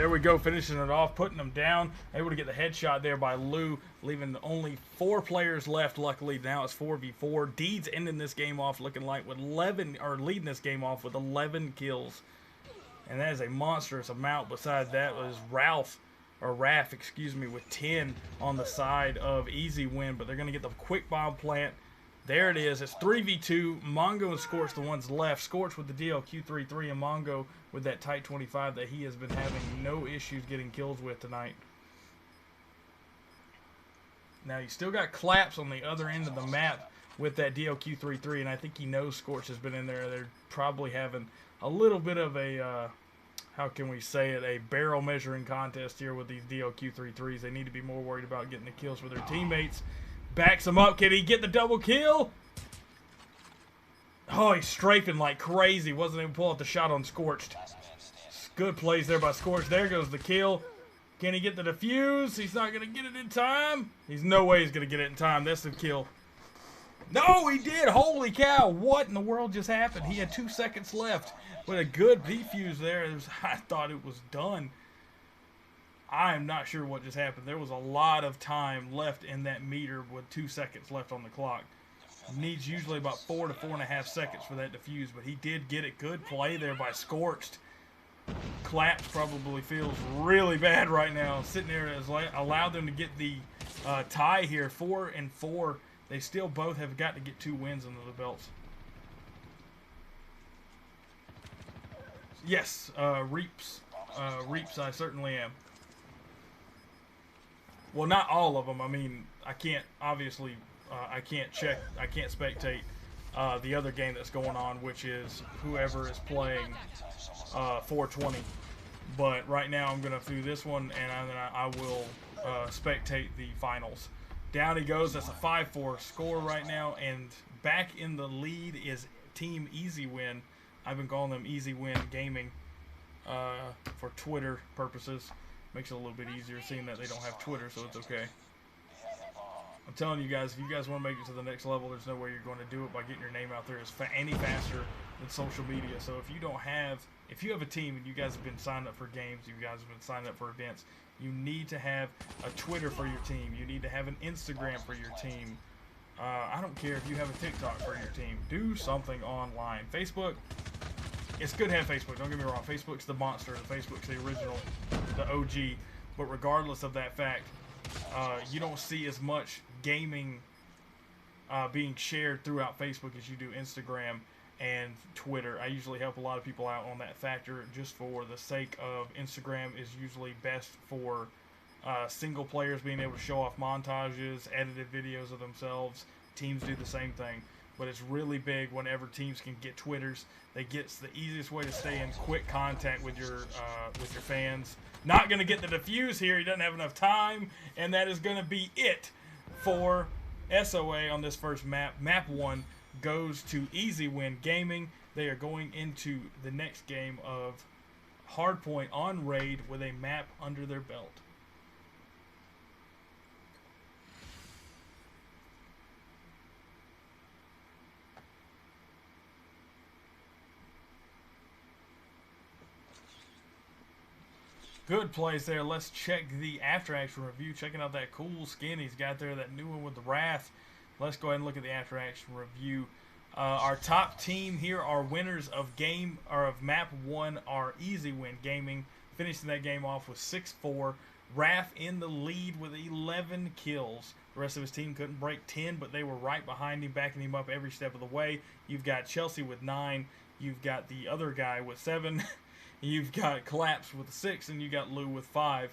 There we go, finishing it off, putting them down. Able to get the headshot there by Lou, leaving only 4 players left. Luckily, now it's 4v4. Deeds ending this game off looking like with 11, or leading this game off with 11 kills. And that is a monstrous amount. Besides that was Raph, excuse me, with 10 on the side of Easy Win. But they're going to get the quick bomb plant. There it is. It's 3v2. Mongo and Scorch the ones left. Scorch with the DLQ-33 and Mongo with that tight 25 that he has been having no issues getting kills with tonight. Now you still got Claps on the other end of the map with that DLQ-33, and I think he knows Scorch has been in there. They're probably having a little bit of a, how can we say it, a barrel measuring contest here with these DLQ-33s. They need to be more worried about getting the kills with their teammates. Backs him up. Can he get the double kill? Oh, he's strafing like crazy. Wasn't able to pull out the shot on Scorched. Good plays there by Scorched. There goes the kill. Can he get the defuse? He's not going to get it in time. He's no way he's going to get it in time. That's the kill. No, he did. Holy cow. What in the world just happened? He had 2 seconds left with a good defuse there. I thought it was done. I am not sure what just happened. There was a lot of time left in that meter with 2 seconds left on the clock. Needs usually about 4 to 4.5 seconds for that defuse, but he did get it. Good play there by Scorched. Claps probably feels really bad right now. Sitting there has allowed them to get the tie here, 4-4. They still both have got to get 2 wins under the belts. Yes, Reaps. Reaps, I certainly am. Well, not all of them. I mean, I can't, obviously, I can't spectate the other game that's going on, which is whoever is playing 420. But right now I'm going to do this one, and then I will spectate the finals. Down he goes. That's a 5-4 score right now, and back in the lead is Team Easy Win. I've been calling them Easy Win Gaming for Twitter purposes. Makes it a little bit easier seeing that they don't have Twitter, so it's okay. I'm telling you guys, if you guys want to make it to the next level, there's no way you're going to do it by getting your name out there any faster than social media. So if you have a team and you guys have been signed up for games, you guys have been signed up for events, you need to have a Twitter for your team. You need to have an Instagram for your team. I don't care if you have a TikTok for your team. Do something online. Facebook, it's good to have Facebook. Don't get me wrong. Facebook's the monster. Facebook's the original, the OG. But regardless of that fact, you don't see as much gaming being shared throughout Facebook as you do Instagram and Twitter. I usually help a lot of people out on that factor just for the sake of Instagram is usually best for single players being able to show off montages, edited videos of themselves. Teams do the same thing. But it's really big whenever teams can get Twitters. They get the easiest way to stay in quick contact with your fans. Not going to get the defuse here. He doesn't have enough time. And that is going to be it for SOA on this first map. Map 1 goes to Easy Win Gaming. They are going into the next game of Hardpoint on Raid with a map under their belt. Good plays there. Let's check the after action review. Checking out that cool skin he's got there, that new one with the Wrath. Let's go ahead and look at the after action review. Our top team here, our winners of map 1 are Easy Win Gaming, finishing that game off with 6-4. Wrath in the lead with 11 kills. The rest of his team couldn't break 10, but they were right behind him, backing him up every step of the way. You've got Chelsea with 9. You've got the other guy with 7. You've got Collapse with 6, and you got Lou with 5.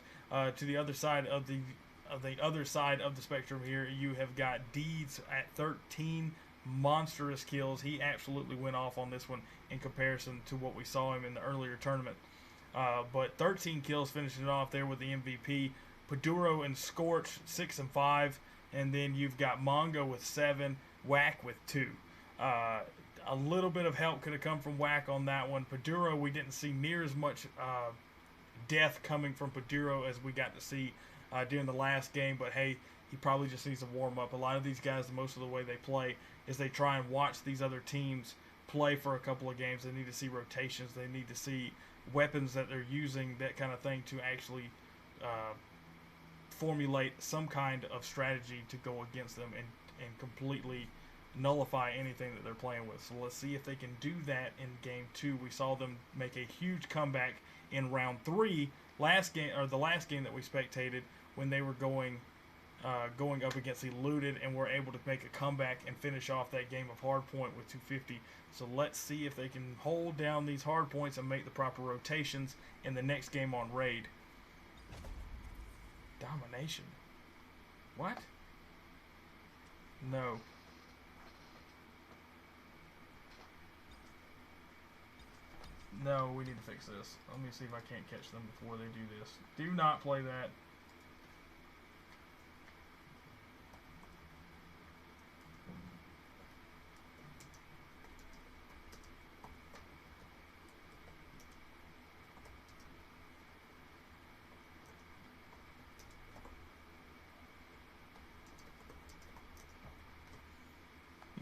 To the other side of the spectrum here, you have got Deeds at 13 monstrous kills. He absolutely went off on this one in comparison to what we saw him in the earlier tournament. But 13 kills, finishing it off there with the MVP. Paduro and Scorch 6 and 5, and then you've got Mongo with 7, Whack with 2. A little bit of help could have come from Whack on that one. Paduro, we didn't see near as much death coming from Paduro as we got to see during the last game. But hey, he probably just needs to warm up. A lot of these guys, most of the way they play is they try and watch these other teams play for a couple of games. They need to see rotations. They need to see weapons that they're using, that kind of thing, to actually formulate some kind of strategy to go against them and completely nullify anything that they're playing with. So let's see if they can do that in game 2. We saw them make a huge comeback in round 3 last game, or the last game that we spectated, when they were going up against Eluded, and were able to make a comeback and finish off that game of hardpoint with 250. So let's see if they can hold down these hardpoints and make the proper rotations in the next game on Raid. Domination. What? No. No, we need to fix this. Let me see if I can't catch them before they do this. Do not play that.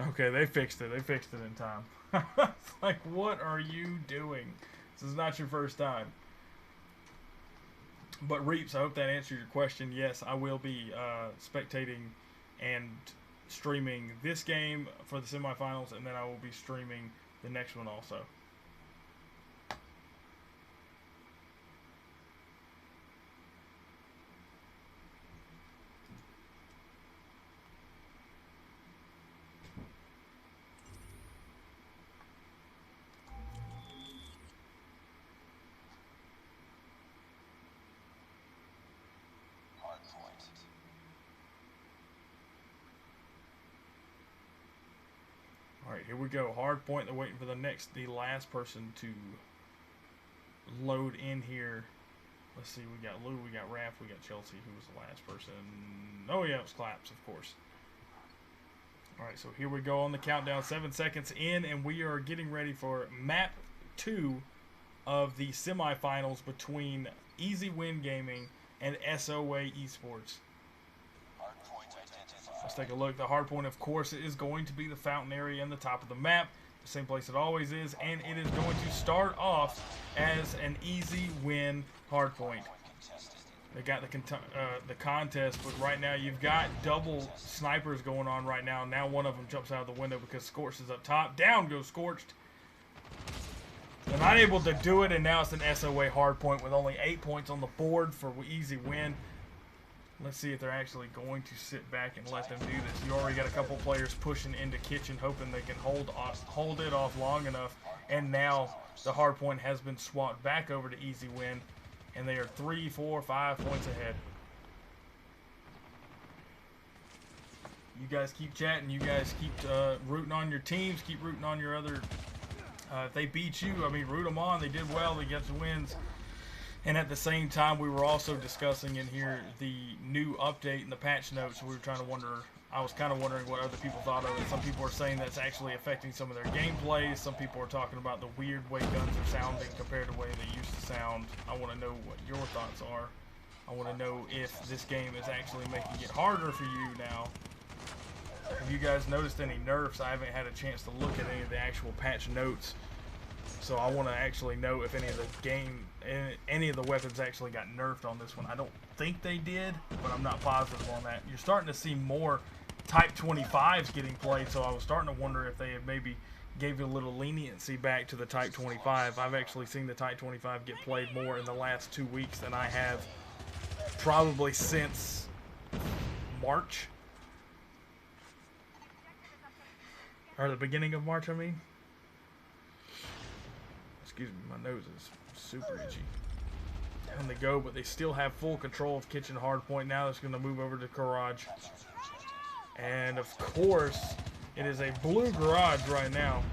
Okay, they fixed it. They fixed it in time. It's like, what are you doing? This is not your first time. But Reaps, I hope that answered your question. Yes, I will be spectating and streaming this game for the semifinals, and then I will be streaming the next one also. Alright, here we go. Hard point. They're waiting for the last person to load in here. Let's see, we got Lou, we got Raph, we got Chelsea. Who was the last person? Oh yeah, it was Claps, of course. Alright, so here we go on the countdown. 7 seconds in, and we are getting ready for map 2 of the semifinals between Easy Win Gaming and SOA Esports. Let's take a look. The hard point, of course, is going to be the fountain area in the top of the map, the same place it always is, and it is going to start off as an easy win hard point. They got the contest, but right now you've got double snipers going on right now. Now one of them jumps out of the window because Scorched is up top. Down goes Scorched. They're not able to do it, and now it's an SOA hard point with only 8 points on the board for easy win. Let's see if they're actually going to sit back and let them do this. You already got a couple players pushing into Kitchen, hoping they can hold it off long enough. And now the hard point has been swapped back over to Easy Win, and they are 3, 4, 5 points ahead. You guys keep chatting. You guys keep rooting on your teams. Keep rooting on your other. If they beat you, I mean, root them on. They did well. They get the wins. And at the same time, we were also discussing in here the new update in the patch notes. We were trying to wonder, I was kind of wondering what other people thought of it. Some people are saying that's actually affecting some of their gameplays. Some people are talking about the weird way guns are sounding compared to the way they used to sound. I want to know what your thoughts are. I want to know if this game is actually making it harder for you now. Have you guys noticed any nerfs? I haven't had a chance to look at any of the actual patch notes. So I want to actually know if any of the weapons actually got nerfed on this one. I don't think they did, but I'm not positive on that. You're starting to see more Type 25s getting played, so I was starting to wonder if they had maybe gave a little leniency back to the Type 25. I've actually seen the Type 25 get played more in the last 2 weeks than I have probably since March. Or the beginning of March, I mean. Excuse me, my nose is super itchy. Down they go, but they still have full control of Kitchen Hardpoint. Now it's going to move over to Garage. And of course, it is a blue Garage right now.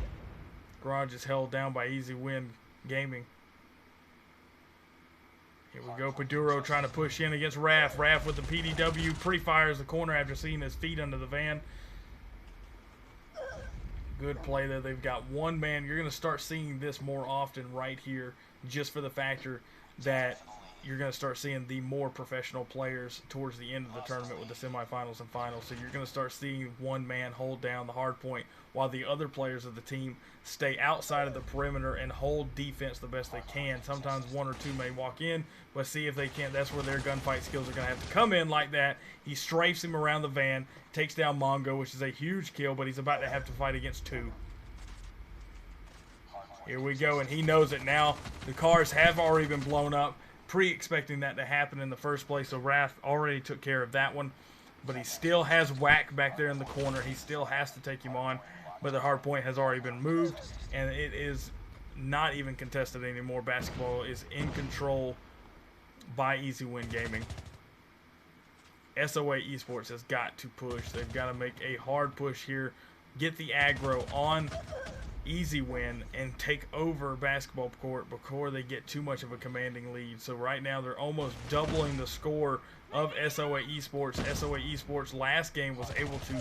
Garage is held down by Easy Win Gaming. Here we go, Paduro trying to push in against Raph. Raph with the PDW pre-fires the corner after seeing his feet under the van. Good play there. They've got one man. You're going to start seeing this more often right here, just for the factor that you're going to start seeing the more professional players towards the end of the tournament with the semifinals and finals. So you're going to start seeing one man hold down the hard point while the other players of the team stay outside of the perimeter and hold defense the best they can. Sometimes one or two may walk in, but see if they can't. That's where their gunfight skills are going to have to come in like that. He strafes him around the van, takes down Mongo, which is a huge kill, but he's about to have to fight against two. Here we go, and he knows it now. The cars have already been blown up, pre-expecting that to happen in the first place, so Wrath already took care of that one. But he still has Whack back there in the corner. He still has to take him on, but the hard point has already been moved, and it is not even contested anymore. Basketball is in control by Easy Win Gaming. SOA Esports has got to push. They've got to make a hard push here, get the aggro on Easy Win and take over basketball court before they get too much of a commanding lead. So right now they're almost doubling the score of SOA Esports. SOA Esports last game was able to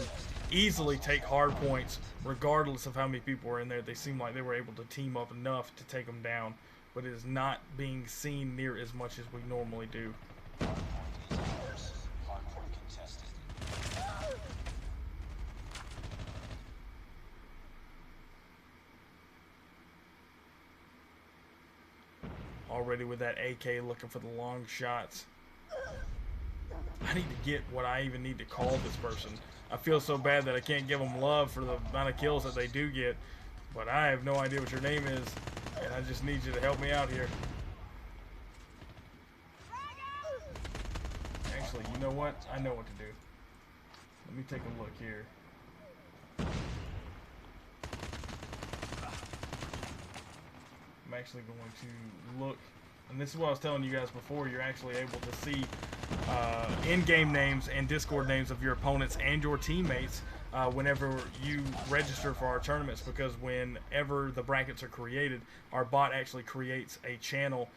easily take hard points regardless of how many people were in there. They seemed like they were able to team up enough to take them down, but it is not being seen near as much as we normally do. Already with that AK looking for the long shots. I need to get what I even need to call this person. I feel so bad that I can't give them love for the amount of kills that they do get, but I have no idea what your name is, and I just need you to help me out here. Actually, you know what? I know what to do. Let me take a look here. I'm actually going to look, and this is what I was telling you guys before, you're actually able to see in-game names and Discord names of your opponents and your teammates whenever you register for our tournaments, because whenever the brackets are created, our bot actually creates a channel,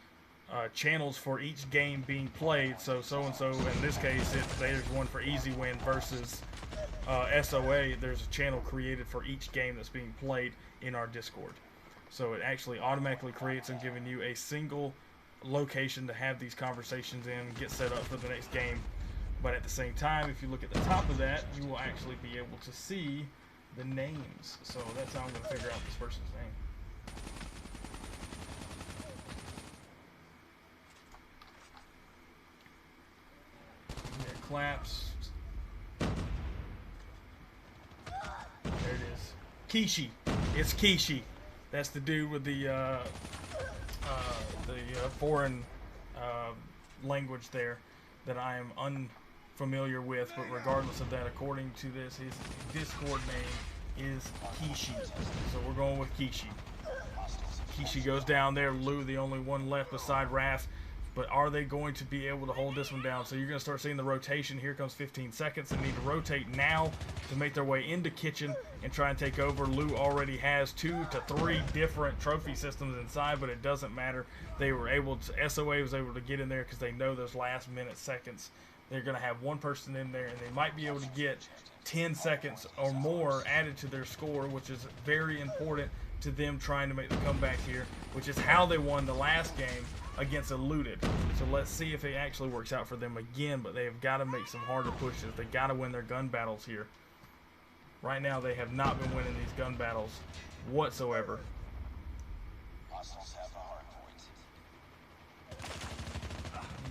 channels for each game being played. So and so in this case, there's one for Easy Win versus SOA. There's a channel created for each game that's being played in our Discord. So it actually automatically creates and giving you a single location to have these conversations in and get set up for the next game. But at the same time, if you look at the top of that, you will actually be able to see the names. So that's how I'm going to figure out this person's name. Yeah, claps. There it is. Kishi. It's Kishi. That's the dude with the foreign language there that I am unfamiliar with. But regardless of that, according to this, his Discord name is Kishi. So we're going with Kishi. Kishi goes down there. Lou, the only one left beside Wrath. But are they going to be able to hold this one down? So you're going to start seeing the rotation. Here comes 15 seconds. They need to rotate now to make their way into kitchen and try and take over. Lou already has 2 to 3 different trophy systems inside, but it doesn't matter. They were able to, SOA was able to get in there because they know those last minute seconds. They're going to have one person in there, and they might be able to get 10 seconds or more added to their score, which is very important to them trying to make the comeback here, which is how they won the last game against Eluded. So let's see if it actually works out for them again, but they have got to make some harder pushes. They got to win their gun battles here. Right now they have not been winning these gun battles whatsoever.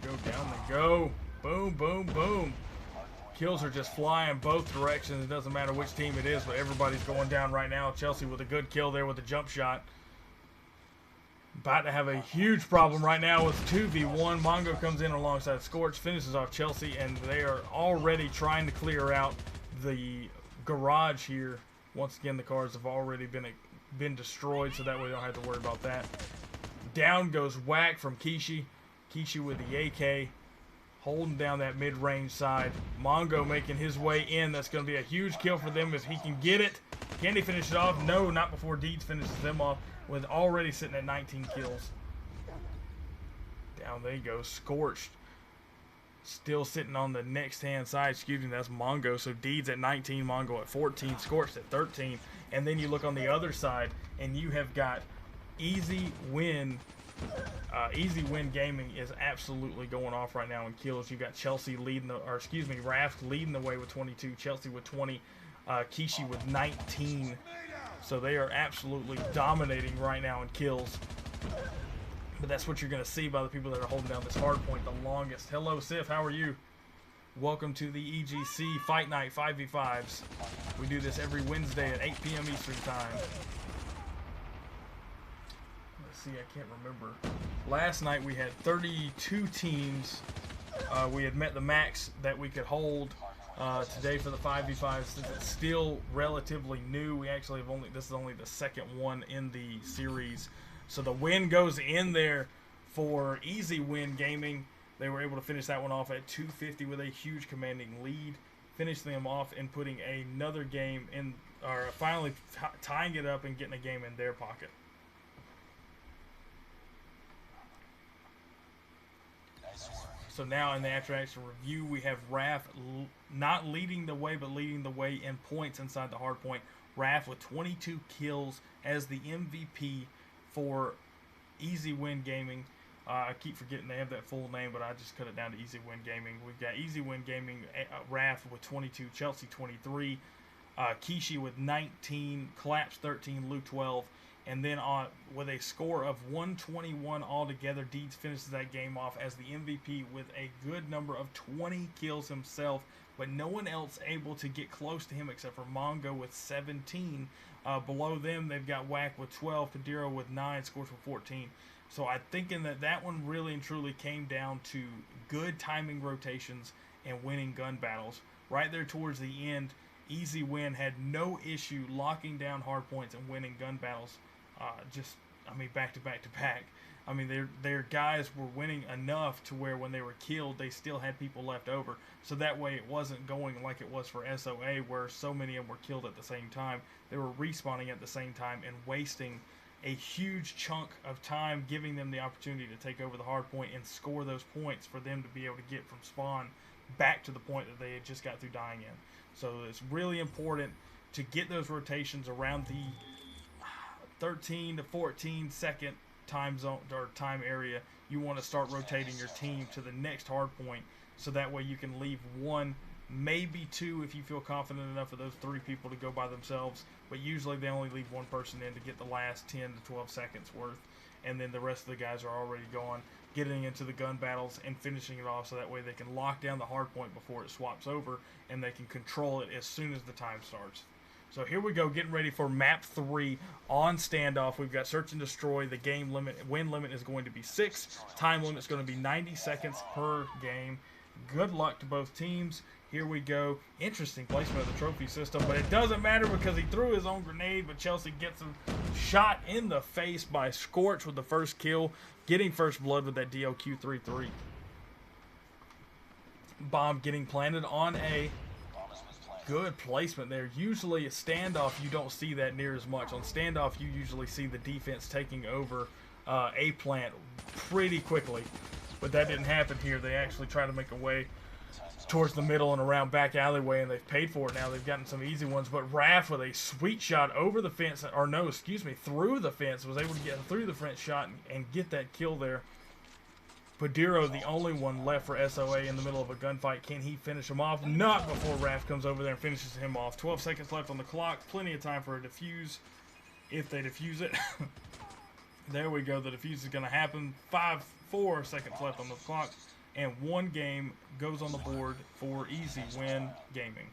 Go down they go. Boom, boom, boom. Kills are just flying both directions. It doesn't matter which team it is, but everybody's going down right now. Chelsea with a good kill there with a jump shot. About to have a huge problem right now with 2v1. Mongo comes in alongside Scorch, finishes off Chelsea, and they are already trying to clear out the garage here. Once again, the cars have already been destroyed, so that way we don't have to worry about that. Down goes Whack from Kishi. Kishi with the AK, holding down that mid-range side. Mongo making his way in. That's going to be a huge kill for them if he can get it. Can he finish it off? No, not before Deeds finishes them off, with already sitting at 19 kills. Down they go. Scorched. Still sitting on the next hand side. Excuse me, that's Mongo. So Deeds at 19, Mongo at 14, Scorched at 13. And then you look on the other side, and you have got Easy Win Easy Win Gaming is absolutely going off right now in kills. You got Chelsea leading, Raft leading the way with 22, Chelsea with 20, Kishi with 19. So they are absolutely dominating right now in kills. But that's what you're going to see by the people that are holding down this hard point the longest. Hello, Sif. How are you? Welcome to the EGC Fight Night 5v5s. We do this every Wednesday at 8 p.m. Eastern Time. Let's see, I can't remember. Last night we had 32 teams. We had met the max that we could hold. Today for the 5v5s, since it's still relatively new, we actually have this is only the second one in the series. So the win goes in there for Easy Win Gaming. They were able to finish that one off at 250 with a huge commanding lead. Finish them off and putting another game in, or finally tying it up and getting a game in their pocket. So now in the after action review, we have Raph not leading the way, but leading the way in points inside the hard point. Raph with 22 kills as the MVP for Easy Win Gaming. I keep forgetting they have that full name, but I just cut it down to Easy Win Gaming. We've got Easy Win Gaming, Raph with 22, Chelsea 23, Kishi with 19, Collapse 13, Luke 12. And then with a score of 121 altogether, Deeds finishes that game off as the MVP with a good number of 20 kills himself, but no one else able to get close to him except for Mongo with 17. Below them, they've got Whack with 12, Kadiro with 9, scores for 14. So I'm thinking that one really and truly came down to good timing rotations and winning gun battles. Right there towards the end, Easy Win had no issue locking down hard points and winning gun battles. Back to back to back. I mean, their guys were winning enough to where when they were killed, they still had people left over. So that way it wasn't going like it was for SOA, where so many of them were killed at the same time. They were respawning at the same time and wasting a huge chunk of time, giving them the opportunity to take over the hard point and score those points for them to be able to get from spawn back to the point that they had just got through dying in. So it's really important to get those rotations around the 13 to 14 second time zone or time area. You want to start rotating your team to the next hard point, so that way you can leave one, maybe two, if you feel confident enough of those 3 people to go by themselves. But usually they only leave one person in to get the last 10 to 12 seconds worth, and then the rest of the guys are already gone, getting into the gun battles and finishing it off, so that way they can lock down the hard point before it swaps over, and they can control it as soon as the time starts. So here we go, getting ready for map 3 on standoff. We've got search and destroy. The game limit, win limit is going to be 6. Time limit is going to be 90 seconds per game. Good luck to both teams. Here we go. Interesting placement of the trophy system, but it doesn't matter because he threw his own grenade, but Chelsea gets him shot in the face by Scorch with the first kill, getting first blood with that DLQ 3-3. Bomb getting planted on A. Good placement there. Usually a standoff, you don't see that near as much. On standoff, you usually see the defense taking over A plant pretty quickly. But that didn't happen here. They actually try to make a way towards the middle and around back alleyway, and they've paid for it now. They've gotten some easy ones. But Raph with a sweet shot over the fence, or no, excuse me, through the fence, was able to get through the French shot and get that kill there. Padiro, the only one left for SOA in the middle of a gunfight. Can he finish him off? Not before Raph comes over there and finishes him off. 12 seconds left on the clock. Plenty of time for a defuse, if they defuse it. There we go. The defuse is going to happen. 4 seconds left on the clock. And one game goes on the board for Easy Win Gaming.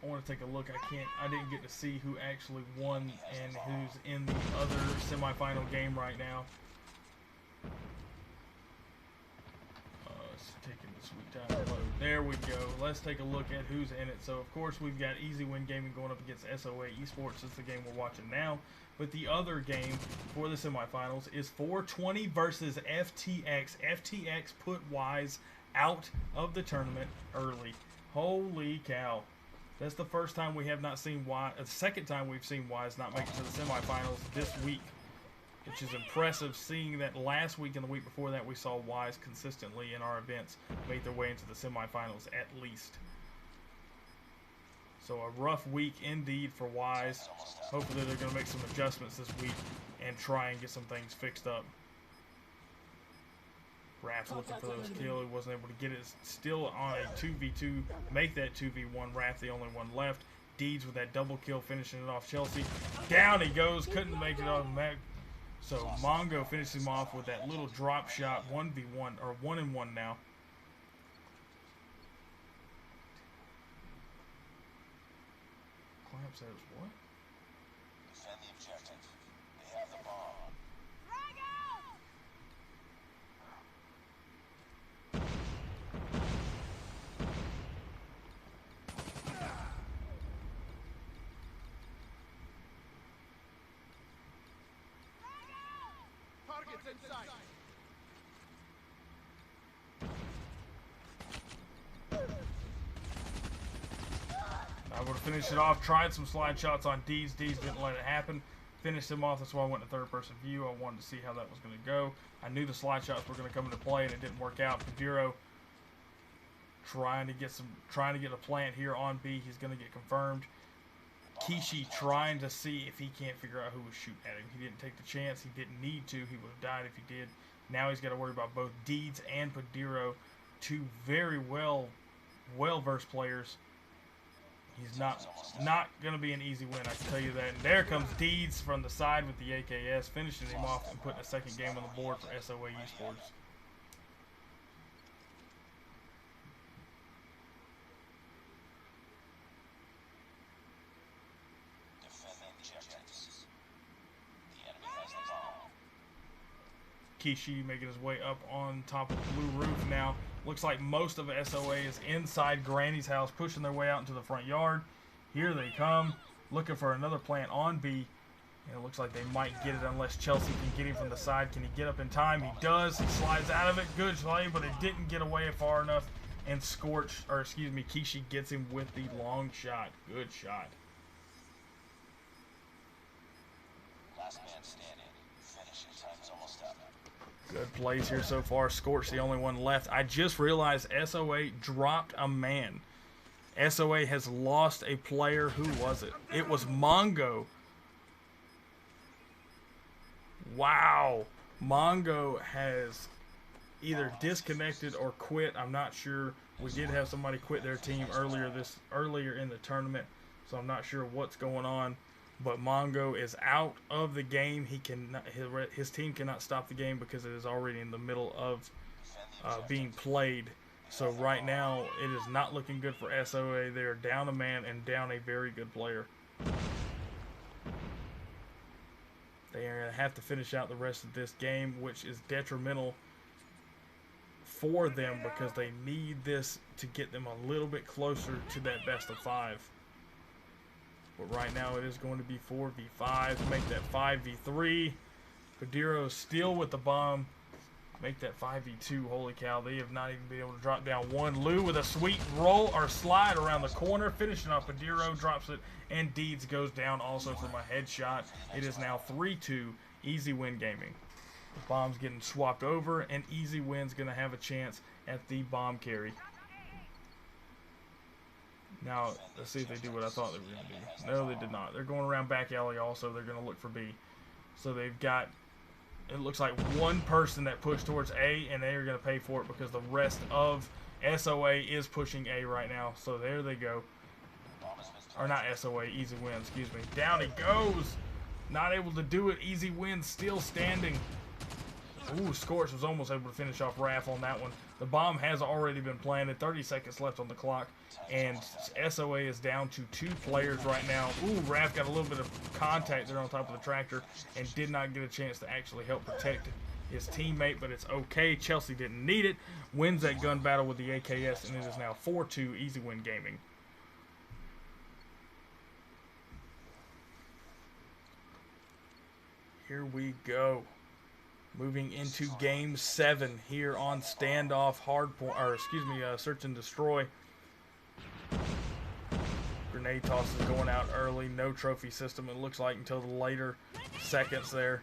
I want to take a look. I didn't get to see who actually won and who's in the other semifinal game right now. It's taking the sweet time to load. There we go. Let's take a look at who's in it. So, of course, we've got Easy Win Gaming going up against SOA Esports. It's the game we're watching now. But the other game for the semifinals is 420 versus FTX. FTX put Wise out of the tournament early. Holy cow. That's the first time we have not seen Wise, the second time we've seen Wise not make it to the semifinals this week. which is impressive, seeing that last week and the week before that we saw Wise consistently in our events make their way into the semifinals at least. So a rough week indeed for Wise. Hopefully they're going to make some adjustments this week and try and get some things fixed up. Raph looking for those kills. He wasn't able to get it. Still on a 2v2. Make that 2v1. Raph the only one left. Deeds with that double kill, finishing it off Chelsea. Down he goes. Couldn't make it off Mac. So Mongo finishes him off with that little drop shot. 1v1 or 1-1 now. Clamp says what? Defend the objective. They have the bomb. Targets inside. I would have finished it off. Tried some slide shots on Deeds. Deeds didn't let it happen. Finished him off. That's why I went to third-person view. I wanted to see how that was going to go. I knew the slide shots were going to come into play, and it didn't work out. Padiro trying to get a plant here on B. He's going to get confirmed. Kishi trying to see if he can't figure out who was shooting at him. He didn't take the chance. He didn't need to. He would have died if he did. Now he's got to worry about both Deeds and Padiro, two very well-versed players. He's not going to be an easy win, I can tell you that. And there comes Deeds from the side with the AKS, finishing him off and putting a second game on the board for SOA Esports. Kishi making his way up on top of the blue roof now. Looks like most of SOA is inside Granny's house, pushing their way out into the front yard. Here they come, looking for another plant on B. And it looks like they might get it unless Chelsea can get him from the side. Can he get up in time? He does. He slides out of it. Good play, but it didn't get away far enough. And Kishi gets him with the long shot. Good shot. Last man standing. Finish it. Time's almost up. Good plays here so far. Scorch the only one left. I just realized SOA dropped a man. SOA has lost a player. Who was it? It was Mongo. Wow. Mongo has either disconnected or quit. I'm not sure. We did have somebody quit their team earlier in the tournament, so I'm not sure what's going on. But Mongo is out of the game. His team cannot stop the game because it is already in the middle of being played. So right now, it is not looking good for SOA. They are down a man and down a very good player. They are going to have to finish out the rest of this game, which is detrimental for them because they need this to get them a little bit closer to that best of 5. But right now it is going to be 4v5. Make that 5v3. Padiro still with the bomb. Make that 5v2. Holy cow, they have not even been able to drop down one. Lou with a sweet roll or slide around the corner. Finishing off Padiro, drops it, and Deeds goes down also from a headshot. It is now 3-2. Easy Win Gaming. The bomb's getting swapped over, and Easy Win's going to have a chance at the bomb carry. Now, let's see if they do what I thought they were going to do. No, they did not. They're going around back alley also. They're going to look for B. So they've got, it looks like one person that pushed towards A, and they are going to pay for it because the rest of SOA is pushing A right now. So there they go. Or not SOA, Easy Win, excuse me. Down he goes. Not able to do it. Easy Win still standing. Ooh, Scorch was almost able to finish off Raph on that one. The bomb has already been planted. 30 seconds left on the clock. And SOA is down to 2 players right now. Ooh, Raph got a little bit of contact there on top of the tractor and did not get a chance to actually help protect his teammate, but it's okay. Chelsea didn't need it. Wins that gun battle with the AKS, and it is now 4-2 Easy Win Gaming. Here we go. Moving into Game 7 here on Standoff Search and Destroy. Grenade toss is going out early. No trophy system, it looks like, until the later seconds there.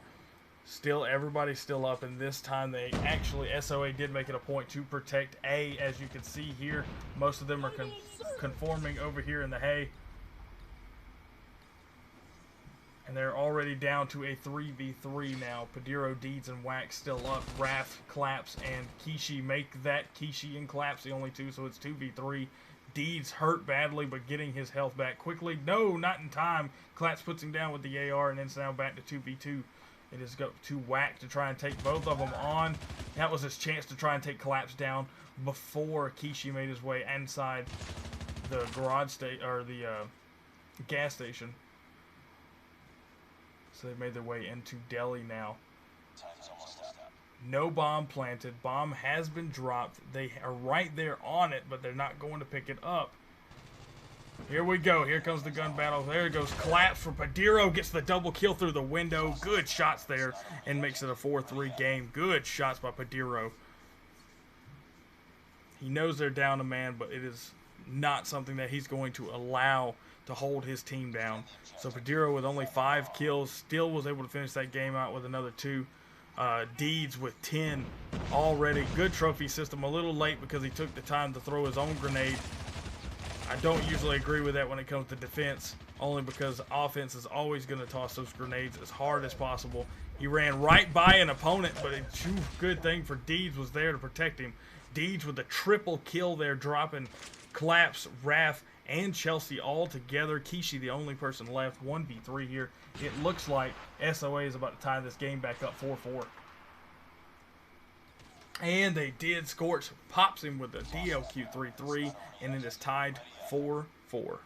Still, everybody's still up, and this time they actually, SOA did make it a point to protect A, as you can see here. Most of them are conforming over here in the hay. And they're already down to a 3v3 now. Padiro, Deeds, and Wax still up. Raph, Claps, and Kishi make that. Kishi and Claps the only two, so it's 2v3. Deeds hurt badly, but getting his health back quickly. No, not in time. Claps puts him down with the AR, and then it's now back to 2v2. It is go to Whack to try and take both of them on. That was his chance to try and take Claps down before Kishi made his way inside the garage station, or the gas station. So they made their way into Delhi now. Time's almost up. No bomb planted. Bomb has been dropped. They are right there on it, but they're not going to pick it up. Here we go. Here comes the gun battle. There goes Claps for Padiro. Gets the double kill through the window. Good shots there and makes it a 4-3 game. Good shots by Padiro. He knows they're down a man, but it is not something that he's going to allow to hold his team down. So Padiro with only 5 kills still was able to finish that game out with another 2. Deeds with 10 already. Good trophy system. A little late because he took the time to throw his own grenade. I don't usually agree with that when it comes to defense, only because offense is always going to toss those grenades as hard as possible. He ran right by an opponent, but a good thing for Deeds was there to protect him. Deeds with a triple kill there, dropping Claps, Raph, and Chelsea all together. Kishi the only person left. 1v3 here. It looks like SOA is about to tie this game back up 4-4. And they did. Scorch pops him with a DLQ 3-3, and it is tied 4-4. Defend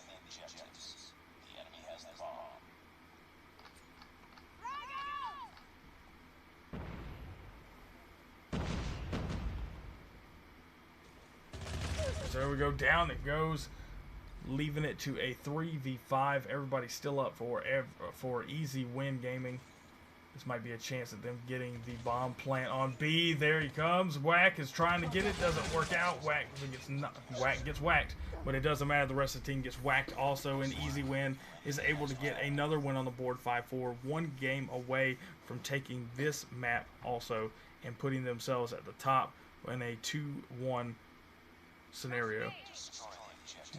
the objectives. The enemy has the bomb. So there we go. Down it goes, leaving it to a 3v5. Everybody's still up for easy win gaming. This might be a chance at them getting the bomb plant on B. There he comes. Whack is trying to get it. Doesn't work out. Whack gets whacked. But it doesn't matter. The rest of the team gets whacked also. An easy win. Is able to get another win on the board, 5-4. One game away from taking this map also and putting themselves at the top in a 2-1 scenario.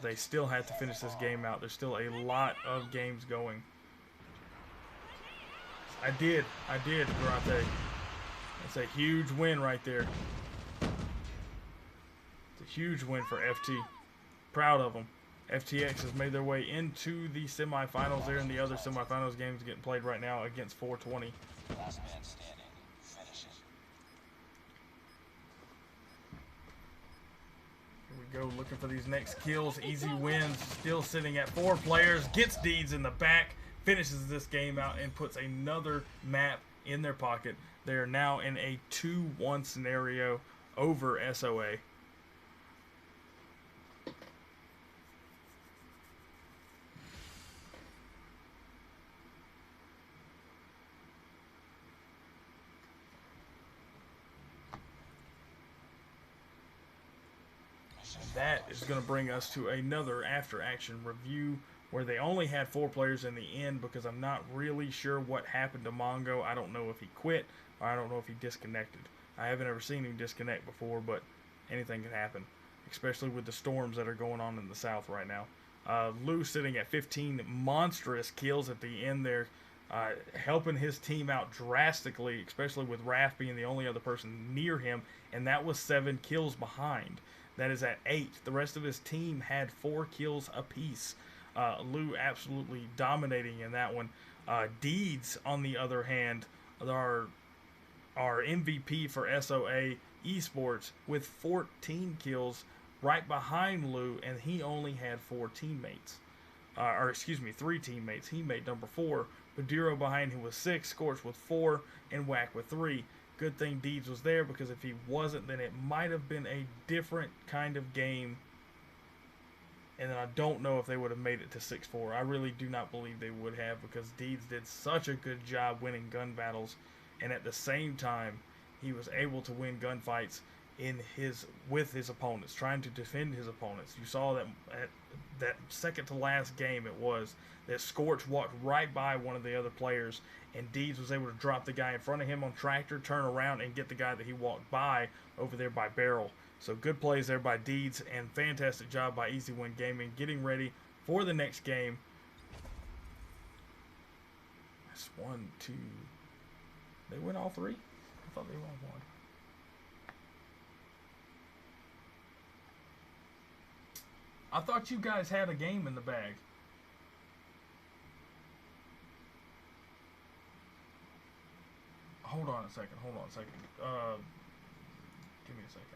They still have to finish this game out. There's still a lot of games going. I did, Garate. That's a huge win right there. It's a huge win for FT. Proud of them. FTX has made their way into the semifinals. They're in the other semifinals games getting played right now against 420. Last man standing. Finish it. Here we go, looking for these next kills. Easy wins. Still sitting at 4 players. Gets Deeds in the back. Finishes this game out and puts another map in their pocket. They are now in a 2-1 scenario over SOA. That is going to bring us to another after-action review where they only had 4 players in the end because I'm not really sure what happened to Mongo. I don't know if he quit or I don't know if he disconnected. I haven't ever seen him disconnect before, but anything can happen, especially with the storms that are going on in the south right now. Lou sitting at 15 monstrous kills at the end there, helping his team out drastically, especially with Raph being the only other person near him, and that was 7 kills behind. That is at 8. The rest of his team had 4 kills apiece. Lou absolutely dominating in that one. Deeds, on the other hand, are MVP for SOA Esports with 14 kills right behind Lou, and he only had 4 teammates. 3 teammates. He made number 4. Padiro behind him with 6, Scorch with 4, and Whack with 3. Good thing Deeds was there, because if he wasn't, then it might have been a different kind of game. And then I don't know if they would have made it to 6-4. I really do not believe they would have, because Deeds did such a good job winning gun battles. And at the same time, he was able to win gunfights. with his opponents, trying to defend his opponents. You saw that at that second to last game it was that Scorch walked right by one of the other players, and Deeds was able to drop the guy in front of him on tractor, turn around, and get the guy that he walked by over there by barrel. So good plays there by Deeds, and fantastic job by Easy Win Gaming getting ready for the next game. That's 1, 2. They win all 3? I thought they won 1. I thought you guys had a game in the bag. Hold on a second. Give me a second.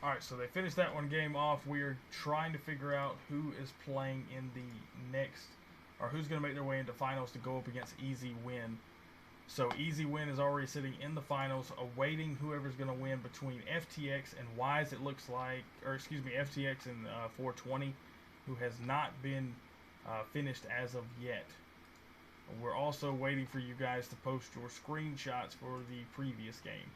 Alright, so they finished that one game off. We're trying to figure out who is playing in the next, or who's going to make their way into finals to go up against Easy Win. So Easy Win is already sitting in the finals, awaiting whoever's going to win between FTX and Wise, it looks like, or excuse me, FTX and 420, who has not been finished as of yet. We're also waiting for you guys to post your screenshots for the previous game.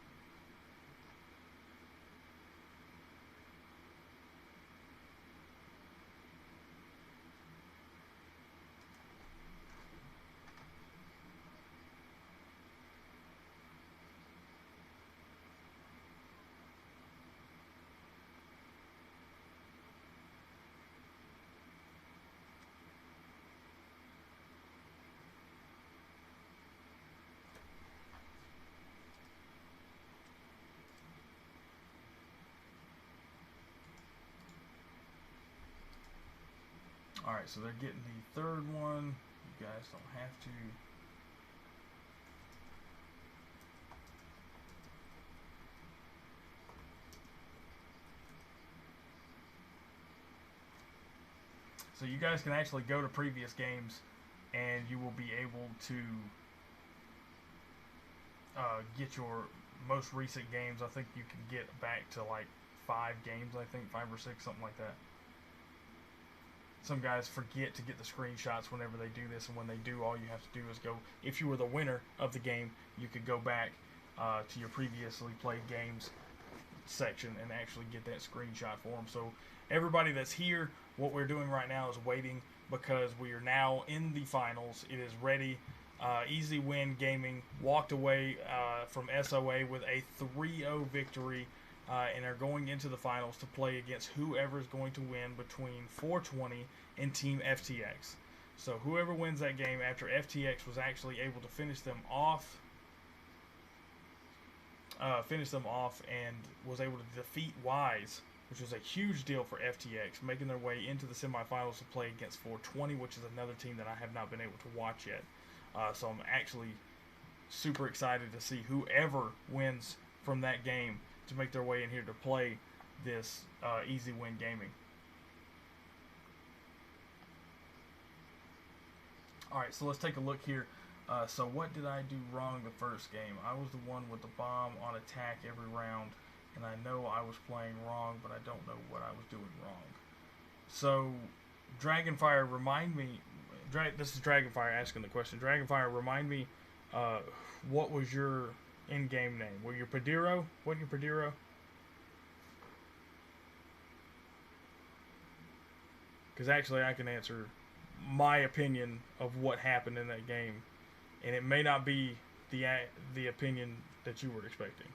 Alright, so they're getting the third one. You guys don't have to. So you guys can actually go to previous games and you will be able to get your most recent games. I think you can get back to like 5 games, I think 5 or 6, something like that. Some guys forget to get the screenshots whenever they do this, and when they do, all you have to do is go, if you were the winner of the game, you could go back to your previously played games section and actually get that screenshot for them. So everybody that's here, what we're doing right now is waiting, because we are now in the finals. It is ready. Easy Win Gaming walked away from SOA with a 3-0 victory, and are going into the finals to play against whoever's going to win between 420 and Team FTX. So whoever wins that game after FTX was actually able to finish them off and was able to defeat Wise, which was a huge deal for FTX, making their way into the semifinals to play against 420, which is another team that I have not been able to watch yet. So I'm actually super excited to see whoever wins from that game to make their way in here to play this Easy Win Gaming. Alright, so let's take a look here. So what did I do wrong the first game? I was the one with the bomb on attack every round, and I know I was playing wrong, but I don't know what I was doing wrong. So, Dragonfire, remind me, this is Dragonfire asking the question. Dragonfire, remind me, what was your in-game name? Were you Padiro? Wasn't you Padiro? Because actually I can answer my opinion of what happened in that game, and it may not be the opinion that you were expecting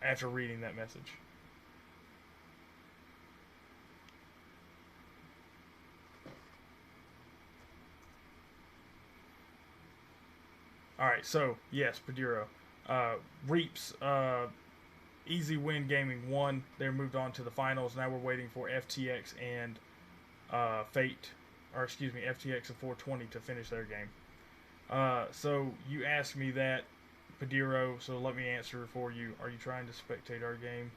after reading that message. Alright, so, yes, Padiro. Reaps, Easy Win Gaming won. They moved on to the finals. Now we're waiting for FTX and FTX and 420 to finish their game. So, you asked me that Padiro, so let me answer for you. Are you trying to spectate our game?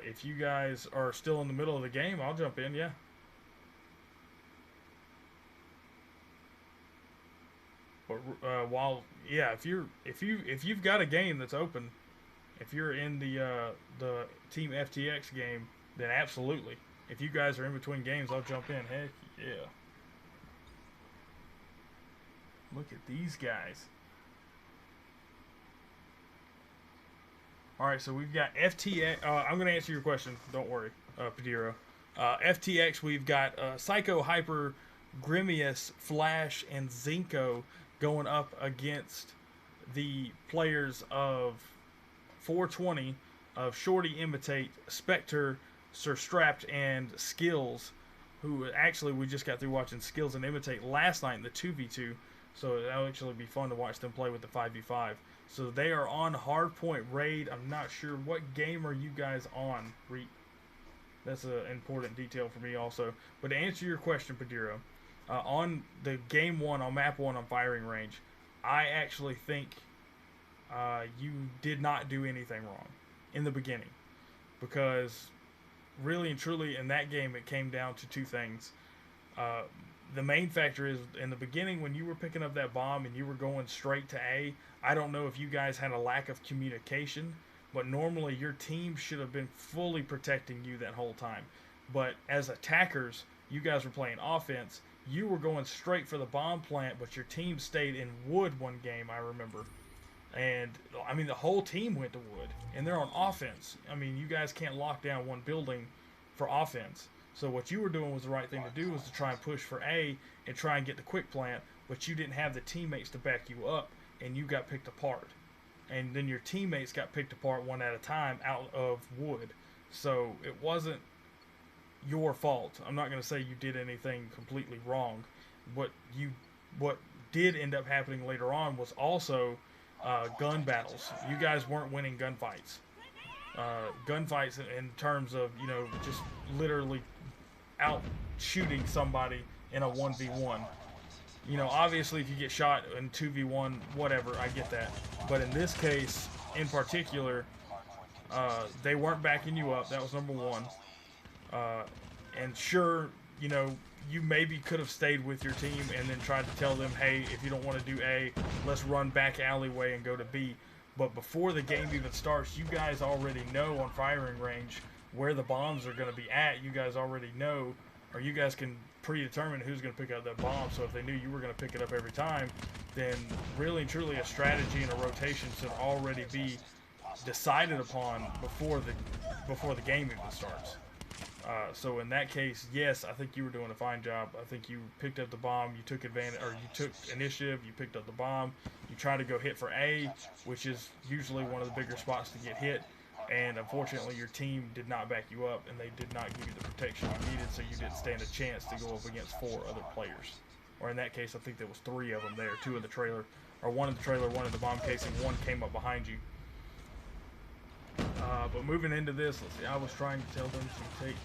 If you guys are still in the middle of the game, I'll jump in, yeah. But if you've got a game that's open, if you're in the Team FTX game, then absolutely. If you guys are in between games, I'll jump in. Heck yeah. Look at these guys. All right, so we've got FTX. I'm going to answer your question. Don't worry, Padiro. FTX, we've got Psycho, Hyper, Grimius, Flash, and Zinco going up against the players of 420 of Shorty, Imitate, Spectre, Sir Strapped, and Skills, who actually we just got through watching Skills and Imitate last night in the 2v2, so that'll actually be fun to watch them play with the 5v5. So they are on Hardpoint Raid. I'm not sure what game are you guys on, Reet. That's an important detail for me also. But to answer your question, Padiro, on the game 1, on map 1 on Firing Range, I actually think you did not do anything wrong in the beginning, because really and truly in that game it came down to two things. The main factor is in the beginning when you were picking up that bomb and you were going straight to A, I don't know if you guys had a lack of communication, but normally your team should have been fully protecting you that whole time. But as attackers, you guys were playing offense. You were going straight for the bomb plant, but your team stayed in wood one game, I remember. And, I mean, the whole team went to wood, and they're on offense. I mean, you guys can't lock down one building for offense. So what you were doing was the right thing to do, was to try and push for A and try and get the quick plant, but you didn't have the teammates to back you up, and you got picked apart. And then your teammates got picked apart one at a time out of wood. So it wasn't your fault. I'm not going to say you did anything completely wrong. What did end up happening later on was also gun battles. You guys weren't winning gunfights. Gunfights in terms of, you know, just literally out shooting somebody in a 1v1. You know, obviously if you get shot in 2v1, whatever, I get that. But in this case, in particular, they weren't backing you up. That was number one. And sure, you know, you maybe could have stayed with your team and then tried to tell them, hey, if you don't want to do A, let's run back alleyway and go to B. But before the game even starts, you guys already know on Firing Range where the bombs are going to be at. You guys already know, or you guys can predetermine who's going to pick up that bomb. So if they knew you were going to pick it up every time, then really and truly a strategy and a rotation should already be decided upon before the game even starts. So in that case, yes, I think you were doing a fine job. I think you picked up the bomb, you took advantage, or you took initiative, you picked up the bomb, you tried to go hit for A, which is usually one of the bigger spots to get hit, and unfortunately your team did not back you up, and they did not give you the protection you needed, so you didn't stand a chance to go up against 4 other players. Or in that case, I think there was 3 of them there, 2 in the trailer, or 1 in the trailer, 1 in the bomb casing, 1 came up behind you. But moving into this, let's see, I was trying to tell them to take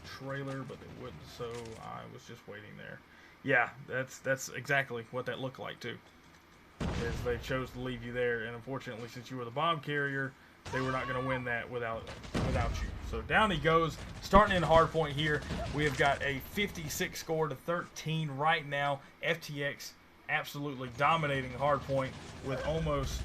trailer, but they wouldn't, so I was just waiting there. Yeah, that's exactly what that looked like too, is they chose to leave you there, and unfortunately, since you were the bomb carrier, they were not going to win that without you. So down he goes, starting in hardpoint here. We have got a 56 score to 13 right now. FTX absolutely dominating hardpoint with almost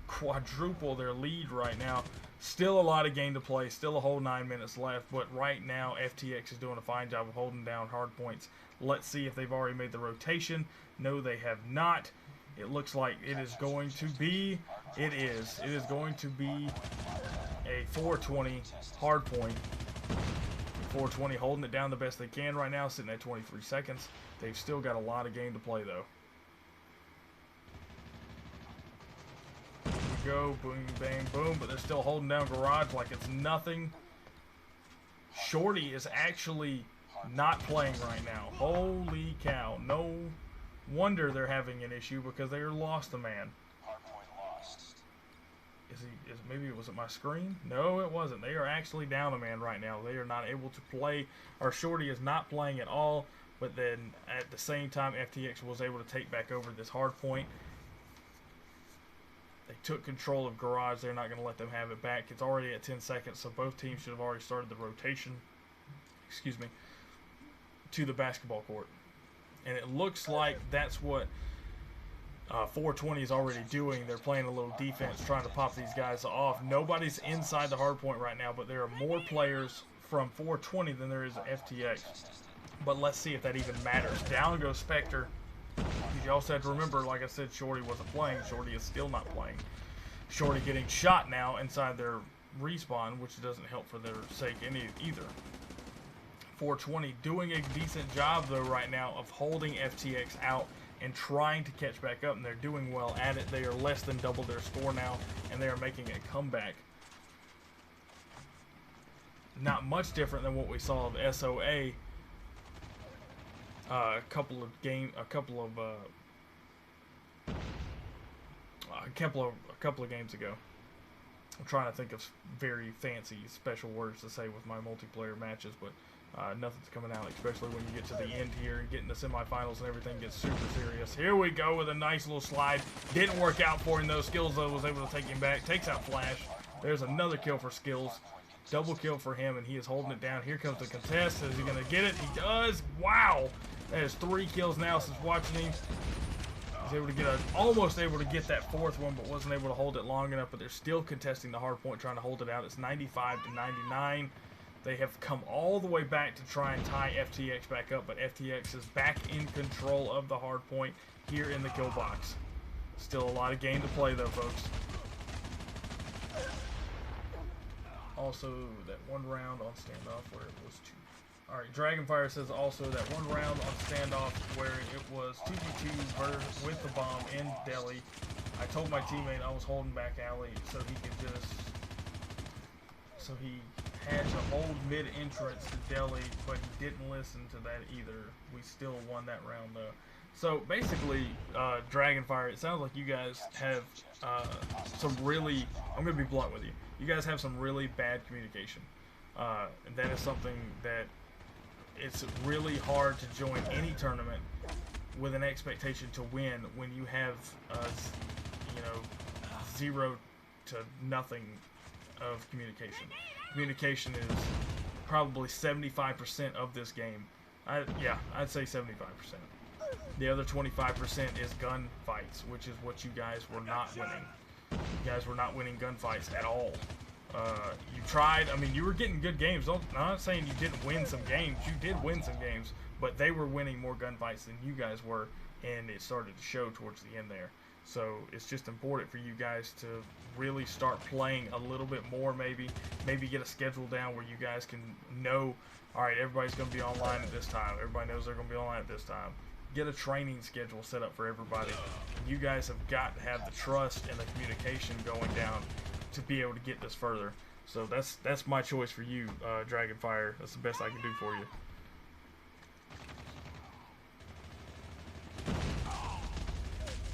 quadruple their lead right now. Still a lot of game to play, still a whole 9 minutes left, but right now FTX is doing a fine job of holding down hard points. Let's see if they've already made the rotation. No, they have not. It looks like it is going to be, it is going to be a 420 hard point. 420 holding it down the best they can right now, sitting at 23 seconds. They've still got a lot of game to play though. Go, boom, bang, boom, but they're still holding down garage like it's nothing. Shorty is actually not playing right now. Holy cow. No wonder they're having an issue, because they are lost a man. Maybe it wasn't my screen? No, it wasn't. They are actually down a man right now. They are not able to play, or Shorty is not playing at all, but then at the same time, FTX was able to take back over this hard point. They took control of Garage. They're not going to let them have it back. It's already at 10 seconds, so both teams should have already started the rotation, to the basketball court. And it looks like that's what 420 is already doing. They're playing a little defense, trying to pop these guys off. Nobody's inside the hard point right now, but there are more players from 420 than there is FTX. But let's see if that even matters. Down goes Spectre. You also have to remember, like I said, Shorty wasn't playing. Shorty is still not playing. Shorty getting shot now inside their respawn, which doesn't help for their sake either. 420 doing a decent job, though, right now of holding FTX out and trying to catch back up, and they're doing well at it. They are less than double their score now, and they are making a comeback. Not much different than what we saw of SOA a couple of games ago. I'm trying to think of very fancy special words to say with my multiplayer matches, but nothing's coming out, especially when you get to the end here and get in the semifinals and everything gets super serious. Here we go with a nice little slide. Didn't work out for him, though. Skills, though, was able to take him back. Takes out Flash. There's another kill for Skills. Double kill for him, and he is holding it down. Here comes the contest. Is he going to get it? He does. Wow. That is 3 kills now since watching him. He's able to get almost able to get that 4th one, but wasn't able to hold it long enough. But they're still contesting the hard point, trying to hold it out. It's 95-99. They have come all the way back to try and tie FTX back up, but FTX is back in control of the hard point here in the kill box. Still a lot of game to play, though, folks. Also, that one round on standoff where it was 2. Alright, Dragonfire says also that one round on standoff where it was 2v2 with the bomb in Delhi. I told my teammate I was holding back Alley so he could just... So he had to hold mid-entrance to Delhi, but he didn't listen to that either. We still won that round, though. So, basically, Dragonfire, it sounds like you guys have some really... I'm going to be blunt with you. You guys have some really bad communication. And that is something that it's really hard to join any tournament with an expectation to win when you have, 0 to nothing of communication. Communication is probably 75% of this game. I'd say 75%. The other 25% is gun fights, which is what you guys were not winning. You guys were not winning gunfights at all. You tried. I mean, you were getting good games. I'm not saying you didn't win some games. You did win some games, but they were winning more gunfights than you guys were, and it started to show towards the end there. So it's just important for you guys to really start playing a little bit more, maybe get a schedule down where you guys can know, all right, everybody's going to be online at this time. Everybody knows they're going to be online at this time. Get a training schedule set up for everybody. You guys have got to have the trust and the communication going down to be able to get this further. So that's my choice for you, Dragonfire. That's the best I can do for you.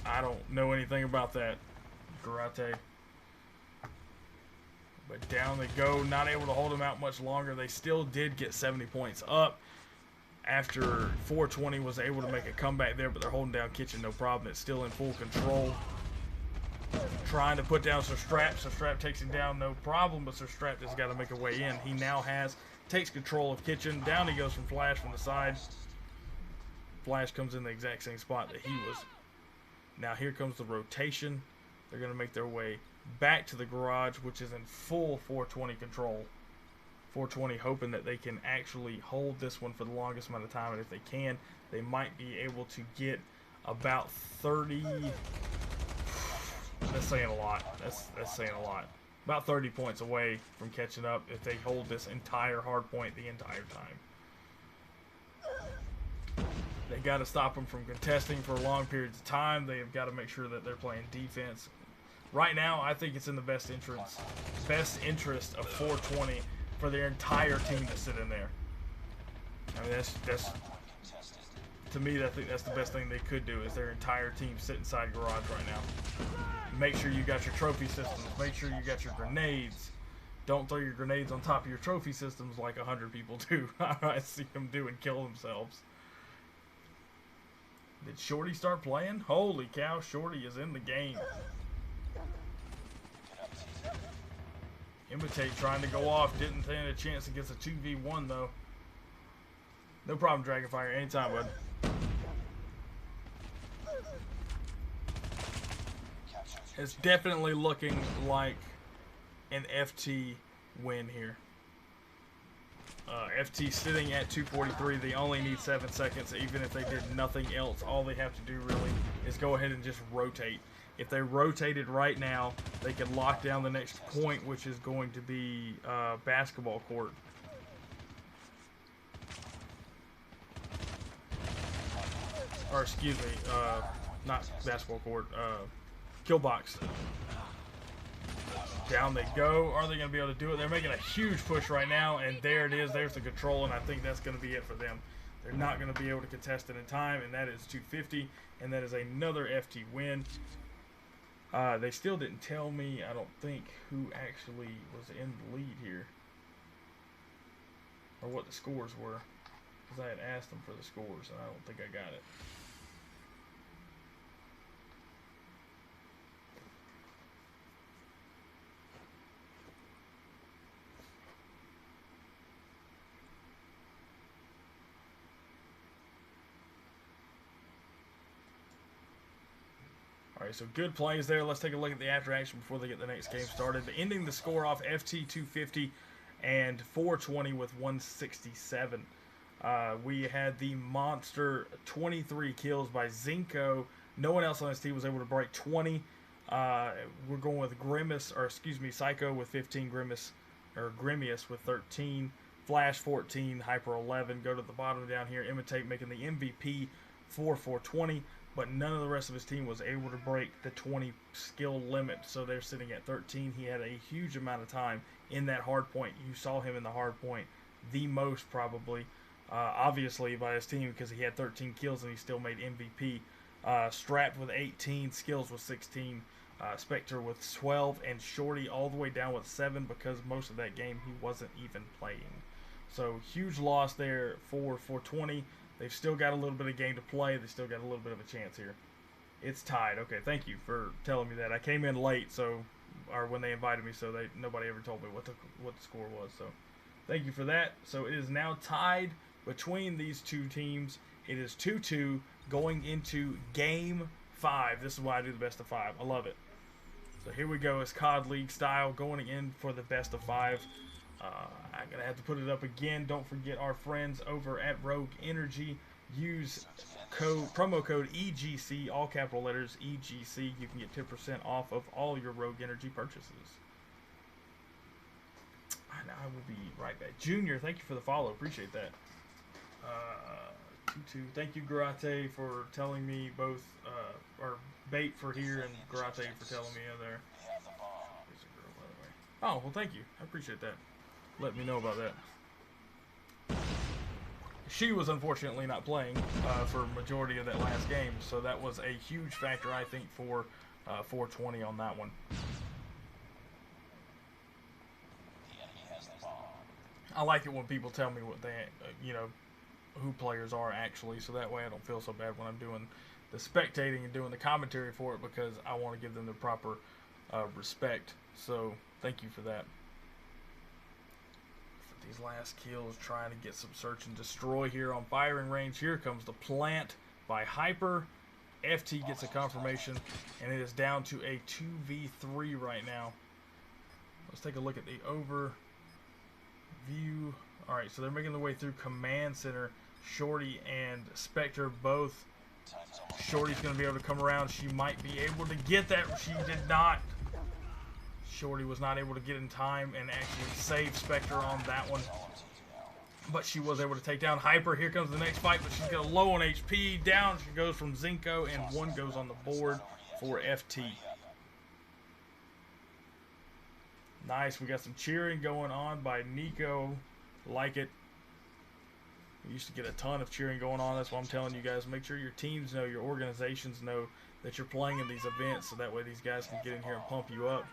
I don't know anything about that, Karate. But down they go, not able to hold them out much longer. They still did get 70 points up after 420 was able to make a comeback there, but they're holding down Kitchen no problem. It's still in full control. Trying to put down Sir Strap. Sir Strap takes him down no problem, but Sir Strap has got to make a way in. He now takes control of Kitchen. Down he goes from Flash from the side. Flash comes in the exact same spot that he was. Now here comes the rotation. They're going to make their way back to the garage, which is in full 420 control. 420 hoping that they can actually hold this one for the longest amount of time, and if they can, they might be able to get about 30... That's saying a lot. That's saying a lot. About 30 points away from catching up if they hold this entire hard point the entire time. They got to stop them from contesting for long periods of time. They have got to make sure that they're playing defense. Right now, I think it's in the best interest of 420 for their entire team to sit in there. I mean, that's to me, I think that's the best thing they could do, is their entire team sit inside garage right now. Make sure you got your trophy systems. Make sure you got your grenades. Don't throw your grenades on top of your trophy systems like 100 people do. I see them do and kill themselves. Did Shorty start playing? Holy cow, Shorty is in the game. Imitate trying to go off. Didn't stand a chance against a 2v1 though. No problem, Dragonfire. Anytime, bud. It's definitely looking like an FT win here. FT sitting at 243. They only need 7 seconds. Even if they did nothing else, all they have to do really is go ahead and just rotate. If they rotated right now, they could lock down the next point, which is going to be basketball court. Or excuse me, not basketball court, kill box. Down they go. Are they going to be able to do it? They're making a huge push right now, and there it is. There's the control, and I think that's going to be it for them. They're not going to be able to contest it in time, and that is 250, and that is another FT win. They still didn't tell me, I don't think, who actually was in the lead here, or what the scores were, because I had asked them for the scores, and I don't think I got it. Alright, so good plays there. Let's take a look at the after action before they get the next game started. Ending the score off, FT 250 and 420 with 167. We had the monster 23 kills by Zinco. No one else on this team was able to break 20. We're going with Grimace, or excuse me, Psycho with 15, Grimius with 13, Flash 14, Hyper 11. Go to the bottom down here. Imitate making the MVP for 420. But none of the rest of his team was able to break the 20 skill limit, so they're sitting at 13. He had a huge amount of time in that hard point. You saw him in the hard point the most probably, obviously, by his team because he had 13 kills and he still made MVP. Strapped with 18, Skills with 16, Spectre with 12, and Shorty all the way down with 7 because most of that game he wasn't even playing. So huge loss there for 420. They've still got a little bit of game to play. They still got a little bit of a chance here. It's tied. Okay, thank you for telling me that. I came in late, or when they invited me, so nobody ever told me what the score was. So, thank you for that. So it is now tied between these two teams. It is 2-2 going into Game 5. This is why I do the best of 5. I love it. So here we go. It's COD League style going in for the best of 5. I'm going to have to put it up again. Don't forget our friends over at Rogue Energy. Use promo code EGC, all capital letters, EGC. You can get 10% off of all your Rogue Energy purchases. And I will be right back. Junior, thank you for the follow. Appreciate that. 2-2. Thank you, Garate, for telling me both, or Bait for here and Garate for telling me there. There's a girl, by the way. Oh, well, thank you. I appreciate that. Let me know about that. She was unfortunately not playing for majority of that last game, so that was a huge factor, I think, for 420 on that one. I like it when people tell me what they, who players are actually, so that way I don't feel so bad when I'm doing the spectating and doing the commentary for it, because I want to give them the proper respect. So thank you for that. These last kills, trying to get some search and destroy here on firing range. Here comes the plant by Hyper. FT gets a confirmation, and it is down to a 2v3 right now. Let's take a look at the overview. Alright, so they're making their way through Command Center. Shorty and Spectre both. Shorty's going to be able to come around. She might be able to get that. She did not. Shorty was not able to get in time and actually save Spectre on that one. But she was able to take down Hyper. Here comes the next fight, but she's got low on HP. Down she goes from Zinco, and one goes on the board for FT. Nice. We got some cheering going on by Nico. Like it. We used to get a ton of cheering going on. That's why I'm telling you guys, make sure your teams know, your organizations know that you're playing in these events, so that way these guys can get in here and pump you up.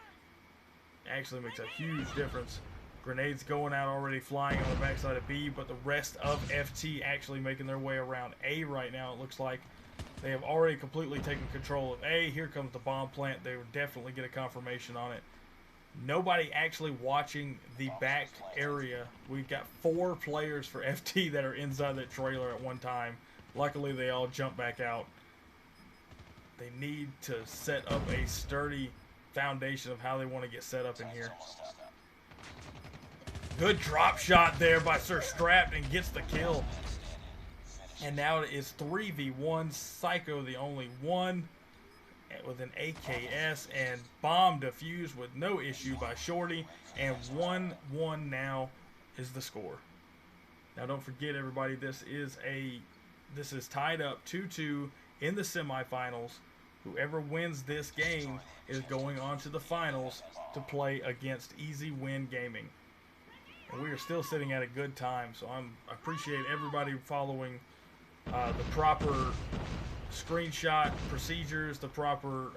Actually makes a huge difference. Grenades going out already, flying on the backside of B, but the rest of FT actually making their way around A right now, it looks like. They have already completely taken control of A. Here comes the bomb plant. They would definitely get a confirmation on it. Nobody actually watching the back area. We've got 4 players for FT that are inside that trailer at one time. Luckily, they all jump back out. They need to set up a sturdy foundation of how they want to get set up in here. Good drop shot there by Sir Strapped and gets the kill. And now it is 3v1. Psycho the only one with an AKS, and bomb defused with no issue by Shorty, and 1-1 now is the score. Now don't forget, everybody, this is tied up 2-2 in the semifinals. Whoever wins this game is going on to the finals to play against Easy Win Gaming. And we are still sitting at a good time, so I appreciate everybody following the proper screenshot procedures, the proper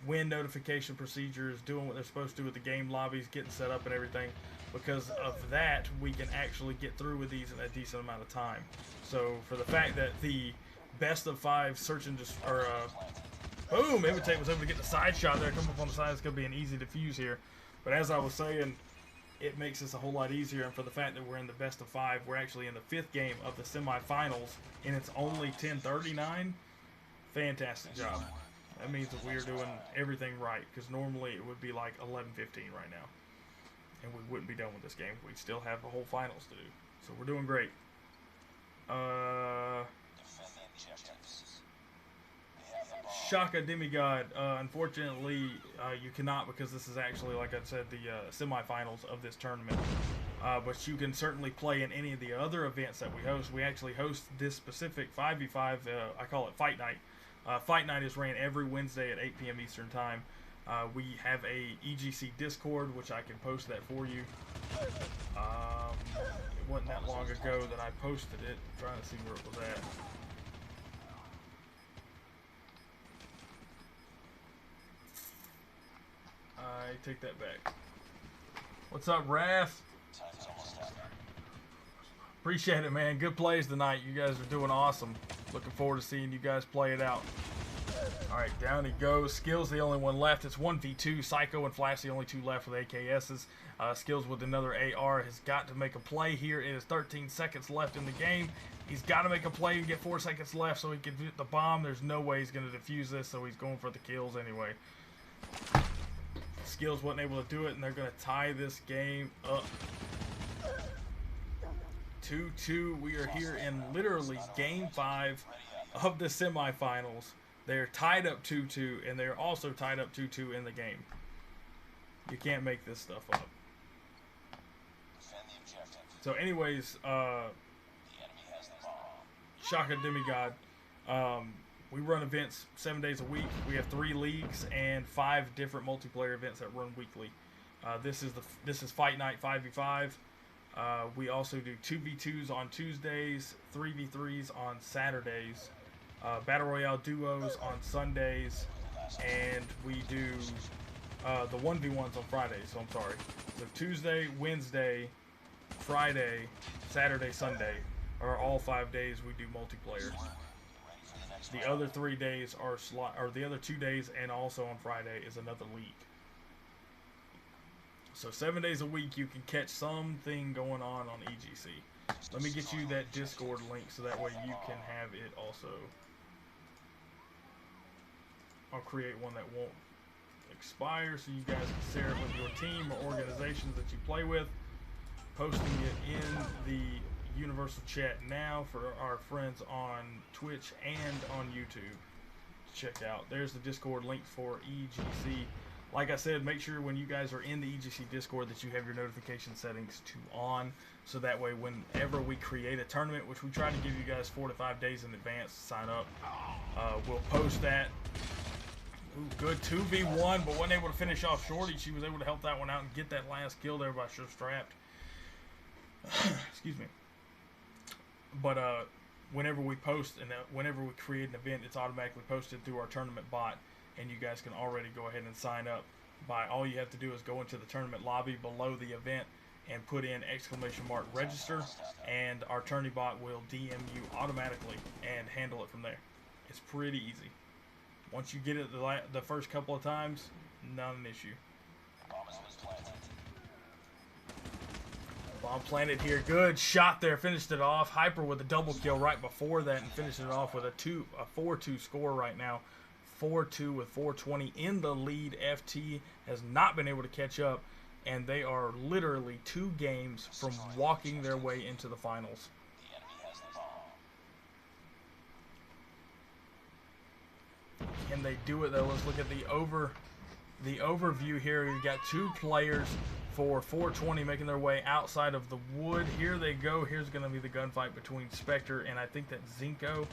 win notification procedures, doing what they're supposed to do with the game lobbies, getting set up and everything. Because of that, we can actually get through with these in a decent amount of time. So for the fact that the best of 5 search and boom, Imitate was able to get the side shot there, come up on the side. It's going to be an easy defuse here. But as I was saying, it makes this a whole lot easier, and for the fact that we're in the best of 5, we're actually in the 5th game of the semifinals, and it's only 10:39. Fantastic job. That means that we are doing everything right, because normally it would be like 11:15 right now, and we wouldn't be done with this game. We'd still have the whole finals to do, so we're doing great. Shaka Demigod, unfortunately, you cannot, because this is actually, like I said, the semifinals of this tournament. But you can certainly play in any of the other events that we host. We actually host this specific 5v5, I call it Fight Night. Fight Night is ran every Wednesday at 8 p.m. Eastern Time. We have a EGC Discord, which I can post that for you. It wasn't that long ago that I posted it. I'm trying to see where it was at. I take that back. What's up, Wrath? Appreciate it, man. Good plays tonight. You guys are doing awesome. Looking forward to seeing you guys play it out. Alright, down he goes. Skills the only one left. It's 1v2. Psycho and Flash the only 2 left with AKSs. Skills with another AR has got to make a play here. It is 13 seconds left in the game. He's got to make a play and get 4 seconds left so he can hit the bomb. There's no way he's going to defuse this, so he's going for the kills anyway. Skills wasn't able to do it, and they're going to tie this game up. 2-2. We are here in literally Game 5 of the semifinals. They're tied up 2-2, and they're also tied up 2-2 in the game. You can't make this stuff up. So anyways, Shaka Demigod, we run events 7 days a week. We have 3 leagues and 5 different multiplayer events that run weekly. This is Fight Night 5v5. We also do 2v2s on Tuesdays, 3v3s on Saturdays, Battle Royale duos on Sundays, and we do the 1v1s on Fridays, so I'm sorry. So Tuesday, Wednesday, Friday, Saturday, Sunday are all 5 days we do multiplayer. The other 3 days are the other 2 days, and also on Friday is another league. So 7 days a week you can catch something going on EGC. Let me get you that Discord link so that way you can have it also. I'll create one that won't expire so you guys can share it with your team or organizations that you play with. Posting it in the universal chat now for our friends on Twitch and on YouTube. Check out. There's the Discord link for EGC. Like I said, make sure when you guys are in the EGC Discord that you have your notification settings to on, so that way whenever we create a tournament, which we try to give you guys 4 to 5 days in advance to sign up, we'll post that. Ooh, good 2v1, but wasn't able to finish off Shorty. She was able to help that one out and get that last kill there by Sure Strapped. Excuse me. But whenever we post and whenever we create an event, it's automatically posted through our tournament bot, and you guys can already go ahead and sign up. All you have to do is go into the tournament lobby below the event and put in !register, and our tourney bot will DM you automatically and handle it from there. It's pretty easy. Once you get it the first couple of times, not an issue. Bomb has been planted. Bomb planted here. Good shot there. Finished it off. Hyper with a double kill right before that and finished it off with a 4-2 score right now. 4-2 with 420 in the lead. FT has not been able to catch up, and they are literally 2 games from walking their way into the finals. The enemy has the bomb. Can they do it though? Let's look at the overview here. You've got 2 players for 420 making their way outside of the wood. Here they go. Here's going to be the gunfight between Spectre and I think that's Zinko.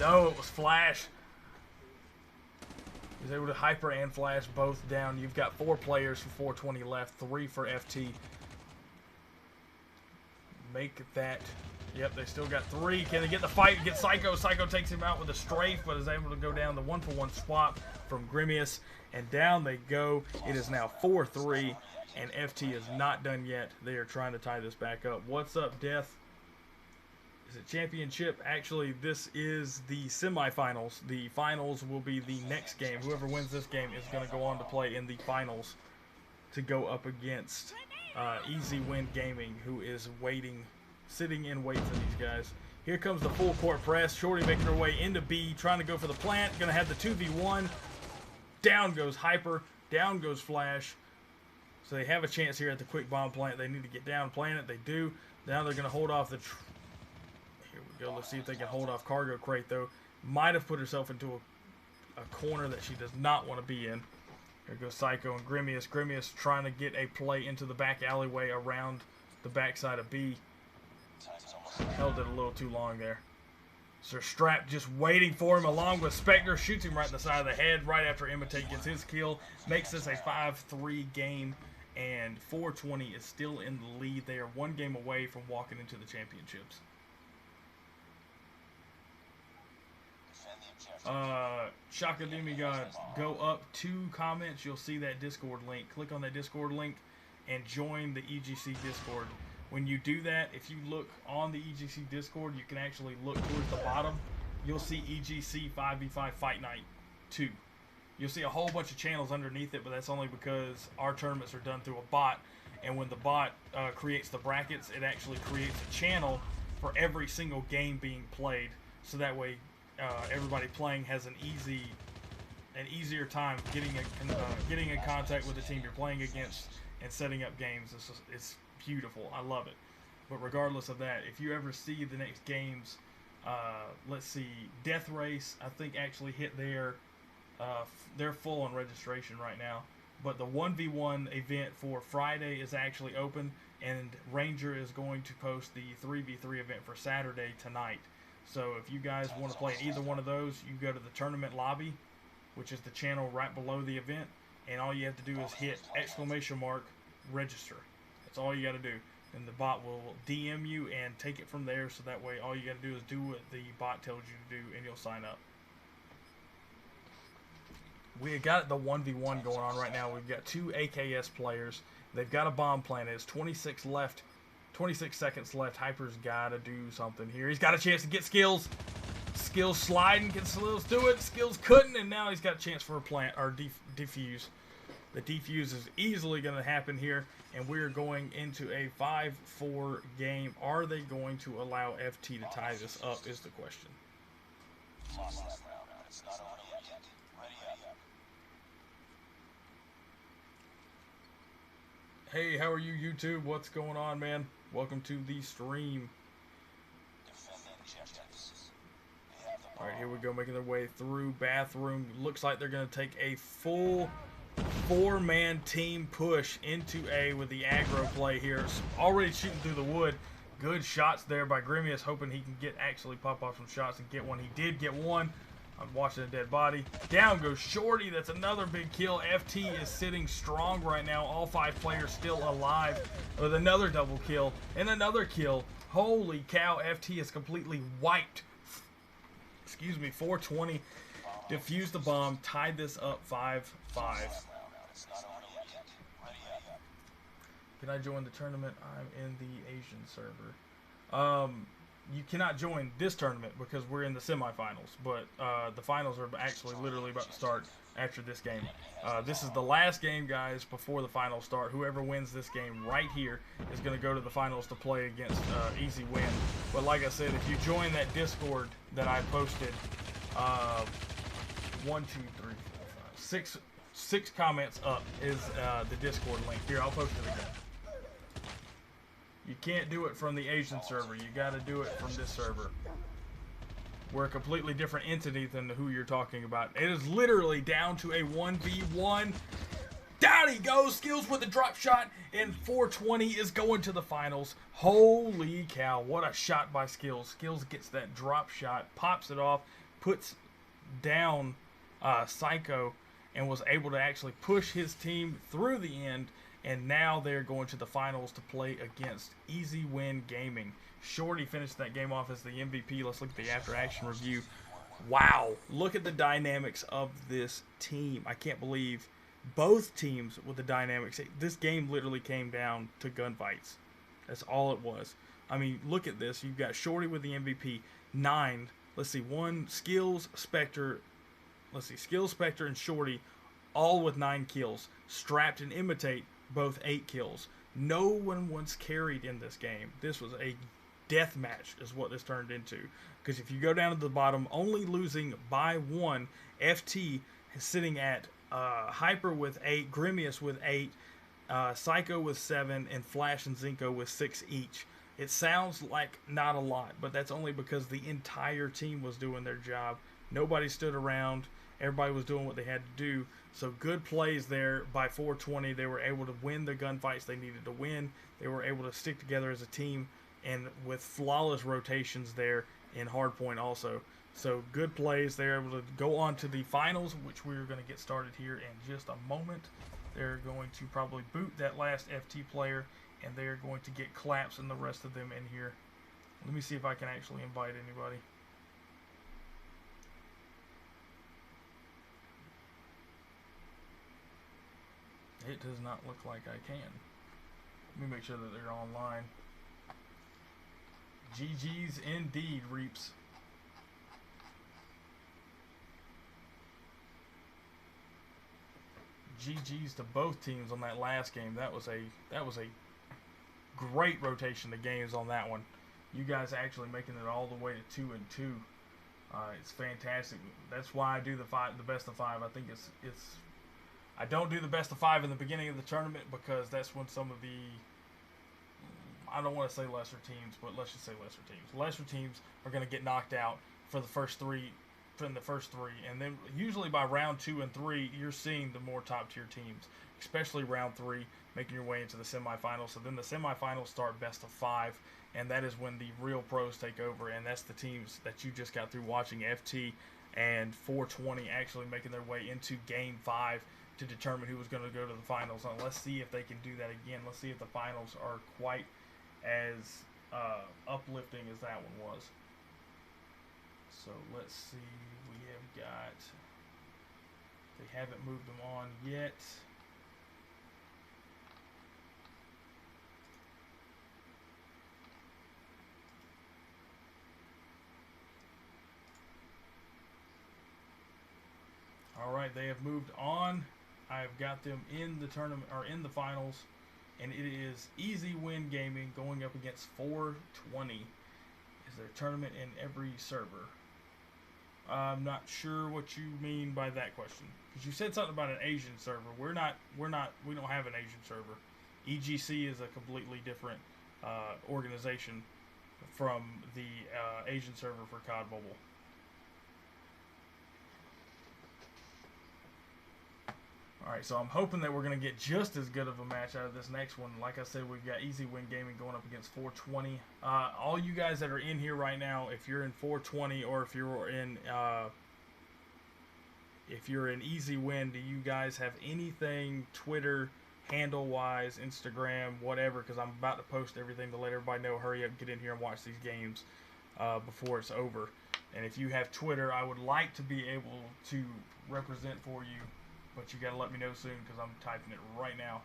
No, it was Flash. He was able to Hyper and Flash both down. You've got 4 players for 420 left, 3 for FT. Make that. Yep, they still got 3. Can they get the fight? Get Psycho. Psycho takes him out with a strafe, but is able to go down the 1-for-1 swap from Grimius. And down they go. It is now 4-3, and FT is not done yet. They are trying to tie this back up. What's up, Death? Is it championship? Actually, this is the semifinals. The finals will be the next game. Whoever wins this game is going to go on to play in the finals to go up against Easy Win Gaming, who is sitting in wait for these guys. Here comes the full court press. Shorty making her way into B, trying to go for the plant. Going to have the 2v1. Down goes Hyper. Down goes Flash. So they have a chance here at the quick bomb plant. They need to get down, plant it. They do. Now they're going to hold off the... Here we go. Let's see if they can hold off Cargo Crate, though. Might have put herself into a corner that she does not want to be in. Here goes Psycho and Grimius. Grimius trying to get a play into the back alleyway around the backside of B. Held it a little too long there. Sir Strap just waiting for him along with Spectre. Shoots him right in the side of the head right after Imitate gets his kill. Makes this a 5-3 game. And 420 is still in the lead. They are 1 game away from walking into the championships. Shaka Demigod, go up 2 comments. You'll see that Discord link. Click on that Discord link and join the EGC Discord. When you do that, if you look on the EGC Discord, you can actually look towards the bottom. You'll see EGC 5v5 Fight Night 2. You'll see a whole bunch of channels underneath it, but that's only because our tournaments are done through a bot. And when the bot creates the brackets, it actually creates a channel for every single game being played. So that way, everybody playing has an easier time getting in contact with the team you're playing against and setting up games. It's beautiful. I love it. But regardless of that, if you ever see the next games, let's see, Death Race, I think actually hit they're full on registration right now. But the 1v1 event for Friday is actually open, and Ranger is going to post the 3v3 event for Saturday tonight. So if you guys want to play in either one of those, you go to the tournament lobby, which is the channel right below the event, and all you have to do is hit !register. That's all you got to do. And the bot will DM you and take it from there, so that way all you got to do is do what the bot tells you to do, and you'll sign up. We got the 1v1 going on right now. We've got 2 AKS players. They've got a bomb planted. It's 26 seconds left. Hyper's got to do something here. He's got a chance to get skills. Skills sliding. Can Skills do it? Skills couldn't, and now he's got a chance for a plant or defuse. The defuse is easily going to happen here, and we're going into a 5-4 game. Are they going to allow FT to tie this up is the question. Lost that round, but it's not over yet. Ready up. Hey, how are you, YouTube? What's going on, man? Welcome to the stream. Defend the objectives. All right, here we go, making their way through bathroom. Looks like they're going to take a full 4-man team push into A with the aggro play here. Already shooting through the wood. Good shots there by Grimius, hoping he can actually pop off some shots and get one. He did get one. I'm watching a dead body. Down goes Shorty. That's another big kill. FT is sitting strong right now. All 5 players still alive with another double kill and another kill. Holy cow, FT is completely wiped. Excuse me, 420. Defused the bomb. Tied this up 5-5. Can I join the tournament? I'm in the Asian server. you cannot join this tournament because we're in the semifinals. But the finals are actually literally about to start after this game. This is the last game, guys, before the finals start. Whoever wins this game right here is going to go to the finals to play against Easy Win. But like I said, if you join that Discord that I posted, 1, 2, 3, 4, 5, 6 comments up is the Discord link. Here, I'll post it again. You can't do it from the Asian server. You got to do it from this server. We're a completely different entity than who you're talking about. It is literally down to a 1v1. Down he goes. Skills with a drop shot, and 420 is going to the finals. Holy cow. What a shot by Skills. Skills gets that drop shot, pops it off, puts down Psycho, and was able to actually push his team through the end. And now they're going to the finals to play against Easy Win Gaming. Shorty finished that game off as the MVP. Let's look at the after-action review. Wow. Look at the dynamics of this team. I can't believe both teams with the dynamics. This game literally came down to gunfights. That's all it was. I mean, look at this. You've got Shorty with the MVP. 9. Let's see. 1, Skills, Spectre. Let's see. Skills, Spectre, and Shorty all with 9 kills. Strapped and Imitate, both 8 kills. No one was carried in this game. This was a death match is what this turned into. Because if you go down to the bottom, only losing by 1, FT is sitting at Hyper with 8, Grimius with 8, Psycho with 7, and Flash and Zinko with 6 each. It sounds like not a lot, but that's only because the entire team was doing their job. Nobody stood around. Everybody was doing what they had to do. So good plays there by 420. They were able to win the gunfights they needed to win. They were able to stick together as a team, and with flawless rotations there in hardpoint also. So good plays. They're able to go on to the finals, which we're going to get started here in just a moment. They're going to probably boot that last FT player, and they're going to get Claps and the rest of them in here. Let me see if I can actually invite anybody. It does not look like I can. Let me make sure that they're online. GG's indeed, Reaps. GG's to both teams on that last game. That was a great rotation of games on that one. You guys actually making it all the way to 2-2. It's fantastic. That's why I do the best of 5. I think it's I don't do the best of 5 in the beginning of the tournament because that's when some of the, I don't want to say lesser teams, but let's just say lesser teams. Lesser teams are going to get knocked out for the first 3, and then usually by round 2 and 3, you're seeing the more top tier teams, especially round 3, making your way into the semifinals. So then the semifinals start best of 5, and that is when the real pros take over, and that's the teams that you just got through watching, FT and 420 actually making their way into Game 5 to determine who was going to go to the finals. And let's see if they can do that again. Let's see if the finals are quite as uplifting as that one was. So let's see. We have got, they haven't moved them on yet. All right, they have moved on. I've got them in the tournament, or in the finals, and it is Easy Win Gaming going up against 420. Is there a tournament in every server? I'm not sure what you mean by that question, because you said something about an Asian server. We don't have an Asian server. EGC is a completely different organization from the Asian server for COD Mobile. Alright, so I'm hoping that we're going to get just as good of a match out of this next one. Like I said, we've got Easy Win Gaming going up against 420. All you guys that are in here right now, if you're in 420 or if you're in Easy Win, do you guys have anything Twitter, handle-wise, Instagram, whatever? Because I'm about to post everything to let everybody know, hurry up, get in here and watch these games before it's over. And if you have Twitter, I would like to be able to represent for you. But you gotta let me know soon because I'm typing it right now.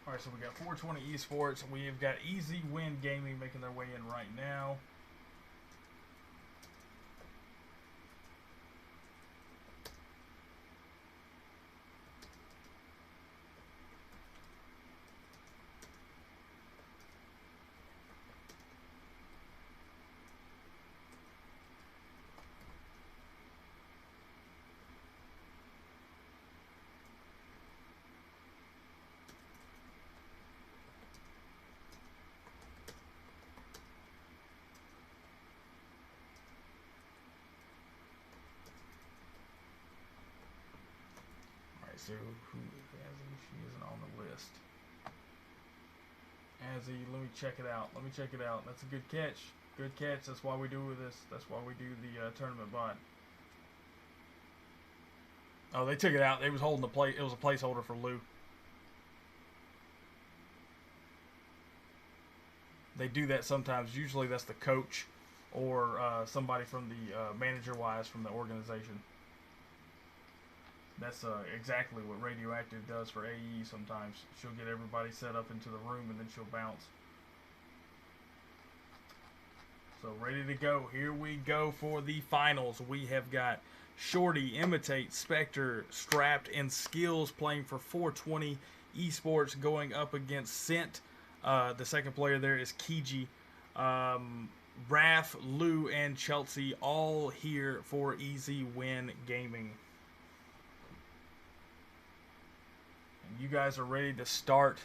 All right, so we got 420 Esports. We have got Easy Win Gaming making their way in right now. So who is Azzy? She isn't on the list. Azzy, let me check it out. Let me check it out. That's a good catch. Good catch. That's why we do this. That's why we do the tournament bot. Oh, they took it out. They was holding the plate. It was a placeholder for Lou. They do that sometimes. Usually that's the coach or somebody from the manager-wise from the organization. That's exactly what Radioactive does for AE sometimes. She'll get everybody set up into the room and then she'll bounce. So ready to go. Here we go for the finals. We have got Shorty, Imitate, Spectre, Strapped, and Skills playing for 420 Esports going up against Scent. The second player there is Kiji. Raph, Lou, and Chelsea all here for Easy Win Gaming. You guys are ready to start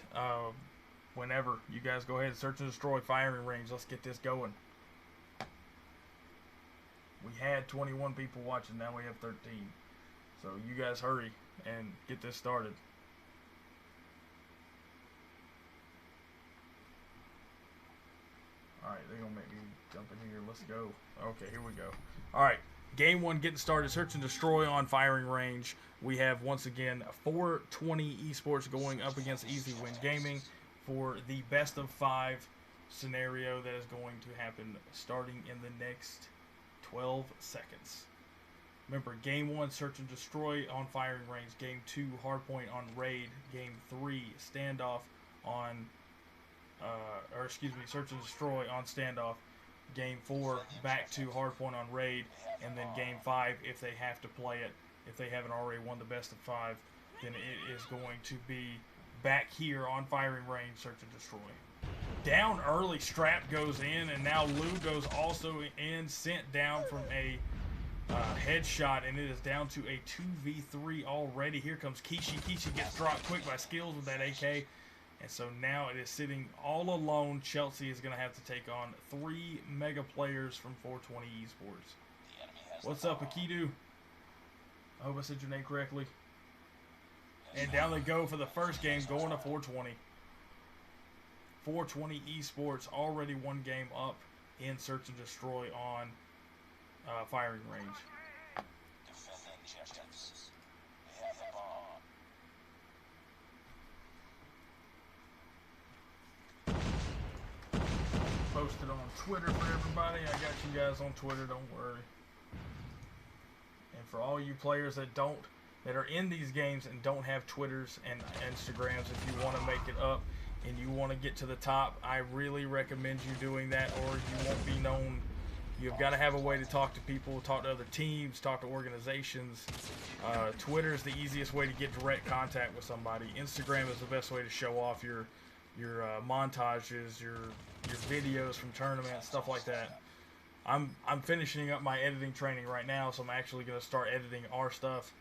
whenever. You guys go ahead and search and destroy firing range. Let's get this going. We had 21 people watching. Now we have 13. So you guys hurry and get this started. Alright, they're going to make me jump in here. Let's go. Okay, here we go. Alright. Game 1 getting started. Search and destroy on firing range. We have, once again, 420 Esports going up against Easy Win Gaming for the best of 5 scenario that is going to happen starting in the next 12 seconds. Remember, Game 1, search and destroy on firing range. Game 2, hardpoint on raid. Game 3, standoff on, search and destroy on standoff. Game 4, back to hardpoint on raid, and then Game 5, if they have to play it, if they haven't already won the best of 5, then it is going to be back here on firing range, search and destroy. Down early, Strap goes in, and now Lou goes also in, sent down from a headshot, and it is down to a 2v3 already. Here comes Kishi. Kishi gets dropped quick by Skills with that AK. And so now it is sitting all alone. Chelsea is going to have to take on 3 mega players from 420 Esports. What's up, Akidu? I hope I said your name correctly. And down they go for the first game, going to 420. 420 Esports already one game up in search and destroy on firing range. Posted on Twitter for everybody. I got you guys on Twitter, don't worry. And for all you players that are in these games and don't have Twitters and Instagrams, if you want to make it up and you want to get to the top, I really recommend you doing that, or you won't be known. You've got to have a way to talk to people, talk to other teams, talk to organizations. Twitter is the easiest way to get direct contact with somebody. Instagram is the best way to show off your montages, your videos from tournaments, stuff like that. I'm finishing up my editing training right now, so I'm actually going to start editing our stuff,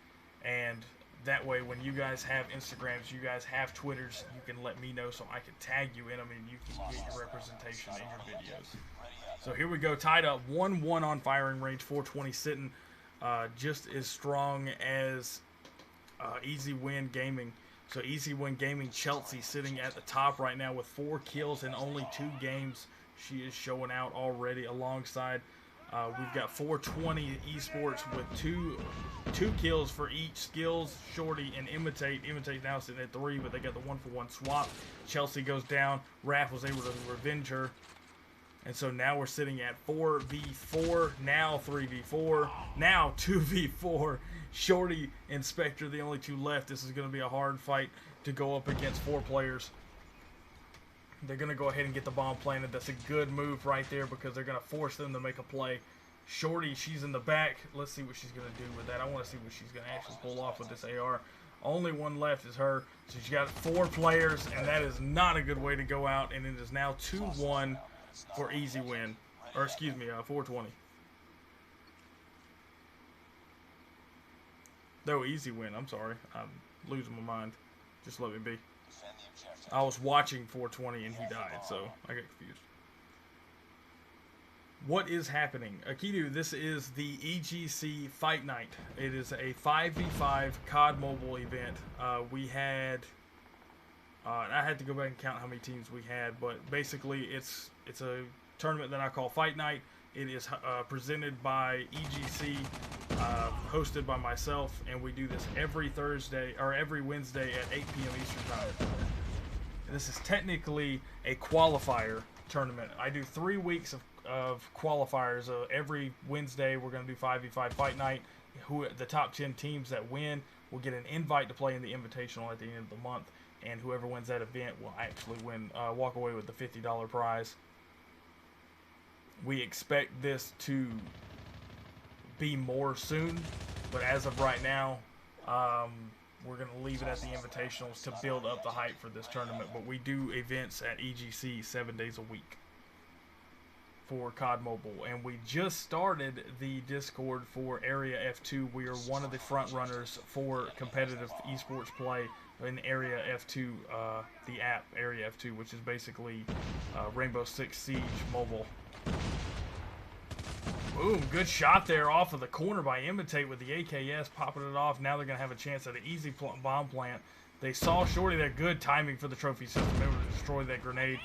and that way when you guys have Instagrams, you guys have Twitters, you can let me know so I can tag you in them and you can get your representation in your videos. So here we go, tied up 1-1 on firing range. 420 sitting just as strong as Easy Win Gaming. So Easy Win Gaming, Chelsea sitting at the top right now with 4 kills in only 2 games. She is showing out already alongside. We've got 420 Esports with two kills for each. Skills, Shorty, and Imitate. Imitate now sitting at 3, but they got the 1-for-1 swap. Chelsea goes down. Raph was able to revenge her. And so now we're sitting at 4v4, now 3v4, now 2v4. Shorty and Spectre, the only 2 left. This is going to be a hard fight to go up against 4 players. They're going to go ahead and get the bomb planted. That's a good move right there because they're going to force them to make a play. Shorty, she's in the back. Let's see what she's going to do with that. I want to see what she's going to actually pull off with this AR. Only one left is her. So she's got 4 players, and that is not a good way to go out. And it is now 2-1 for easy win. Or excuse me, 420. No, easy win. I'm sorry. I'm losing my mind. Just let me be. I was watching 420 and he died, so I got confused. What is happening? Akidu, this is the EGC Fight Night. It is a 5v5 COD mobile event. We had... I had to go back and count how many teams we had, but basically it's a tournament that I call Fight Night. It is presented by EGC, hosted by myself, and we do this every Thursday or every Wednesday at 8 p.m. Eastern Time. And this is technically a qualifier tournament. I do 3 weeks of qualifiers. Every Wednesday we're going to do 5v5 Fight Night. The top 10 teams that win will get an invite to play in the invitational at the end of the month, and whoever wins that event will actually walk away with the $50 prize. We expect this to be more soon, but as of right now, we're going to leave it at the invitationals to build up the hype for this tournament. But we do events at EGC 7 days a week for COD Mobile, and we just started the Discord for Area F2. We are one of the front runners for competitive esports play in Area F2, the app Area F2, which is basically Rainbow Six Siege mobile. Boom, good shot there off of the corner by Imitate with the AKS, popping it off. Now they're going to have a chance at an easy bomb plant. They saw Shorty there. Good timing for the trophy system. Able to destroy that grenade.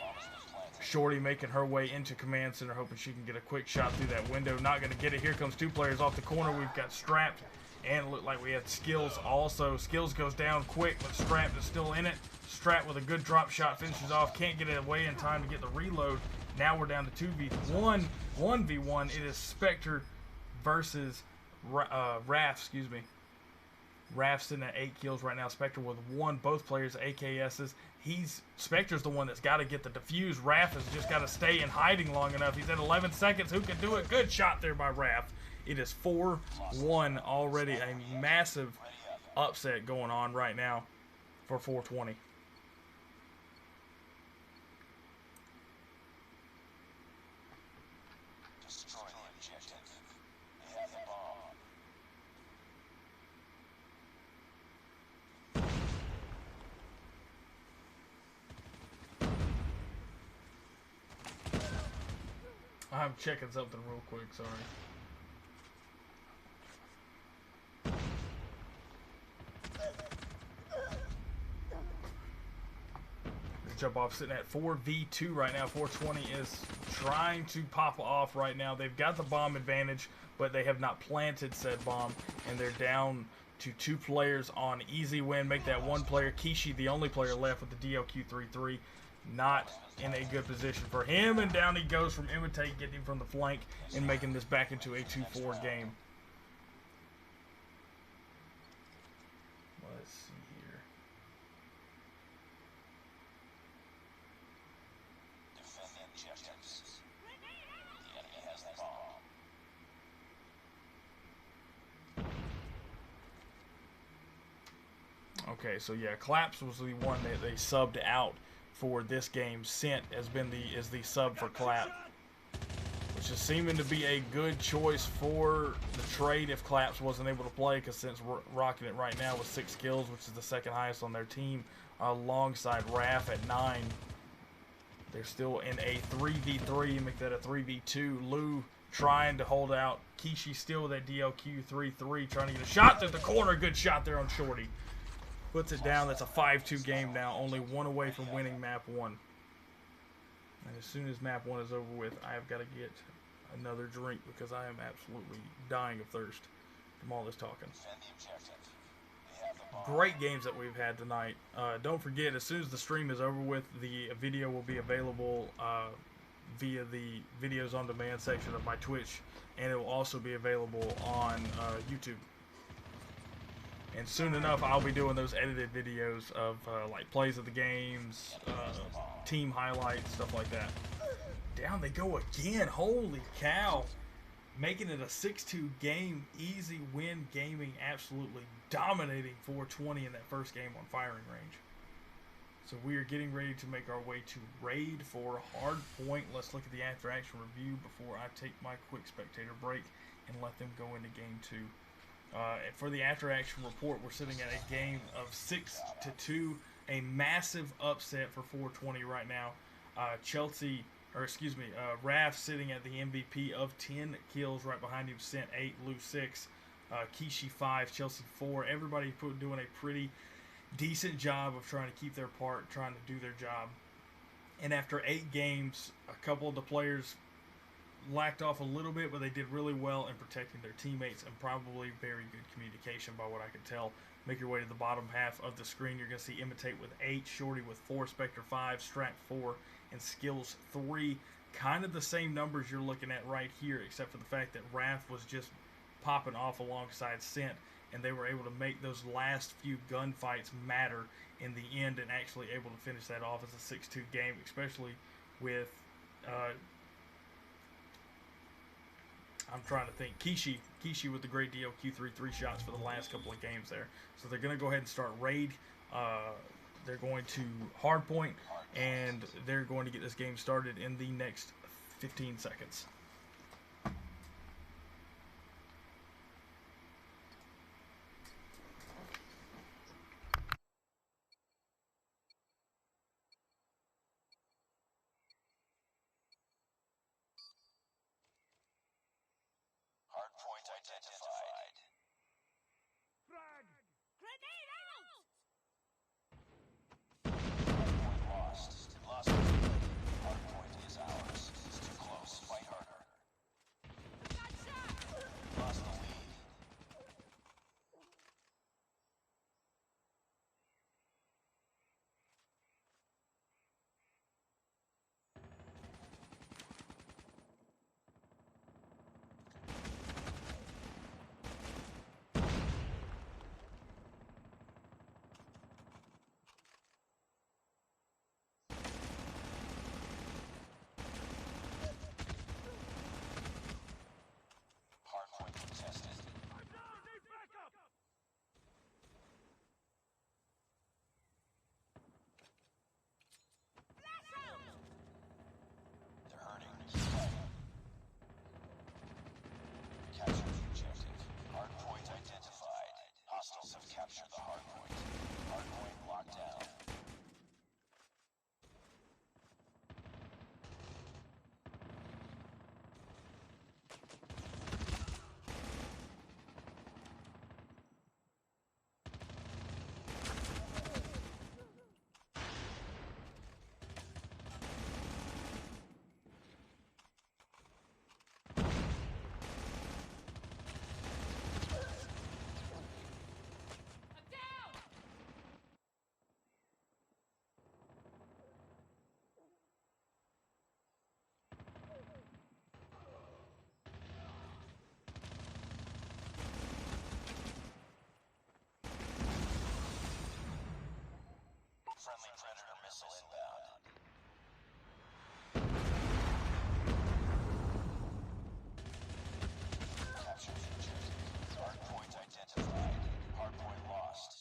Shorty making her way into command center, hoping she can get a quick shot through that window. Not going to get it. Here comes 2 players off the corner. We've got Strapped, and it looked like we had Skills also. Skills goes down quick, but Strapped is still in it. Strapped with a good drop shot finishes off. Can't get it away in time to get the reload. Now we're down to 2v1, 1v1. It is Spectre versus Raph, excuse me. Raph's sitting at 8 kills right now. Spectre with 1. Both players AKSs. Spectre's the one that's got to get the defuse. Raph has just got to stay in hiding long enough. He's at 11 seconds. Who can do it? Good shot there by Raph. It is 4-1 already. A massive upset going on right now for 420. I'm checking something real quick, sorry. Jump off sitting at 4v2 right now. 420 is trying to pop off right now. They've got the bomb advantage, but they have not planted said bomb, and they're down to 2 players on easy win. Make that 1 player. Kishi, the only player left with the DLQ-33. Not in a good position for him, and down he goes from Imitate, getting him from the flank and making this back into a 2-4 game. Let's see here. Defend objectives. The enemy has the bomb. Okay, so yeah, Claps was the one that they subbed out for this game. Sent has been the sub for Clap, which is seeming to be a good choice for the trade if Claps wasn't able to play, because since we're rocking it right now with 6 kills, which is the 2nd highest on their team, alongside Raph at 9. They're still in a 3v3, make that a 3v2. Lou trying to hold out. Kishi still with that DLQ-33, trying to get a shot through the corner. Good shot there on Shorty. Puts it down. That's a 5-2 game now. Only 1 away from winning map 1. And as soon as map 1 is over with, I have got to get another drink because I am absolutely dying of thirst from all this talking. Great games that we've had tonight. Don't forget, as soon as the stream is over with, the video will be available via the videos on demand section of my Twitch, and it will also be available on YouTube. And soon enough, I'll be doing those edited videos of like plays of the games, team highlights, stuff like that. Down they go again. Holy cow. Making it a 6-2 game. Easy win. Gaming absolutely dominating 420 in that first game on firing range. So we are getting ready to make our way to raid for Hardpoint. Let's look at the after action review before I take my quick spectator break and let them go into game 2. For the after action report, we're sitting at a game of 6-2, a massive upset for 420 right now. Raf sitting at the MVP of 10 kills, right behind him, Sent 8, Lou 6, Kishi 5, Chelsea 4. Everybody doing a pretty decent job of trying to keep their part, trying to do their job. And after 8 games, a couple of the players lacked off a little bit, but they did really well in protecting their teammates and probably very good communication by what I could tell. Make your way to the bottom half of the screen. You're going to see Imitate with 8, Shorty with 4, Spectre 5, Strat 4, and Skills 3. Kind of the same numbers you're looking at right here, except for the fact that Raph was just popping off alongside Sent, and they were able to make those last few gunfights matter in the end and actually able to finish that off as a 6-2 game, especially with I'm trying to think. Kishi with the great DLQ 3 shots for the last couple of games there. So they're going to go ahead and start raid. They're going to hardpoint, and they're going to get this game started in the next 15 seconds. Hardpoint identified. Frag! Grenade out! Hardpoint lost. Lost the lead. Hardpoint is ours. It's too close. Fight harder. Got shot! Lost the lead. Hardpoint contested. I'm down! Need backup! Flash out! They're hurting. Keep fighting. Capture the objective. Hardpoint identified. Hostiles have captured the hardpoint. Hardpoint locked down. I'm down! Friendly Predator missile inbound. Capture the objective. Hardpoint identified. Hardpoint lost.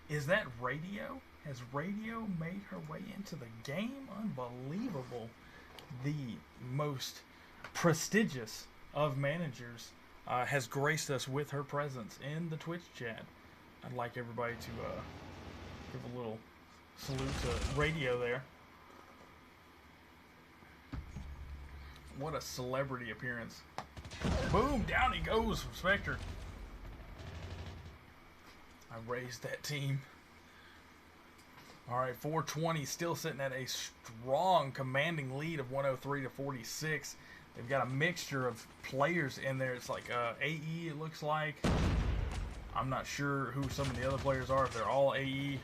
Is that Radio? Has Radio made her way into the game? Unbelievable. The most prestigious of managers has graced us with her presence in the Twitch chat. I'd like everybody to give a little salute to Radio there. What a celebrity appearance. Boom, down he goes from Spectre. I raised that team. Alright, 420 still sitting at a strong commanding lead of 103-46. They've got a mixture of players in there. It's like AE, it looks like. I'm not sure who some of the other players are, if they're all AE.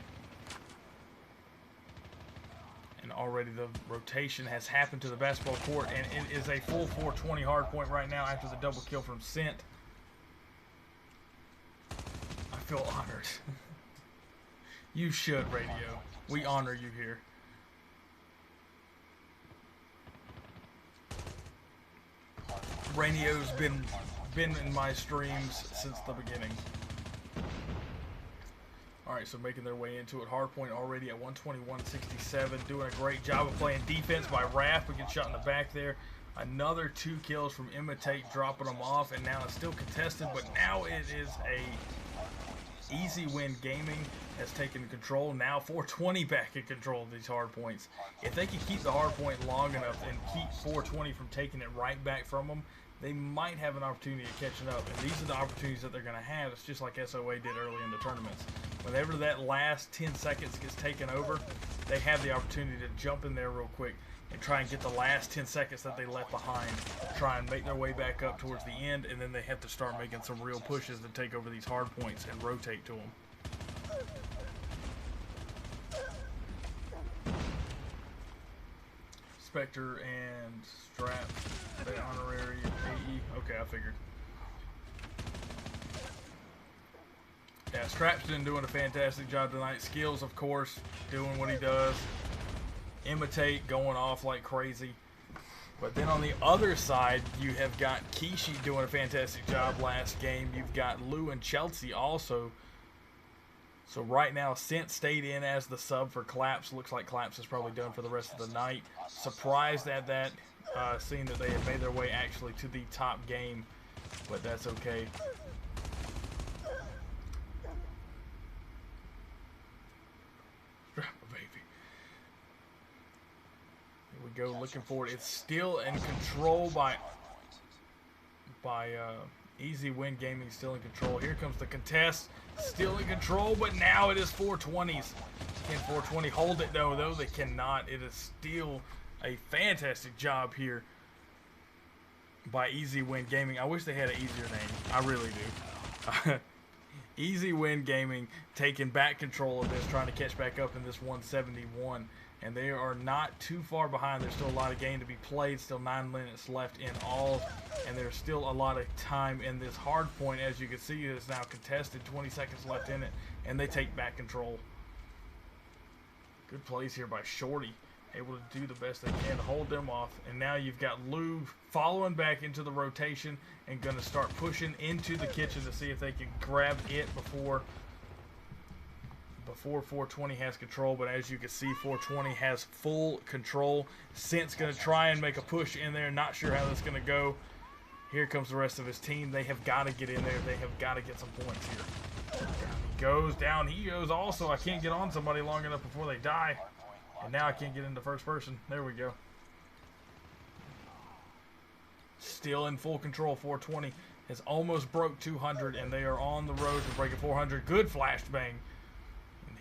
And already the rotation has happened to the basketball court, and it is a full 420 hard point right now after the double kill from Sint. I feel honored. You should, Radio. We honor you here. Radio's been in my streams since the beginning. Alright, so making their way into it. Hardpoint already at 121.67. Doing a great job of playing defense by Raph. We get shot in the back there. Another 2 kills from Imitate, dropping them off. And now it's still contested, but now it is a easy win. Gaming has taken control. Now 420 back in control of these hardpoints. If they can keep the hardpoint long enough and keep 420 from taking it right back from them, they might have an opportunity of catching up. And these are the opportunities that they're going to have. It's just like SOA did early in the tournaments. Whenever that last 10 seconds gets taken over, they have the opportunity to jump in there real quick and try and get the last 10 seconds that they left behind, try and make their way back up towards the end, and then they have to start making some real pushes to take over these hard points and rotate to them. Spectre and Strap, the honorary AE. Okay, I figured. Yeah, Strap's been doing a fantastic job tonight. Skills, of course, doing what he does. Imitate, going off like crazy. But then on the other side, you have got Kishi doing a fantastic job last game. You've got Lou and Chelsea also. So right now, Sint stayed in as the sub for Claps. Looks like Claps is probably done for the rest of the night. Surprised at that, seeing that they had made their way actually to the top game. But that's okay. Go looking for it. It's still in control by Easy Win Gaming. Still in control. Here comes the contest, still in control, but now it is 420s. Can 420 hold it though? They cannot. It is still a fantastic job here by Easy Win Gaming. I wish they had an easier name. I really do. Easy Win Gaming taking back control of this, trying to catch back up in this 171. And they are not too far behind. There's still a lot of game to be played. Still 9 minutes left in all. And there's still a lot of time in this hard point. As you can see, it's now contested. 20 seconds left in it. And they take back control. Good plays here by Shorty. Able to do the best they can to hold them off. And now you've got Lou following back into the rotation. And going to start pushing into the kitchen to see if they can grab it before 420 has control. But as you can see, 420 has full control. Sint's going to try and make a push in there. Not sure how that's going to go. Here comes the rest of his team. They have got to get in there. They have got to get some points here. He goes down. He goes also. I can't get on somebody long enough before they die. And now I can't get into first person. There we go. Still in full control. 420 has almost broke 200, and they are on the road to breaking 400. Good flash bang.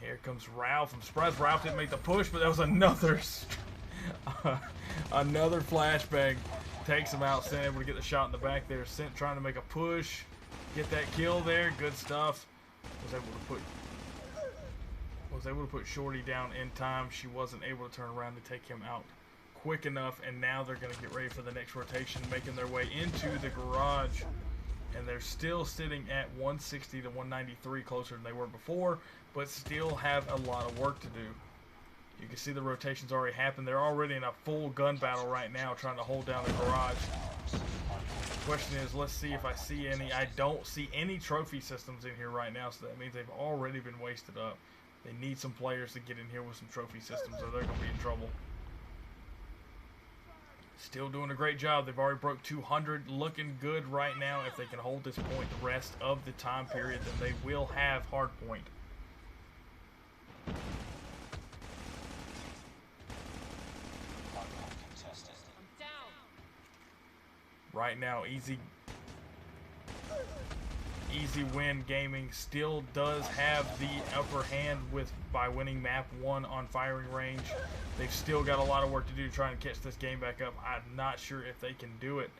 Here comes Ralph. I'm surprised Ralph didn't make the push, but that was another another flashbang. Takes him out. Sint able to get the shot in the back there. Sint trying to make a push. Get that kill there. Good stuff. Was able to put Shorty down in time. She wasn't able to turn around to take him out quick enough. And now they're going to get ready for the next rotation, making their way into the garage. And they're still sitting at 160 to 193, closer than they were before, but still have a lot of work to do. You can see the rotations already happened. They're already in a full gun battle right now, trying to hold down the garage. The question is, let's see if I see any. I don't see any trophy systems in here right now, so that means they've already been wasted up. They need some players to get in here with some trophy systems, or they're going to be in trouble. Still doing a great job. They've already broke 200. Looking good right now. If they can hold this point the rest of the time period, then they will have hard point. Right now, Easy Win Gaming still does have the upper hand by winning map 1 on firing range. They've still got a lot of work to do to try and catch this game back up. I'm not sure if they can do it.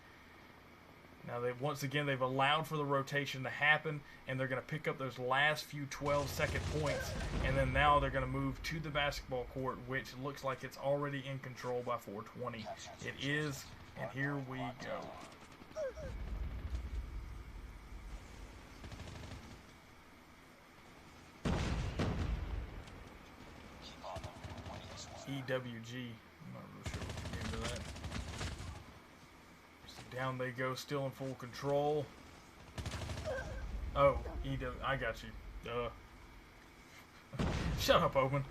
Now, once again, they've allowed for the rotation to happen, and they're going to pick up those last few 12-second points, and then now they're going to move to the basketball court, which looks like it's already in control by 420. It is, and here we go. EWG. I'm not really sure what the game of that. So down they go, still in full control. Oh, I got you. Shut up, Open.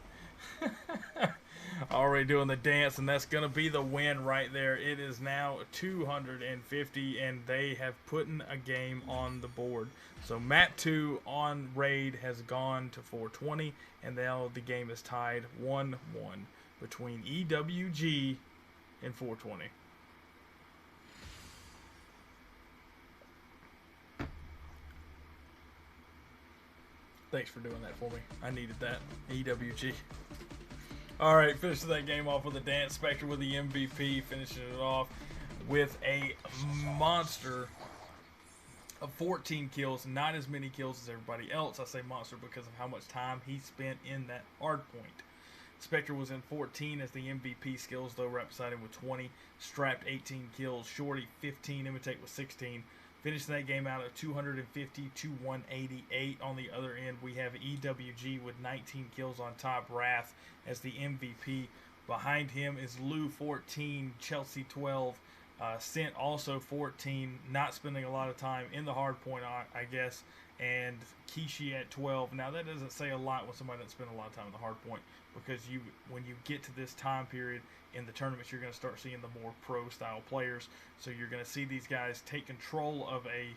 Already doing the dance, and that's going to be the win right there. It is now 250, and they have put a game on the board. So map 2 on raid has gone to 420, and now the game is tied 1-1 between EWG and 420. Thanks for doing that for me. I needed that. EWG. Alright, finishing that game off with a dance. Spectre with the MVP, finishing it off with a monster of 14 kills. Not as many kills as everybody else. I say monster because of how much time he spent in that hard point. Spectre was in 14 as the MVP. Skills, though, right beside him with 20. Strapped 18 kills. Shorty 15. Imitate with 16. Finishing that game out at 250 to 188. On the other end, we have EWG with 19 kills on top. Wrath as the MVP. Behind him is Lou 14, Chelsea 12, Sent also 14. Not spending a lot of time in the hard point, I guess. And Kishi at 12. Now that doesn't say a lot when somebody doesn't spend a lot of time in the hard point, because when you get to this time period in the tournaments, you're going to start seeing the more pro style players. So you're going to see these guys take control of a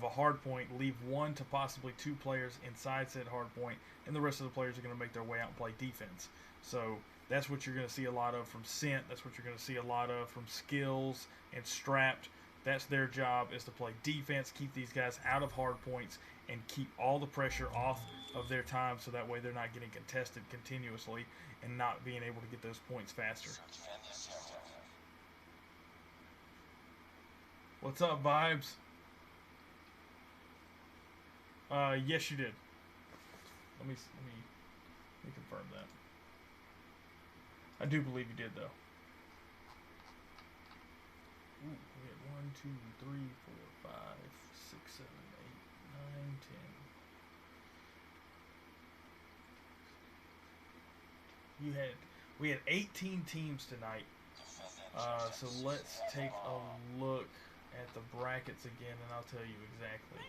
hard point, leave 1 to possibly 2 players inside said hard point, and the rest of the players are going to make their way out and play defense. So that's what you're going to see a lot of from Sent. That's what you're going to see a lot of from Skills and Strapped. That's their job, is to play defense, keep these guys out of hard points, and keep all the pressure off of their time, so that way they're not getting contested continuously and not being able to get those points faster. What's up, Vibes? Yes, you did. Let me confirm that. I do believe you did, though. Ooh, we had 1, 2, 3, 4, 5, 6, 7, 8, 9, 10. We had 18 teams tonight. So let's take a look at the brackets again, and I'll tell you exactly.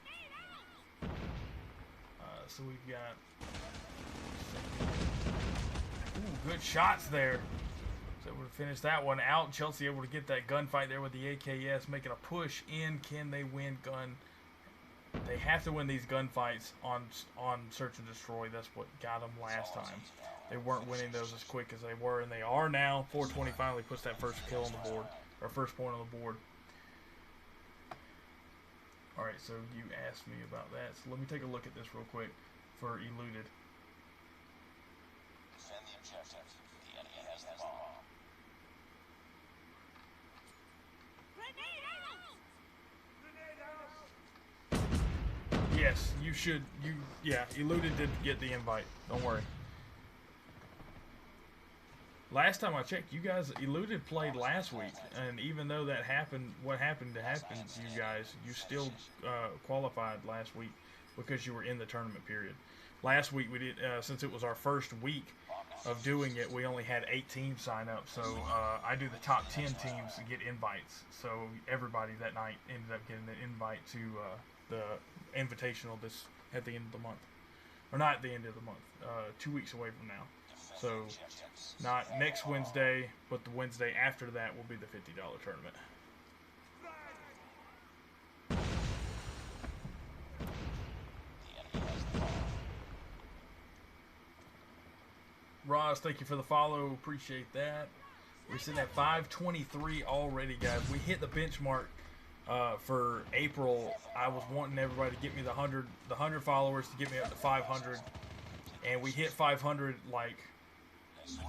So we've got good shots there. So able to finish that one out. Chelsea able to get that gunfight there with the AKS, making a push in. Can they win gun? They have to win these gunfights on Search and Destroy. That's what got them last time. They weren't winning those as quick as they were, and they are now. 420 finally puts that first kill on the board, or first point on the board. Alright, so you asked me about that. So let me take a look at this real quick for Eluded. Defend the objective. The enemy has the bomb. Grenade out! Yes, you should. Yeah, Eluded did get the invite. Don't worry. Last time I checked, you guys, Eluded played last week, and even though that happened, what happened to happen to you guys, you still qualified last week because you were in the tournament period. Last week we did, since it was our first week of doing it, we only had 8 teams sign up. So I do the top 10 teams to get invites. So everybody that night ended up getting an invite to the invitational this at the end of the month, or not at the end of the month, 2 weeks away from now. So not next Wednesday, but the Wednesday after that will be the $50 tournament. Ross, thank you for the follow. Appreciate that. We're sitting at 523 already, guys. We hit the benchmark for April. I was wanting everybody to get me the 100 followers to get me up to 500, and we hit 500 like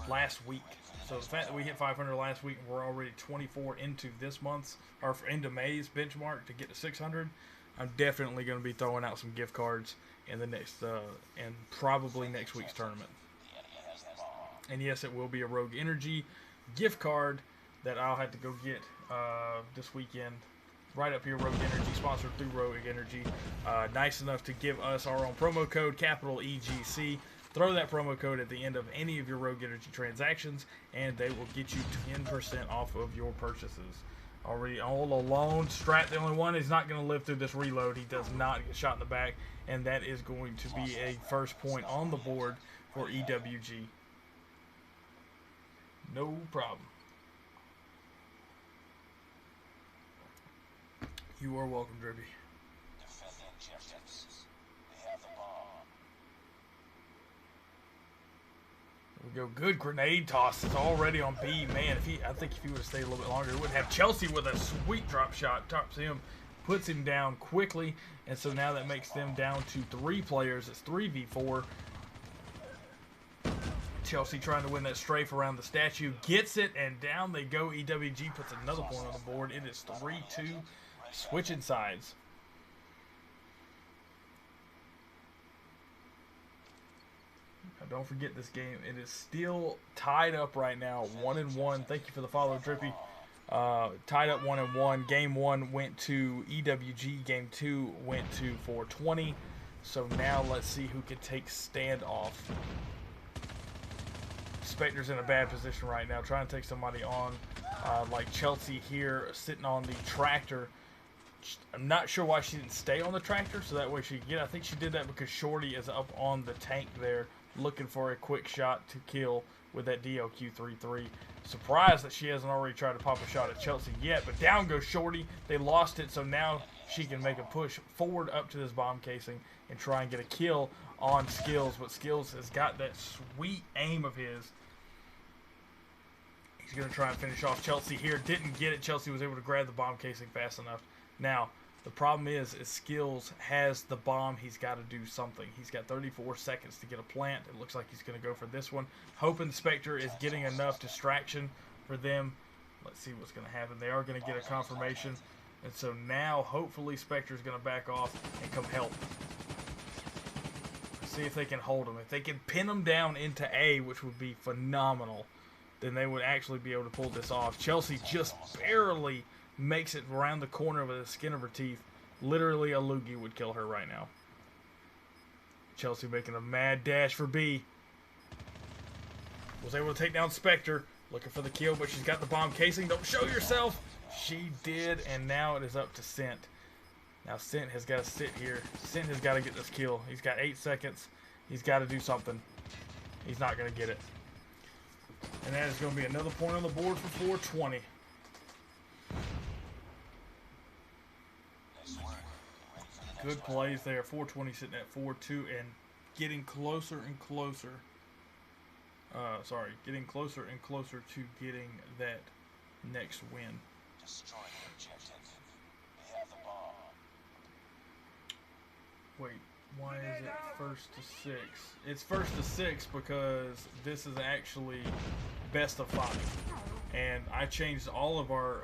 last week. So the fact that we hit 500 last week and we're already 24 into this month's, or into May's benchmark to get to 600, I'm definitely going to be throwing out some gift cards in the next, and probably next week's tournament. And yes, it will be a Rogue Energy gift card that I'll have to go get this weekend. Right up here, Rogue Energy, sponsored through Rogue Energy. Nice enough to give us our own promo code, capital EGC. Throw that promo code at the end of any of your Rogue Energy transactions, and they will get you 10% off of your purchases. Already all alone. Strat, the only one, is not going to live through this reload. He does not get shot in the back, and that is going to be a first point on the board for EWG. No problem. You are welcome, Drippy. Defend the objectives. They have the bomb. There we go. Good grenade toss. It's already on B. Man, I think if he would have stayed a little bit longer, he would have Chelsea with a sweet drop shot. Tops him, puts him down quickly, and so now that makes them down to 3 players. It's 3v4. Chelsea trying to win that strafe around the statue. Gets it, and down they go. EWG puts another point on the board. It is 3-2. Switching sides. Now don't forget this game. It is still tied up right now, 1-1. Thank you for the follow, Drippy. Tied up 1-1. Game 1 went to EWG. Game 2 went to 420. So now let's see who can take standoff. Spectre's in a bad position right now, trying to take somebody on, like Chelsea here, sitting on the tractor. I'm not sure why she didn't stay on the tractor, so that way she could get. I think she did that because Shorty is up on the tank there, looking for a quick shot to kill with that DLQ-33. Surprised that she hasn't already tried to pop a shot at Chelsea yet, but down goes Shorty. They lost it, so now she can make a push forward up to this bomb casing and try and get a kill on Skills, but Skills has got that sweet aim of his. He's going to try and finish off Chelsea here. Didn't get it. Chelsea was able to grab the bomb casing fast enough. Now, the problem is Skills has the bomb. He's got to do something. He's got 34 seconds to get a plant. It looks like he's going to go for this one. Hoping Spectre is getting enough distraction for them. Let's see what's going to happen. They are going to get a confirmation. And so now, hopefully, Spectre is going to back off and come help. See if they can hold him. If they can pin him down into A, which would be phenomenal, then they would actually be able to pull this off. Chelsea just barely makes it around the corner with the skin of her teeth. Literally, a loogie would kill her right now. Chelsea making a mad dash for B. Was able to take down Spectre. Looking for the kill, but she's got the bomb casing. Don't show yourself! She did, and now it is up to Scent. Now Scent has got to sit here. Scent has got to get this kill. He's got 8 seconds. He's got to do something. He's not going to get it. And that is going to be another point on the board for 420. Good plays there. 420 sitting at 4-2 and getting closer and closer. Getting closer and closer to getting that next win. Destroy the objective. They have the bomb. Wait, why is it 1st to 6? It's 1st to 6 because this is actually best of 5. And I changed all of our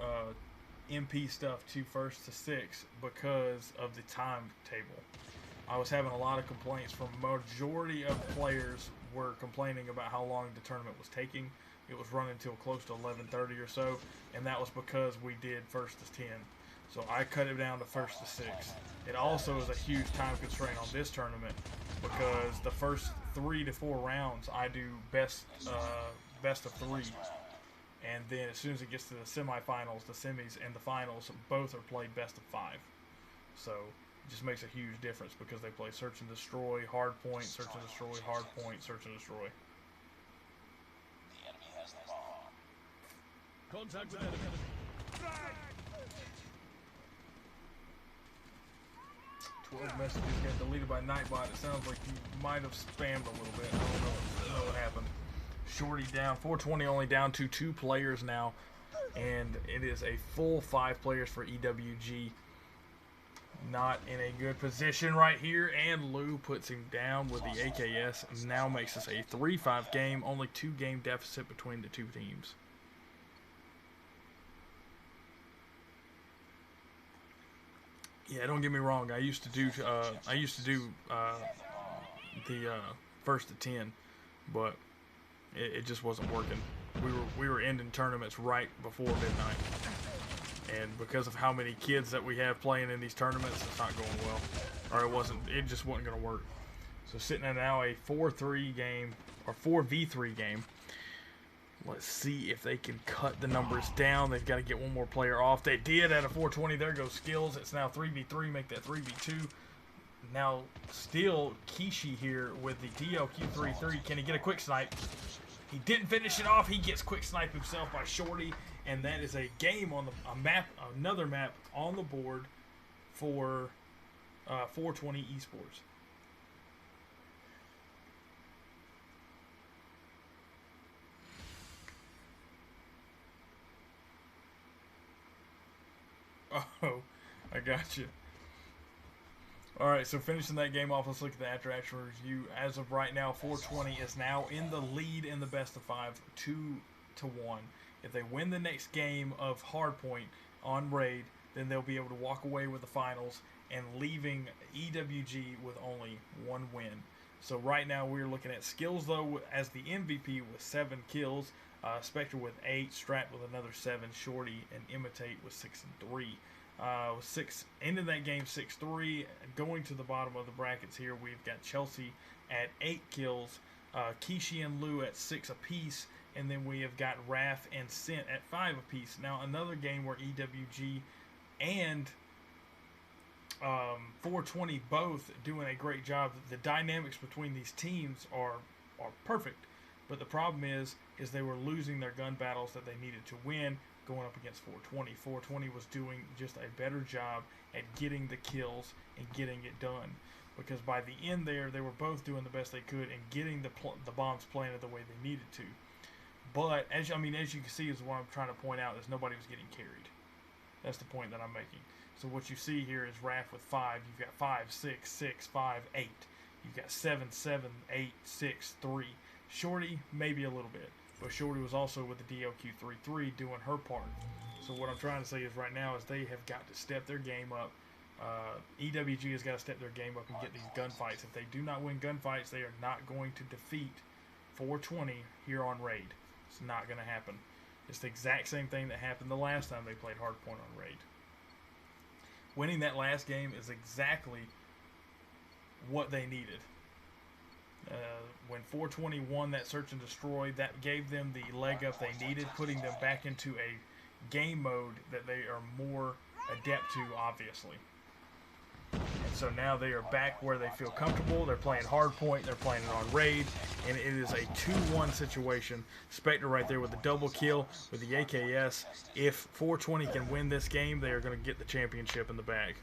MP stuff to 1st to 6 because of the timetable. I was having a lot of complaints from majority of players were complaining about how long the tournament was taking. It was running until close to 11:30 or so, and that was because we did 1st to 10. So I cut it down to 1st to 6. It also is a huge time constraint on this tournament because the first 3 to 4 rounds I do best of 3. And then as soon as it gets to the semifinals, the semis, and the finals, both are played best of 5. So it just makes a huge difference because they play search and destroy, hard point, search and destroy, hard point, search and destroy. The enemy has the bomb. Contact with enemy. 12 messages got deleted by Nightbot. It sounds like you might have spammed a little bit. I don't know what happened. Shorty down. 420 only down to 2 players now. And it is a full 5 players for EWG. not in a good position right here, and Lou puts him down with the AKS and now makes this a 3-5 game, only 2-game deficit between the two teams. Yeah, don't get me wrong. I used to do the first to 10, but it just wasn't working. We were ending tournaments right before midnight, and because of how many kids that we have playing in these tournaments, it's not going well, or it just wasn't going to work. So sitting at now a 4-3 game or 4v3 game. Let's see if they can cut the numbers down. They've got to get one more player off. They did at a 420. There goes Skills. It's now 3v3. Make that 3v2. Now, still Kishi here with the DLQ-33. Can he get a quick snipe? He didn't finish it off. He gets quick snipe himself by Shorty. And that is a game on another map on the board for 420 Esports. Oh, I got you. Alright, so finishing that game off, let's look at the after-action review. As of right now, 420 is now in the lead in the best of 5, 2-1. If they win the next game of Hardpoint on Raid, then they'll be able to walk away with the finals and leaving EWG with only 1 win. So right now we're looking at Skills, though, as the MVP with 7 kills. Spectre with 8, Strat with another 7, Shorty and Imitate with 6 and 3. Ending that game 6-3. Going to the bottom of the brackets here, we've got Chelsea at 8 kills, Kishi and Lou at 6 apiece, and then we have got Raph and Sint at 5 apiece. Now another game where EWG and 420 both doing a great job. The dynamics between these teams are perfect. But the problem is they were losing their gun battles that they needed to win going up against 420. 420 was doing just a better job at getting the kills and getting it done. Because by the end there, they were both doing the best they could and getting the bombs planted the way they needed to. But, as you can see, is what I'm trying to point out, is nobody was getting carried. That's the point that I'm making. So what you see here is Raph with 5. You've got 5, 6, 6, 5, 8. You've got 7, 7, 8, 6, 3. Shorty, maybe a little bit. But Shorty was also with the DLQ-33 doing her part. So what I'm trying to say is right now is they have got to step their game up. EWG has got to step their game up and get these gunfights. If they do not win gunfights, they are not going to defeat 420 here on Raid. It's not going to happen. It's the exact same thing that happened the last time they played Hardpoint on Raid. Winning that last game is exactly what they needed. When 420 won that search and destroy, that gave them the leg up they needed, putting them back into a game mode that they are more adept to, obviously. And so now they are back where they feel comfortable. They're playing Hardpoint, they're playing it on Raid, and it is a 2-1 situation. Spectre right there with the double kill with the AKS. If 420 can win this game, they are going to get the championship in the bag.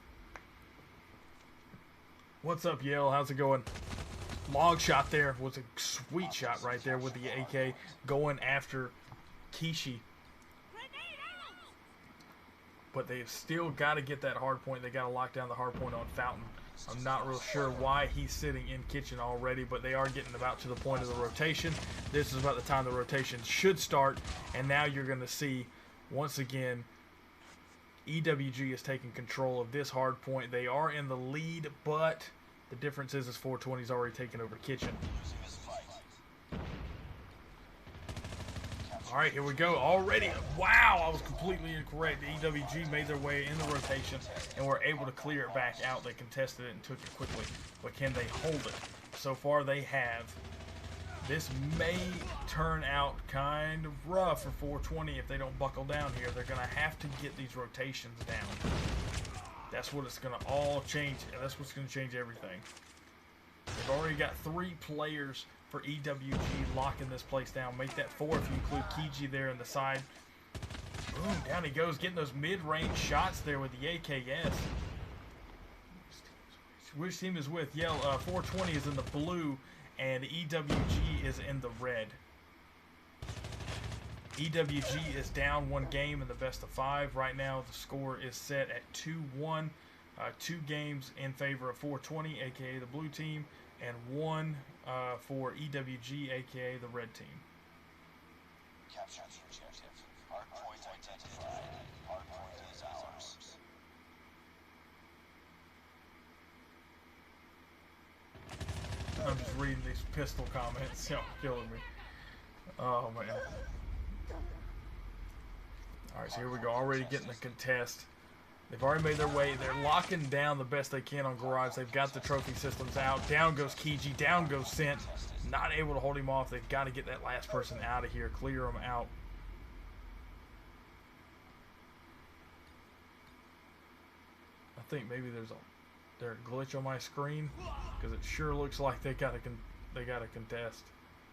What's up, Yale? How's it going? Log shot there was a sweet shot right there with the AK going after Kishi. But they've still got to get that hard point. They got to lock down the hard point on Fountain. I'm not real sure why he's sitting in kitchen already, but they are getting about to the point of the rotation. This is about the time the rotation should start, and now you're going to see, once again, EWG is taking control of this hard point. They are in the lead, but the difference is 420's already taken over kitchen. All right, here we go. Already, wow, I was completely incorrect. The EWG made their way in the rotation and were able to clear it back out. They contested it and took it quickly. But can they hold it? So far, they have. This may turn out kind of rough for 420 if they don't buckle down here. They're going to have to get these rotations down. That's what it's going to all change. That's what's going to change everything. They've already got 3 players for EWG locking this place down. Make that 4 if you include Kiji there in the side. Boom, down he goes, getting those mid-range shots there with the AKS. Which team is with? Yeah, 420 is in the blue, and EWG is in the red. EWG is down 1 game in the best of 5. Right now, the score is set at 2-1. 2 games in favor of 420, aka the blue team, and 1 for EWG, aka the red team. Capture the objective. Hardpoint identified. Hardpoint is ours. I'm just reading these pistol comments. Y'all killing me. Oh man. Alright, so here we go. Already getting the contest. They've already made their way. They're locking down the best they can on Garage. They've got the trophy systems out. Down goes Kiji. Down goes Sent. Not able to hold him off. They've got to get that last person out of here. Clear him out. I think maybe there's a glitch on my screen, because it sure looks like they got a contest.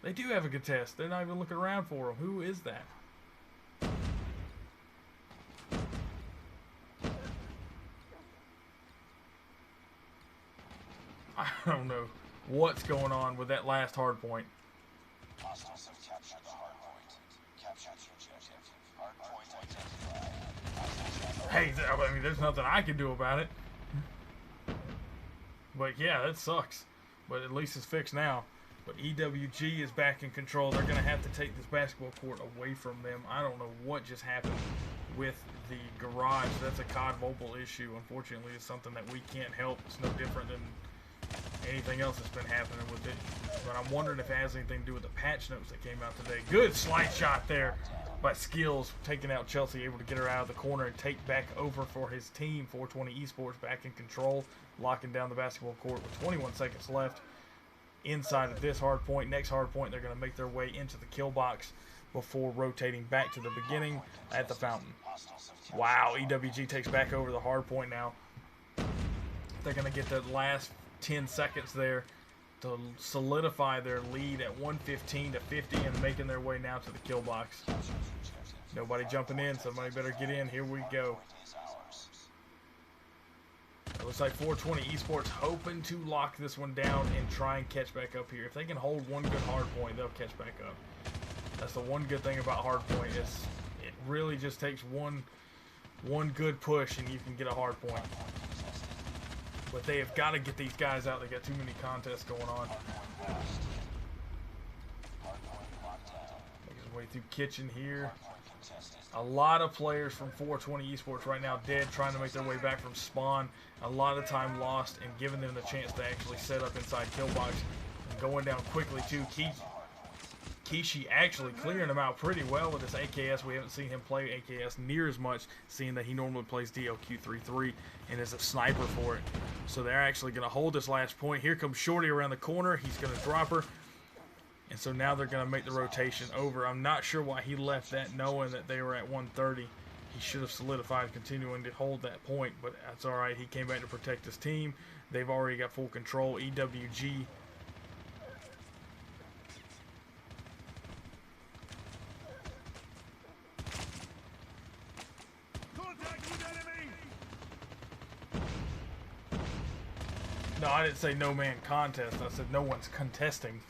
They do have a contest. They're not even looking around for them. Who is that? I don't know what's going on with that last hard point. Hostiles have captured the hardpoint. Capture the objective. Hardpoint identified. Hey, I mean, there's nothing I can do about it. But yeah, that sucks. But at least it's fixed now. But EWG is back in control. They're going to have to take this basketball court away from them. I don't know what just happened with the Garage. That's a COD Mobile issue. Unfortunately, it's something that we can't help. It's no different than anything else that's been happening with it. But I'm wondering if it has anything to do with the patch notes that came out today. Good slide shot there by Skills, taking out Chelsea, able to get her out of the corner and take back over for his team. 420 Esports back in control, locking down the basketball court with 21 seconds left. Inside of this hard point, next hard point, they're going to make their way into the kill box before rotating back to the beginning at the fountain. Wow, EWG takes back over the hard point now. They're going to get that last 10 seconds there to solidify their lead at 115 to 50 and making their way now to the kill box. Nobody jumping in, somebody better get in. Here we go. It looks like 420 Esports hoping to lock this one down and try and catch back up here. If they can hold one good hard point, they'll catch back up. That's the one good thing about hard point, is it really just takes one good push and you can get a hard point. But they have got to get these guys out. They got too many contests going on. Make his way through kitchen here. A lot of players from 420 Esports right now dead, trying to make their way back from spawn. A lot of time lost and giving them the chance to actually set up inside kill box. And going down quickly too. Kishi actually clearing him out pretty well with this AKS. We haven't seen him play AKS near as much, seeing that he normally plays DLQ-33 and is a sniper for it. So they're actually going to hold this last point. Here comes Shorty around the corner. He's going to drop her. And so now they're going to make the rotation over. I'm not sure why he left that, knowing that they were at 130. He should have solidified continuing to hold that point, but that's all right. He came back to protect his team. They've already got full control. EWG No, I didn't say no man contest. I said no one's contesting.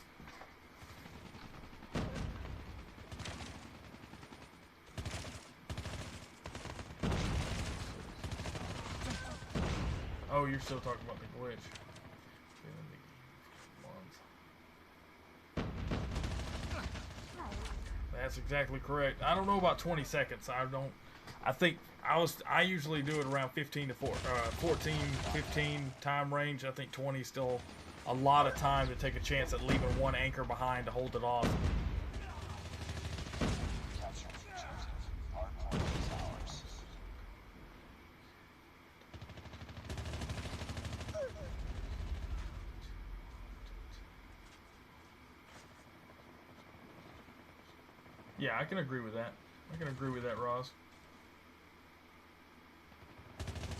Oh, you're still talking about the glitch. That's exactly correct. I don't know about 20 seconds. I usually do it around 15 to 14, 15 time range. I think 20 is still a lot of time to take a chance at leaving one anchor behind to hold it off. Yeah, I can agree with that. I can agree with that, Roz.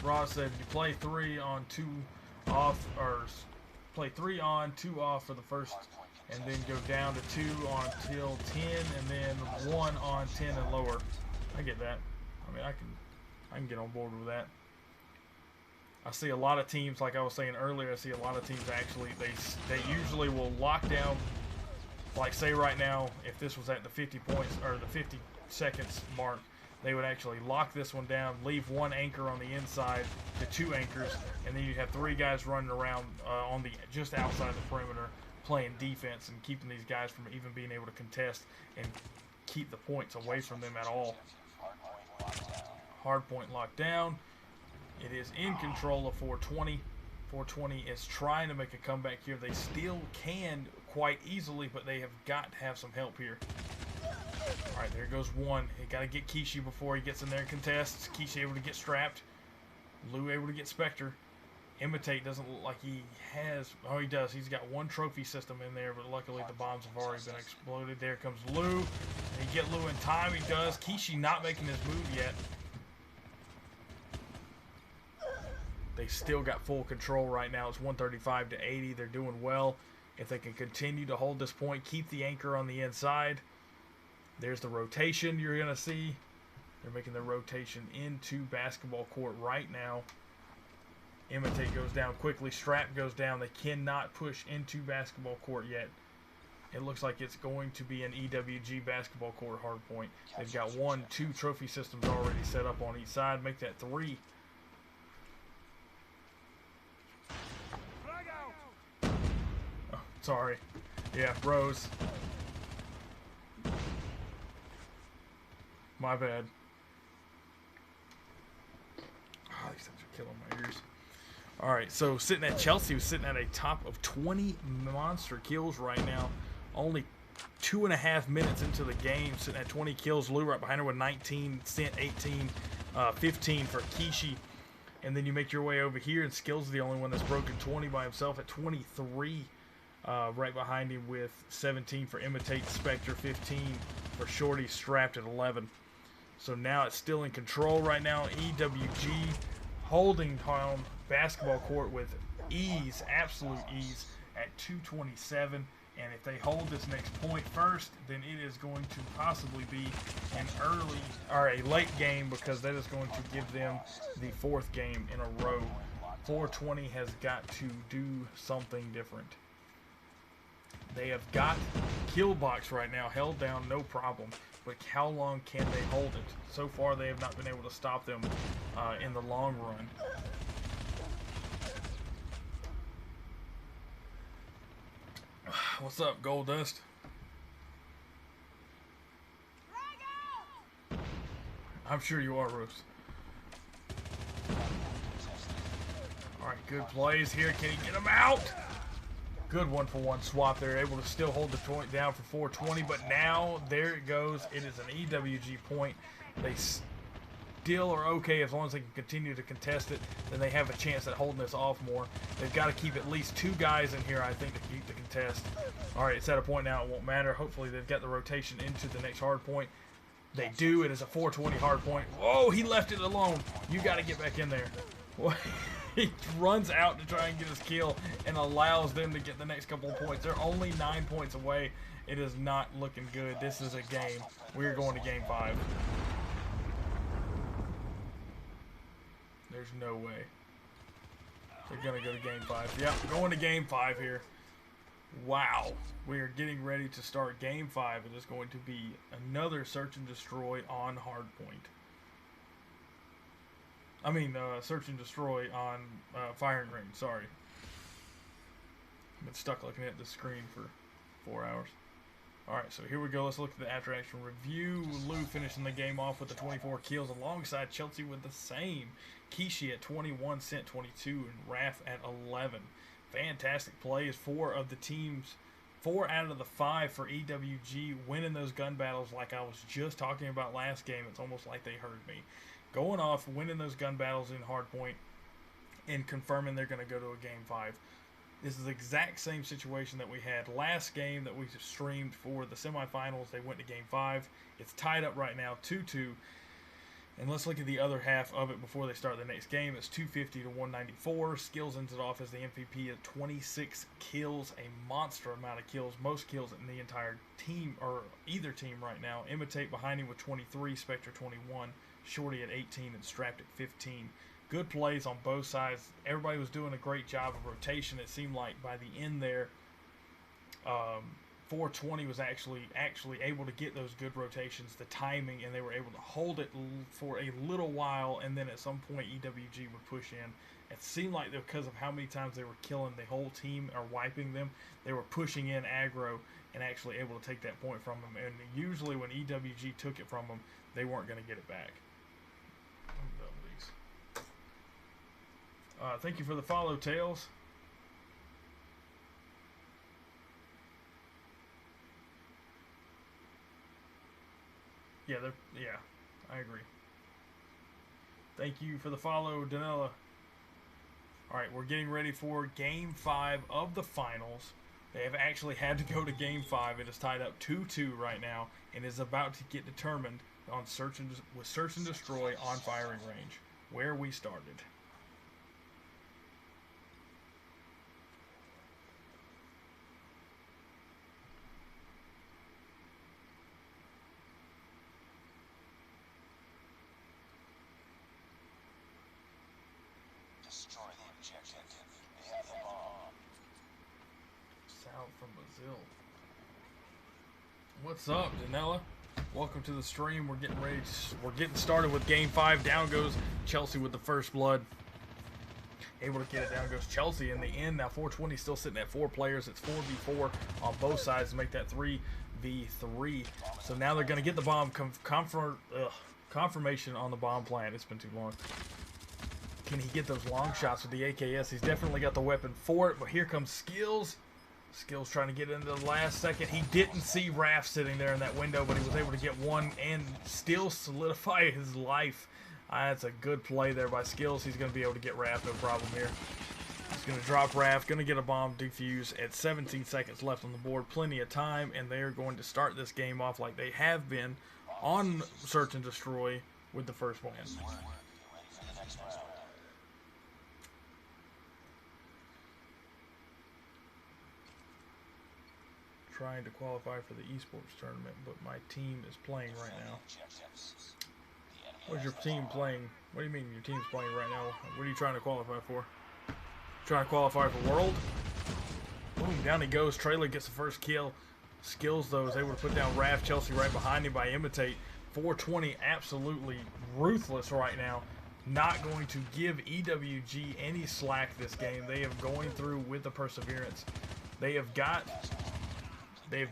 Roz said you play 3 on 2 off, or play 3 on 2 off for the first, and then go down to 2 until 10, and then 1 on 10 and lower. I get that. I mean, I can get on board with that. I see a lot of teams, like I was saying earlier, I see a lot of teams actually, they usually will lock down. Like say right now, if this was at the 50 points or the 50 seconds mark, they would actually lock this one down, leave one anchor on the inside to 2 anchors, and then you'd have 3 guys running around on the just outside the perimeter playing defense and keeping these guys from even being able to contest and keep the points away from them at all. Hardpoint locked down. It is in control of 420. 420 is trying to make a comeback here. They still can quite easily, but they have got to have some help here. All right, there goes one. He got to get Kishi before he gets in there and contests. Kishi able to get strapped. Lou able to get Spectre. Imitate doesn't look like he has. Oh, he does. He's got 1 trophy system in there, but luckily the bombs have already been exploded. There comes Lou. They get Lou in time. He does. Kishi not making his move yet. They still got full control right now. It's 135 to 80. They're doing well. If they can continue to hold this point, keep the anchor on the inside. There's the rotation you're going to see. They're making the rotation into basketball court right now. Imitate goes down quickly. Strap goes down. They cannot push into basketball court yet. It looks like it's going to be an EWG basketball court hard point. They've got 1, 2 trophy systems already set up on each side. Make that 3. Oh, sorry. Yeah, Rose. My bad. Oh, these things are killing my ears. Alright, so sitting at Chelsea was sitting at a top of 20 monster kills right now. Only 2.5 minutes into the game, sitting at 20 kills. Lou right behind her with 19, Cent 18, 15 for Kishi. And then you make your way over here, and Skills the only one that's broken 20 by himself at 23. Right behind him with 17 for Imitate, Spectre 15 for Shorty, Strapped at 11. So now it's still in control right now. EWG holding down basketball court with ease, absolute ease, at 227. And if they hold this next point first, then it is going to possibly be an early or a late game, because that is going to give them the 4th game in a row. 420 has got to do something different. They have got kill box right now held down, no problem. But how long can they hold it? So far, they have not been able to stop them in the long run. What's up, Gold Dust? I'm sure you are, Rose. Alright, good plays here. Can he get him out? Good 1-for-1 swap. They're able to still hold the point down for 420, but now there it goes. It is an EWG point. They still are okay as long as they can continue to contest it. Then they have a chance at holding this off more. They've got to keep at least 2 guys in here, I think, to keep the contest. All right, it's at a point now it won't matter. Hopefully they've got the rotation into the next hard point. They do. It is a 420 hard point. Whoa, he left it alone. You got to get back in there. He runs out to try and get his kill and allows them to get the next couple of points. They're only 9 points away. It is not looking good. This is a game. We're going to game 5. There's no way. They're going to go to game 5. Yep, going to game 5 here. Wow. We are getting ready to start game 5. It is going to be another search and destroy on hardpoint. I mean, search and destroy on firing range. Sorry. I've been stuck looking at the screen for 4 hours. Alright, so here we go. Let's look at the after-action review. Lou finishing the game off with the 24 kills alongside Chelsea with the same. Kishi at 21, Cent 22, and Raph at 11. Fantastic plays. 4 out of the 5 for EWG, winning those gun battles like I was just talking about last game. It's almost like they heard me. Going off, winning those gun battles in hardpoint, and confirming they're going to go to a game 5. This is the exact same situation that we had last game that we streamed for the semifinals. They went to game 5. It's tied up right now, 2-2. And let's look at the other half of it before they start the next game. It's 250 to 194. Skills ends it off as the MVP at 26 kills, a monster amount of kills, most kills in the entire team, or either team right now. Imitate behind him with 23, Spectre 21, Shorty at 18, and Strapped at 15. Good plays on both sides. Everybody was doing a great job of rotation. It seemed like by the end there, 420 was actually able to get those good rotations, the timing, and they were able to hold it for a little while, and then at some point EWG would push in. It seemed like because of how many times they were killing the whole team or wiping them, they were pushing in aggro and actually able to take that point from them. And usually when EWG took it from them, they weren't going to get it back. Thank you for the follow, Tails. Yeah, I agree. Thank you for the follow, Danella. Alright, we're getting ready for Game 5 of the finals. They have actually had to go to Game 5. It is tied up 2-2 right now and is about to get determined on search and destroy on firing range, where we started. Destroy the objective. We have the bomb. South from Brazil. What's up, Danella? Welcome to the stream. We're getting ready. We're getting started with Game 5. Down goes Chelsea with the first blood. Able to get it. Down goes Chelsea in the end. Now 420 still sitting at 4 players. It's 4v4 on both sides to make that 3v3. So now they're going to get the bomb confirmation on the bomb plant. It's been too long. Can he get those long shots with the AKS? He's definitely got the weapon for it, but here comes Skills. Skills trying to get into the last second. He didn't see Raph sitting there in that window, but he was able to get one and still solidify his life. That's a good play there by Skills. He's going to be able to get Raph, no problem here. He's going to drop Raph, going to get a bomb defuse at 17 seconds left on the board. Plenty of time, and they're going to start this game off like they have been on Search and Destroy with the first win. Get ready for the next round. Trying to qualify for the esports tournament, but my team is playing right now. Objectives. The enemy What's your has the team bomb. playing? What do you mean your team's playing right now? What are you trying to qualify for? Trying to qualify for World? Boom, down he goes. Trailer gets the first kill. Skills, though, is able to put down Raph. Chelsea right behind him by Imitate. 420 absolutely ruthless right now. Not going to give EWG any slack this game. They have going through with the perseverance. They've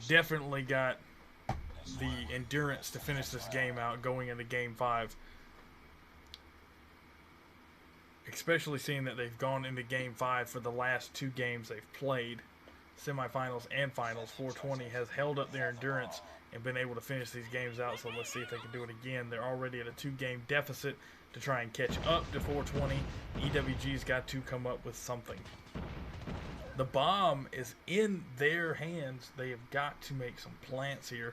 definitely got the endurance to finish this game out going into Game 5. Especially seeing that they've gone into Game 5 for the last 2 games they've played, semifinals and finals. 420 has held up their endurance and been able to finish these games out, so let's see if they can do it again. They're already at a 2-game deficit to try and catch up to 420. EWG's got to come up with something. The bomb is in their hands. They have got to make some plants here.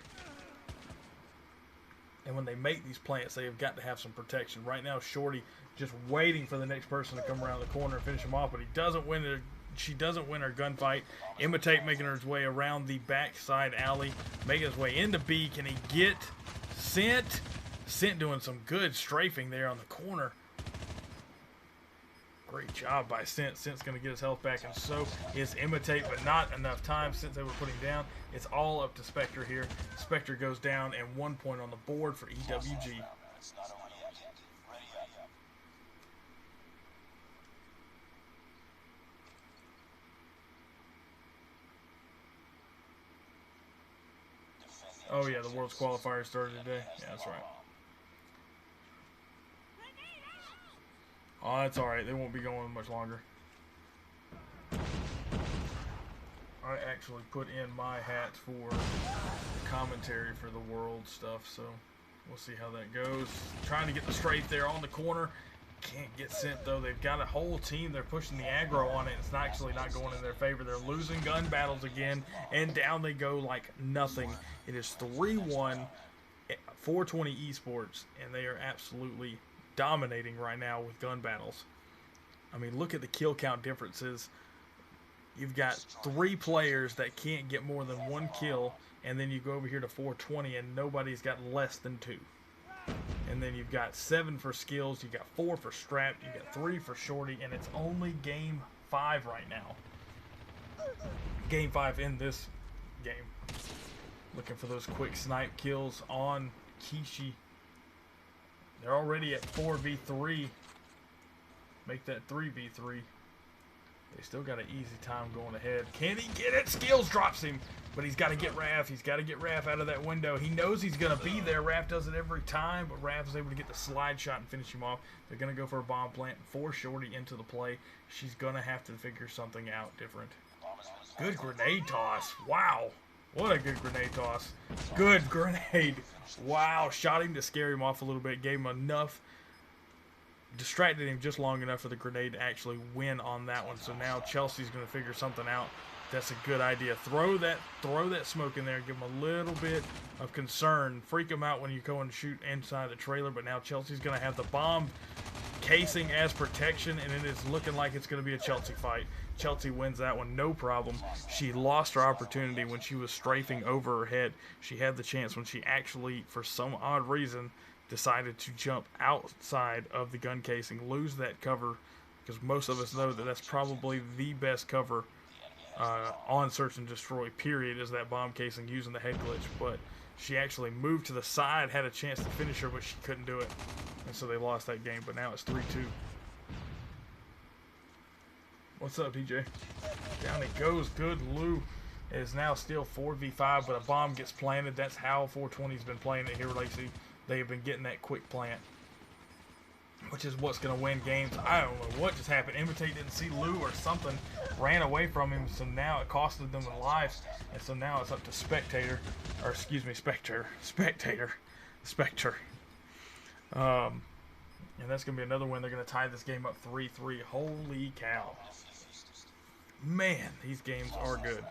And when they make these plants, they have got to have some protection. Right now, Shorty just waiting for the next person to come around the corner and finish him off, but she doesn't win her gunfight. Imitate making her way around the backside alley, making his way into B. Can he get Sent? Sent doing some good strafing there on the corner. Great job by Sent. Sent's going to get his health back, and so is Imitate, but not enough time since they were putting down. It's all up to Spectre here. Spectre goes down, and 1 point on the board for EWG. It's not over yet. Ready up. Defend the Oh yeah, the World's objectives. qualifier started today. Has Yeah, the that's right. bomb. Oh, that's alright. They won't be going much longer. I actually put in my hat for commentary for the world stuff, so we'll see how that goes. Trying to get the strafe there on the corner. Can't get Sent, though. They've got a whole team. They're pushing the aggro on it. It's actually not going in their favor. They're losing gun battles again, and down they go like nothing. It is 3-1, 420 esports, and they are absolutely dominating right now with gun battles. I mean, look at the kill count differences. You've got 3 players that can't get more than 1 kill, and then you go over here to 420 and nobody's got less than 2. And then you've got 7 for Skills, you've got 4 for Strapped, you've got 3 for Shorty, and it's only Game 5 right now. Game 5 in this game. Looking for those quick snipe kills on Kishi. They're already at 4v3. Make that 3v3. They still got an easy time going ahead. Can he get it? Skills drops him. But he's got to get Raph. He's got to get Raph out of that window. He knows he's going to be there. Raph does it every time, but Raph is able to get the slide shot and finish him off. They're going to go for a bomb plant. Force Shorty into the play. She's going to have to figure something out different. Good grenade toss. Wow. What a good grenade toss. Good grenade. Wow. Shot him to scare him off a little bit. Gave him enough. Distracted him just long enough for the grenade to actually win on that one. So now Chelsea's going to figure something out. That's a good idea. Throw that smoke in there. Give him a little bit of concern. Freak him out when you go and shoot inside the trailer. But now Chelsea's going to have the bomb casing as protection, and it is looking like it's going to be a Chelsea fight. Chelsea wins that one, no problem. She lost her opportunity when she was strafing over her head. She had the chance when she actually, for some odd reason, decided to jump outside of the gun casing, lose that cover, because most of us know that that's probably the best cover on Search and Destroy, period, is that bomb casing using the head glitch. But she actually moved to the side, had a chance to finish her, but she couldn't do it. And so they lost that game, but now it's 3-2. What's up, DJ? Down it goes. Good Lou. It is now still 4v5, but a bomb gets planted. That's how 420's been playing it here lately. They have been getting that quick plant, which is what's going to win games. I don't know what just happened. Imitate didn't see Lou or something. Ran away from him, so now it costed them their lives. And so now it's up to Spectre. Spectre. And that's going to be another win. They're going to tie this game up 3-3. Holy cow. Man, these games are good.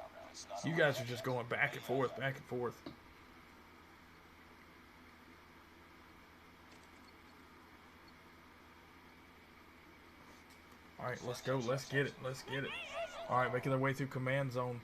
You guys are just going back and forth, back and forth. All right, let's go. Let's get it. Let's get it. All right, making their way through command zone.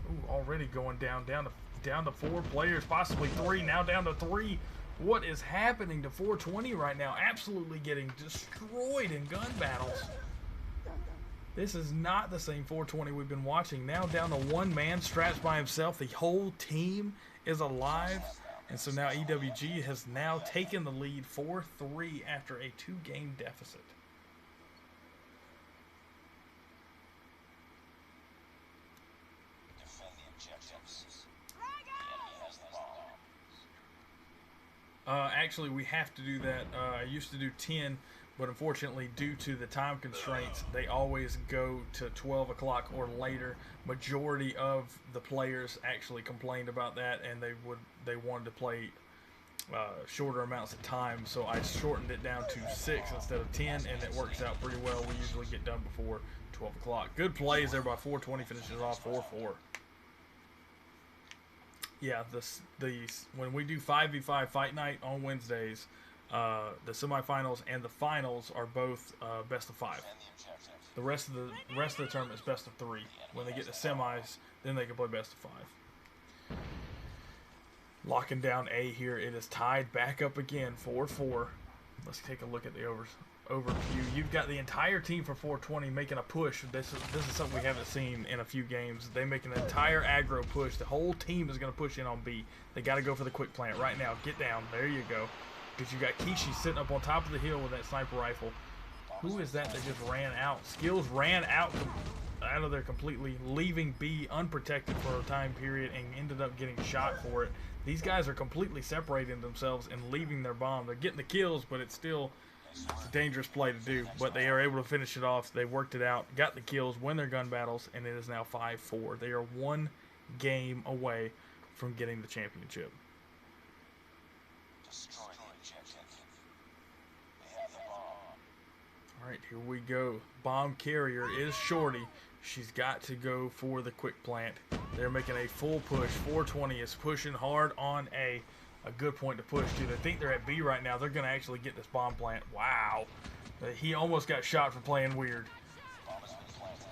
Ooh, already going down to 4 players, possibly 3. Now down to 3. What is happening to 420 right now? Absolutely getting destroyed in gun battles. This is not the same 420 we've been watching. Now down to 1 man, straps by himself. The whole team is alive. And so now EWG has now taken the lead 4-3 after a 2-game deficit. Defend the objectives. The enemy has the bomb. Actually, we have to do that. I used to do 10, but unfortunately, due to the time constraints, they always go to 12 o'clock or later. Majority of the players actually complained about that, and they wanted to play shorter amounts of time. So I shortened it down to 6 instead of 10, and it works out pretty well. We usually get done before 12 o'clock. Good plays there by 420, finishes off 4-4. Yeah, when we do 5v5 fight night on Wednesdays, the semifinals and the finals are both best of 5. The rest of the tournament is best of 3. When they get to semis, then they can play best of 5. Locking down A here. It is tied back up again, 4-4. Let's take a look at the overview. You've got the entire team for 420 making a push. This is something we haven't seen in a few games. They make an entire aggro push. The whole team is going to push in on B. They got to go for the quick plant right now. Get down. There you go. Because you got Kishi sitting up on top of the hill with that sniper rifle. Who is that just ran out? Skills ran out of there completely, leaving B unprotected for a time period and ended up getting shot for it. These guys are completely separating themselves and leaving their bomb. They're getting the kills, but it's still a dangerous play to do. But they are able to finish it off. They worked it out, got the kills, win their gun battles, and it is now 5-4. They are 1 game away from getting the championship. Destroy the objective. They have the bomb. All right, here we go. Bomb carrier is Shorty. She's got to go for the quick plant. They're making a full push. 420 is pushing hard on A. A good point to push to. They think they're at B right now. They're going to actually get this bomb plant. Wow. He almost got shot for playing weird. Bomb has been planted.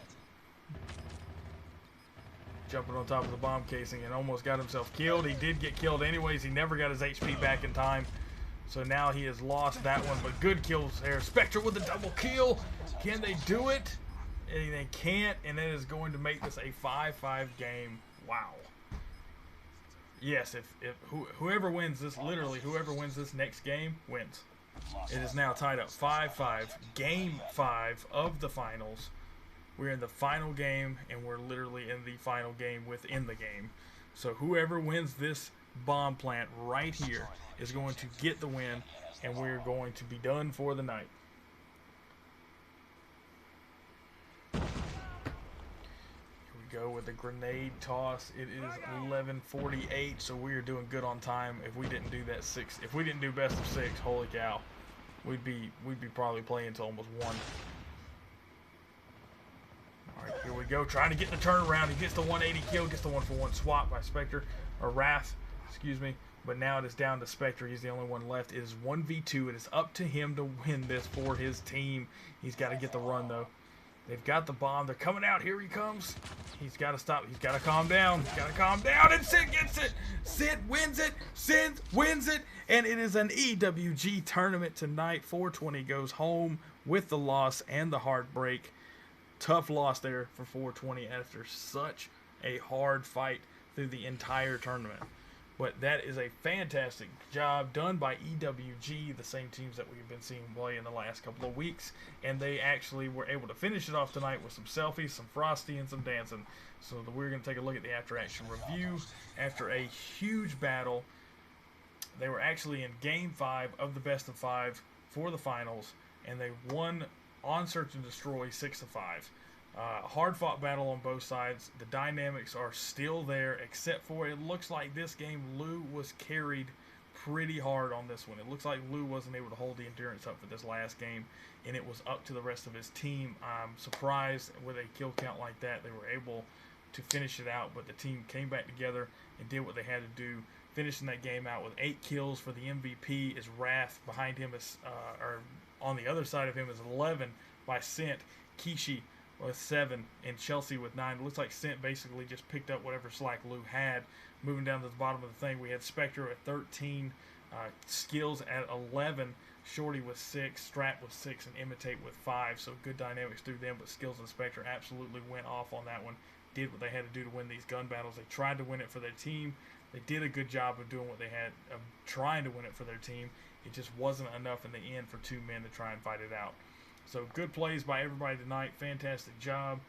Jumping on top of the bomb casing and almost got himself killed. He did get killed anyways. He never got his HP back in time. So now he has lost that one. But good kills there. Spectre with a double kill. Can they do it? And they can't, and it is going to make this a 5-5 game. Wow. Yes, if whoever wins this, literally whoever wins this next game wins. It is now tied up 5-5. Game 5 of the finals. We're in the final game, and we're literally in the final game within the game. So whoever wins this bomb plant right here is going to get the win, and we're going to be done for the night. Go with the grenade toss. It is 11:48, so we are doing good on time. If we didn't do that if we didn't do best of 6, holy cow, we'd be probably playing until almost 1. All right, here we go, trying to get the turnaround. He gets the 180 kill, gets the 1-for-1 swap by Spectre or Wrath, excuse me. But now it is down to Spectre. He's the only one left. It is 1v2. It is up to him to win this for his team. He's got to get the run though. They've got the bomb. They're coming out. Here he comes. He's got to stop. He's got to calm down. He's got to calm down. And Sid gets it. Sid wins it. Sid wins it. And it is an EWG tournament tonight. 420 goes home with the loss and the heartbreak. Tough loss there for 420 after such a hard fight through the entire tournament. But that is a fantastic job done by EWG, the same teams that we've been seeing play in the last couple of weeks. And they actually were able to finish it off tonight with some selfies, some frosty, and some dancing. So we're going to take a look at the after-action review. After a huge battle, they were actually in Game 5 of the best of 5 for the finals. And they won on Search and Destroy 6-5. Hard-fought battle on both sides. The dynamics are still there, except for it looks like this game Lou was carried pretty hard on this one. It looks like Lou wasn't able to hold the endurance up for this last game, and it was up to the rest of his team. I'm surprised with a kill count like that they were able to finish it out, but the team came back together and did what they had to do, finishing that game out with 8 kills for the MVP. Is Wrath. Behind him is, or on the other side of him is 11 by Sint. Kishi with 7, and Chelsea with 9. It looks like Sint basically just picked up whatever slack Lou had. Moving down to the bottom of the thing, we had Spectre at 13, Skills at 11, Shorty with 6, Strat with 6, and Imitate with 5. So good dynamics through them, but Skills and Spectre absolutely went off on that one. Did what they had to do to win these gun battles. They tried to win it for their team. They did a good job of doing what they had, of trying to win it for their team. It just wasn't enough in the end for 2 men to try and fight it out. So good plays by everybody tonight. Fantastic job.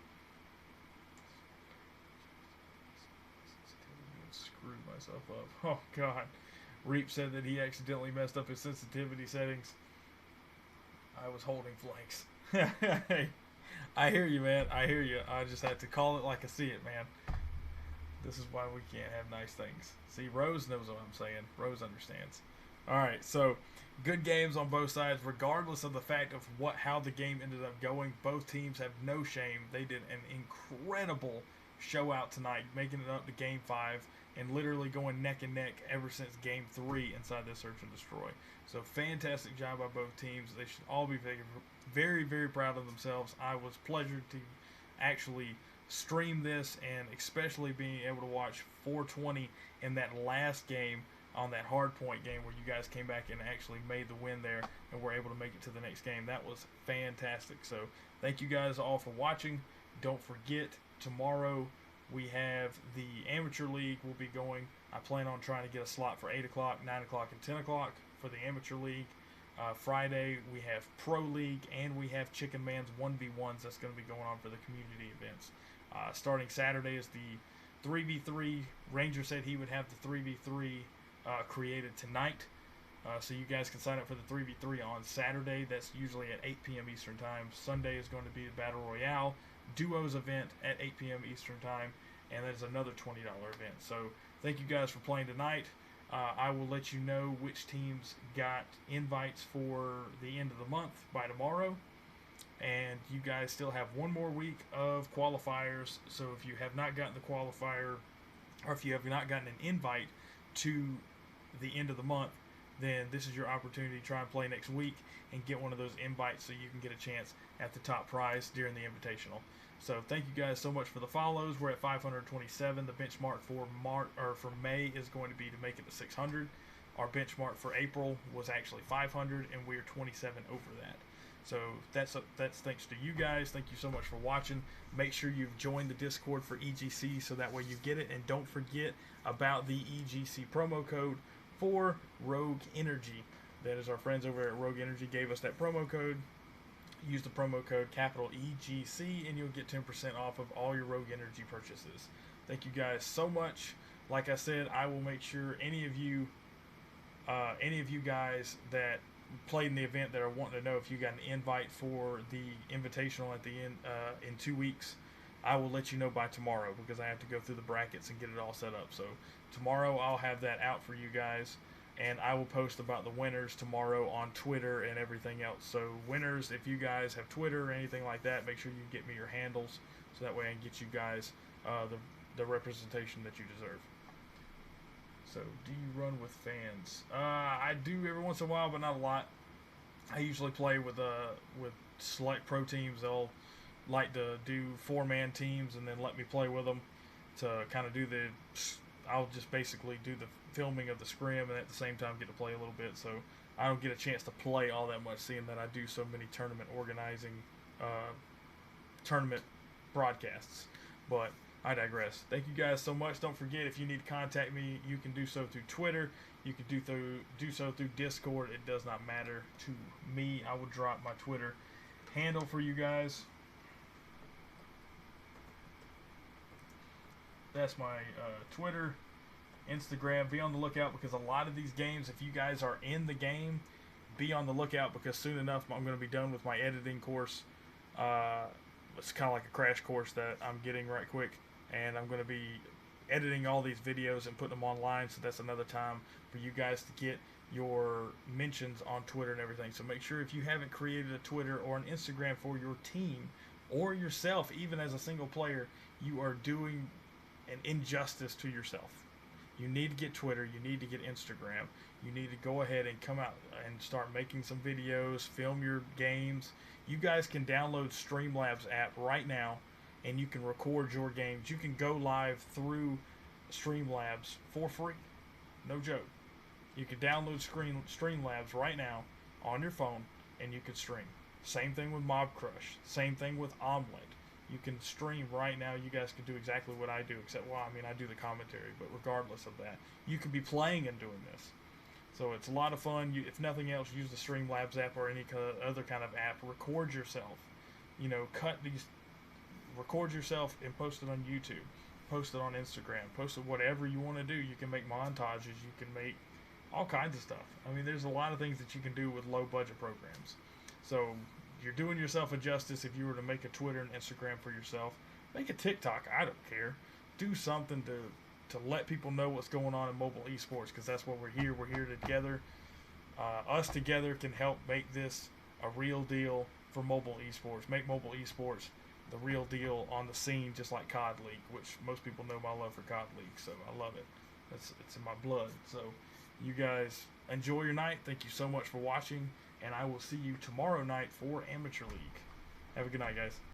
Screwed myself up. Oh, God. Reap said that he accidentally messed up his sensitivity settings. I was holding flanks. I hear you, man. I hear you. I just had to call it like I see it, man. This is why we can't have nice things. See, Rose knows what I'm saying. Rose understands. All right, so good games on both sides, regardless of the fact of how the game ended up going. Both teams have no shame. They did an incredible show out tonight, making it up to Game 5 and literally going neck and neck ever since Game 3 inside this Search and Destroy. So fantastic job by both teams. They should all be very, very proud of themselves. I was pleasured to actually stream this, and especially being able to watch 420 in that last game on that hard point game where you guys came back and actually made the win there and were able to make it to the next game. That was fantastic. So thank you guys all for watching. Don't forget, tomorrow we have the Amateur League will be going. I plan on trying to get a slot for 8 o'clock, 9 o'clock, and 10 o'clock for the Amateur League. Friday we have Pro League, and we have Chicken Man's 1v1s that's going to be going on for the community events. Starting Saturday is the 3v3. Ranger said he would have the 3v3 created tonight, so you guys can sign up for the 3v3 on Saturday. That's usually at 8 p.m. Eastern Time. Sunday is going to be the Battle Royale Duos event at 8 p.m. Eastern Time, and that's another $20 event. So thank you guys for playing tonight. I will let you know which teams got invites for the end of the month by tomorrow, and you guys still have one more week of qualifiers. So if you have not gotten the qualifier, or if you have not gotten an invite to the end of the month, then this is your opportunity to try and play next week and get one of those invites so you can get a chance at the top prize during the invitational. So thank you guys so much for the follows. We're at 527. The benchmark for May is going to be to make it to 600. Our benchmark for April was actually 500, and we're 27 over that. So that's thanks to you guys. Thank you so much for watching. Make sure you've joined the Discord for EGC so that way you get it. And don't forget about the EGC promo code for Rogue Energy. That is our friends over at Rogue Energy gave us that promo code. Use the promo code capital EGC and you'll get 10% off of all your Rogue Energy purchases. Thank you guys so much. Like I said, I will make sure any of you guys that played in the event that are wanting to know if you got an invite for the invitational at the end in 2 weeks, I will let you know by tomorrow because I have to go through the brackets and get it all set up. So tomorrow I'll have that out for you guys, and I will post about the winners tomorrow on Twitter and everything else. So winners, if you guys have Twitter or anything like that, make sure you get me your handles so that way I can get you guys the representation that you deserve. So, do you run with fans? I do every once in a while, but not a lot. I usually play with select pro teams. They'll like to do 4-man teams and then let me play with them to kind of do I'll just basically do the filming of the scrim and at the same time get to play a little bit. So, I don't get a chance to play all that much, seeing that I do so many tournament organizing, tournament broadcasts. But I digress. Thank you guys so much. Don't forget, if you need to contact me, you can do so through Twitter. You can do so through Discord. It does not matter to me. I will drop my Twitter handle for you guys. That's my Twitter, Instagram. Be on the lookout because a lot of these games, if you guys are in the game, be on the lookout because soon enough I'm going to be done with my editing course. It's kind of like a crash course that I'm getting right quick. And I'm going to be editing all these videos and putting them online, so that's another time for you guys to get your mentions on Twitter and everything. So make sure if you haven't created a Twitter or an Instagram for your team or yourself, even as a single player, you are doing an injustice to yourself. You need to get Twitter, you need to get Instagram, you need to go ahead and come out and start making some videos, film your games. You guys can download Streamlabs app right now and you can record your games. You can go live through Streamlabs for free. No joke. You can download Streamlabs right now on your phone and you can stream. Same thing with Mob Crush. Same thing with Omelet. You can stream right now. You guys can do exactly what I do, except, well, I mean, I do the commentary, but regardless of that, you can be playing and doing this. So it's a lot of fun. If nothing else, use the Streamlabs app or any other kind of app. Record yourself. You know, record yourself and post it on YouTube. Post it on Instagram. Post it whatever you want to do. You can make montages. You can make all kinds of stuff. I mean, there's a lot of things that you can do with low budget programs. So you're doing yourself a justice if you were to make a Twitter and Instagram for yourself. Make a TikTok. I don't care. Do something to let people know what's going on in mobile esports, because that's what we're here. We're here together. Us together can help make this a real deal for mobile esports. Make mobile esports the real deal on the scene, just like COD League, which most people know my love for COD League, so I love it. It's in my blood. So you guys enjoy your night. Thank you so much for watching, and I will see you tomorrow night for Amateur League. Have a good night, guys.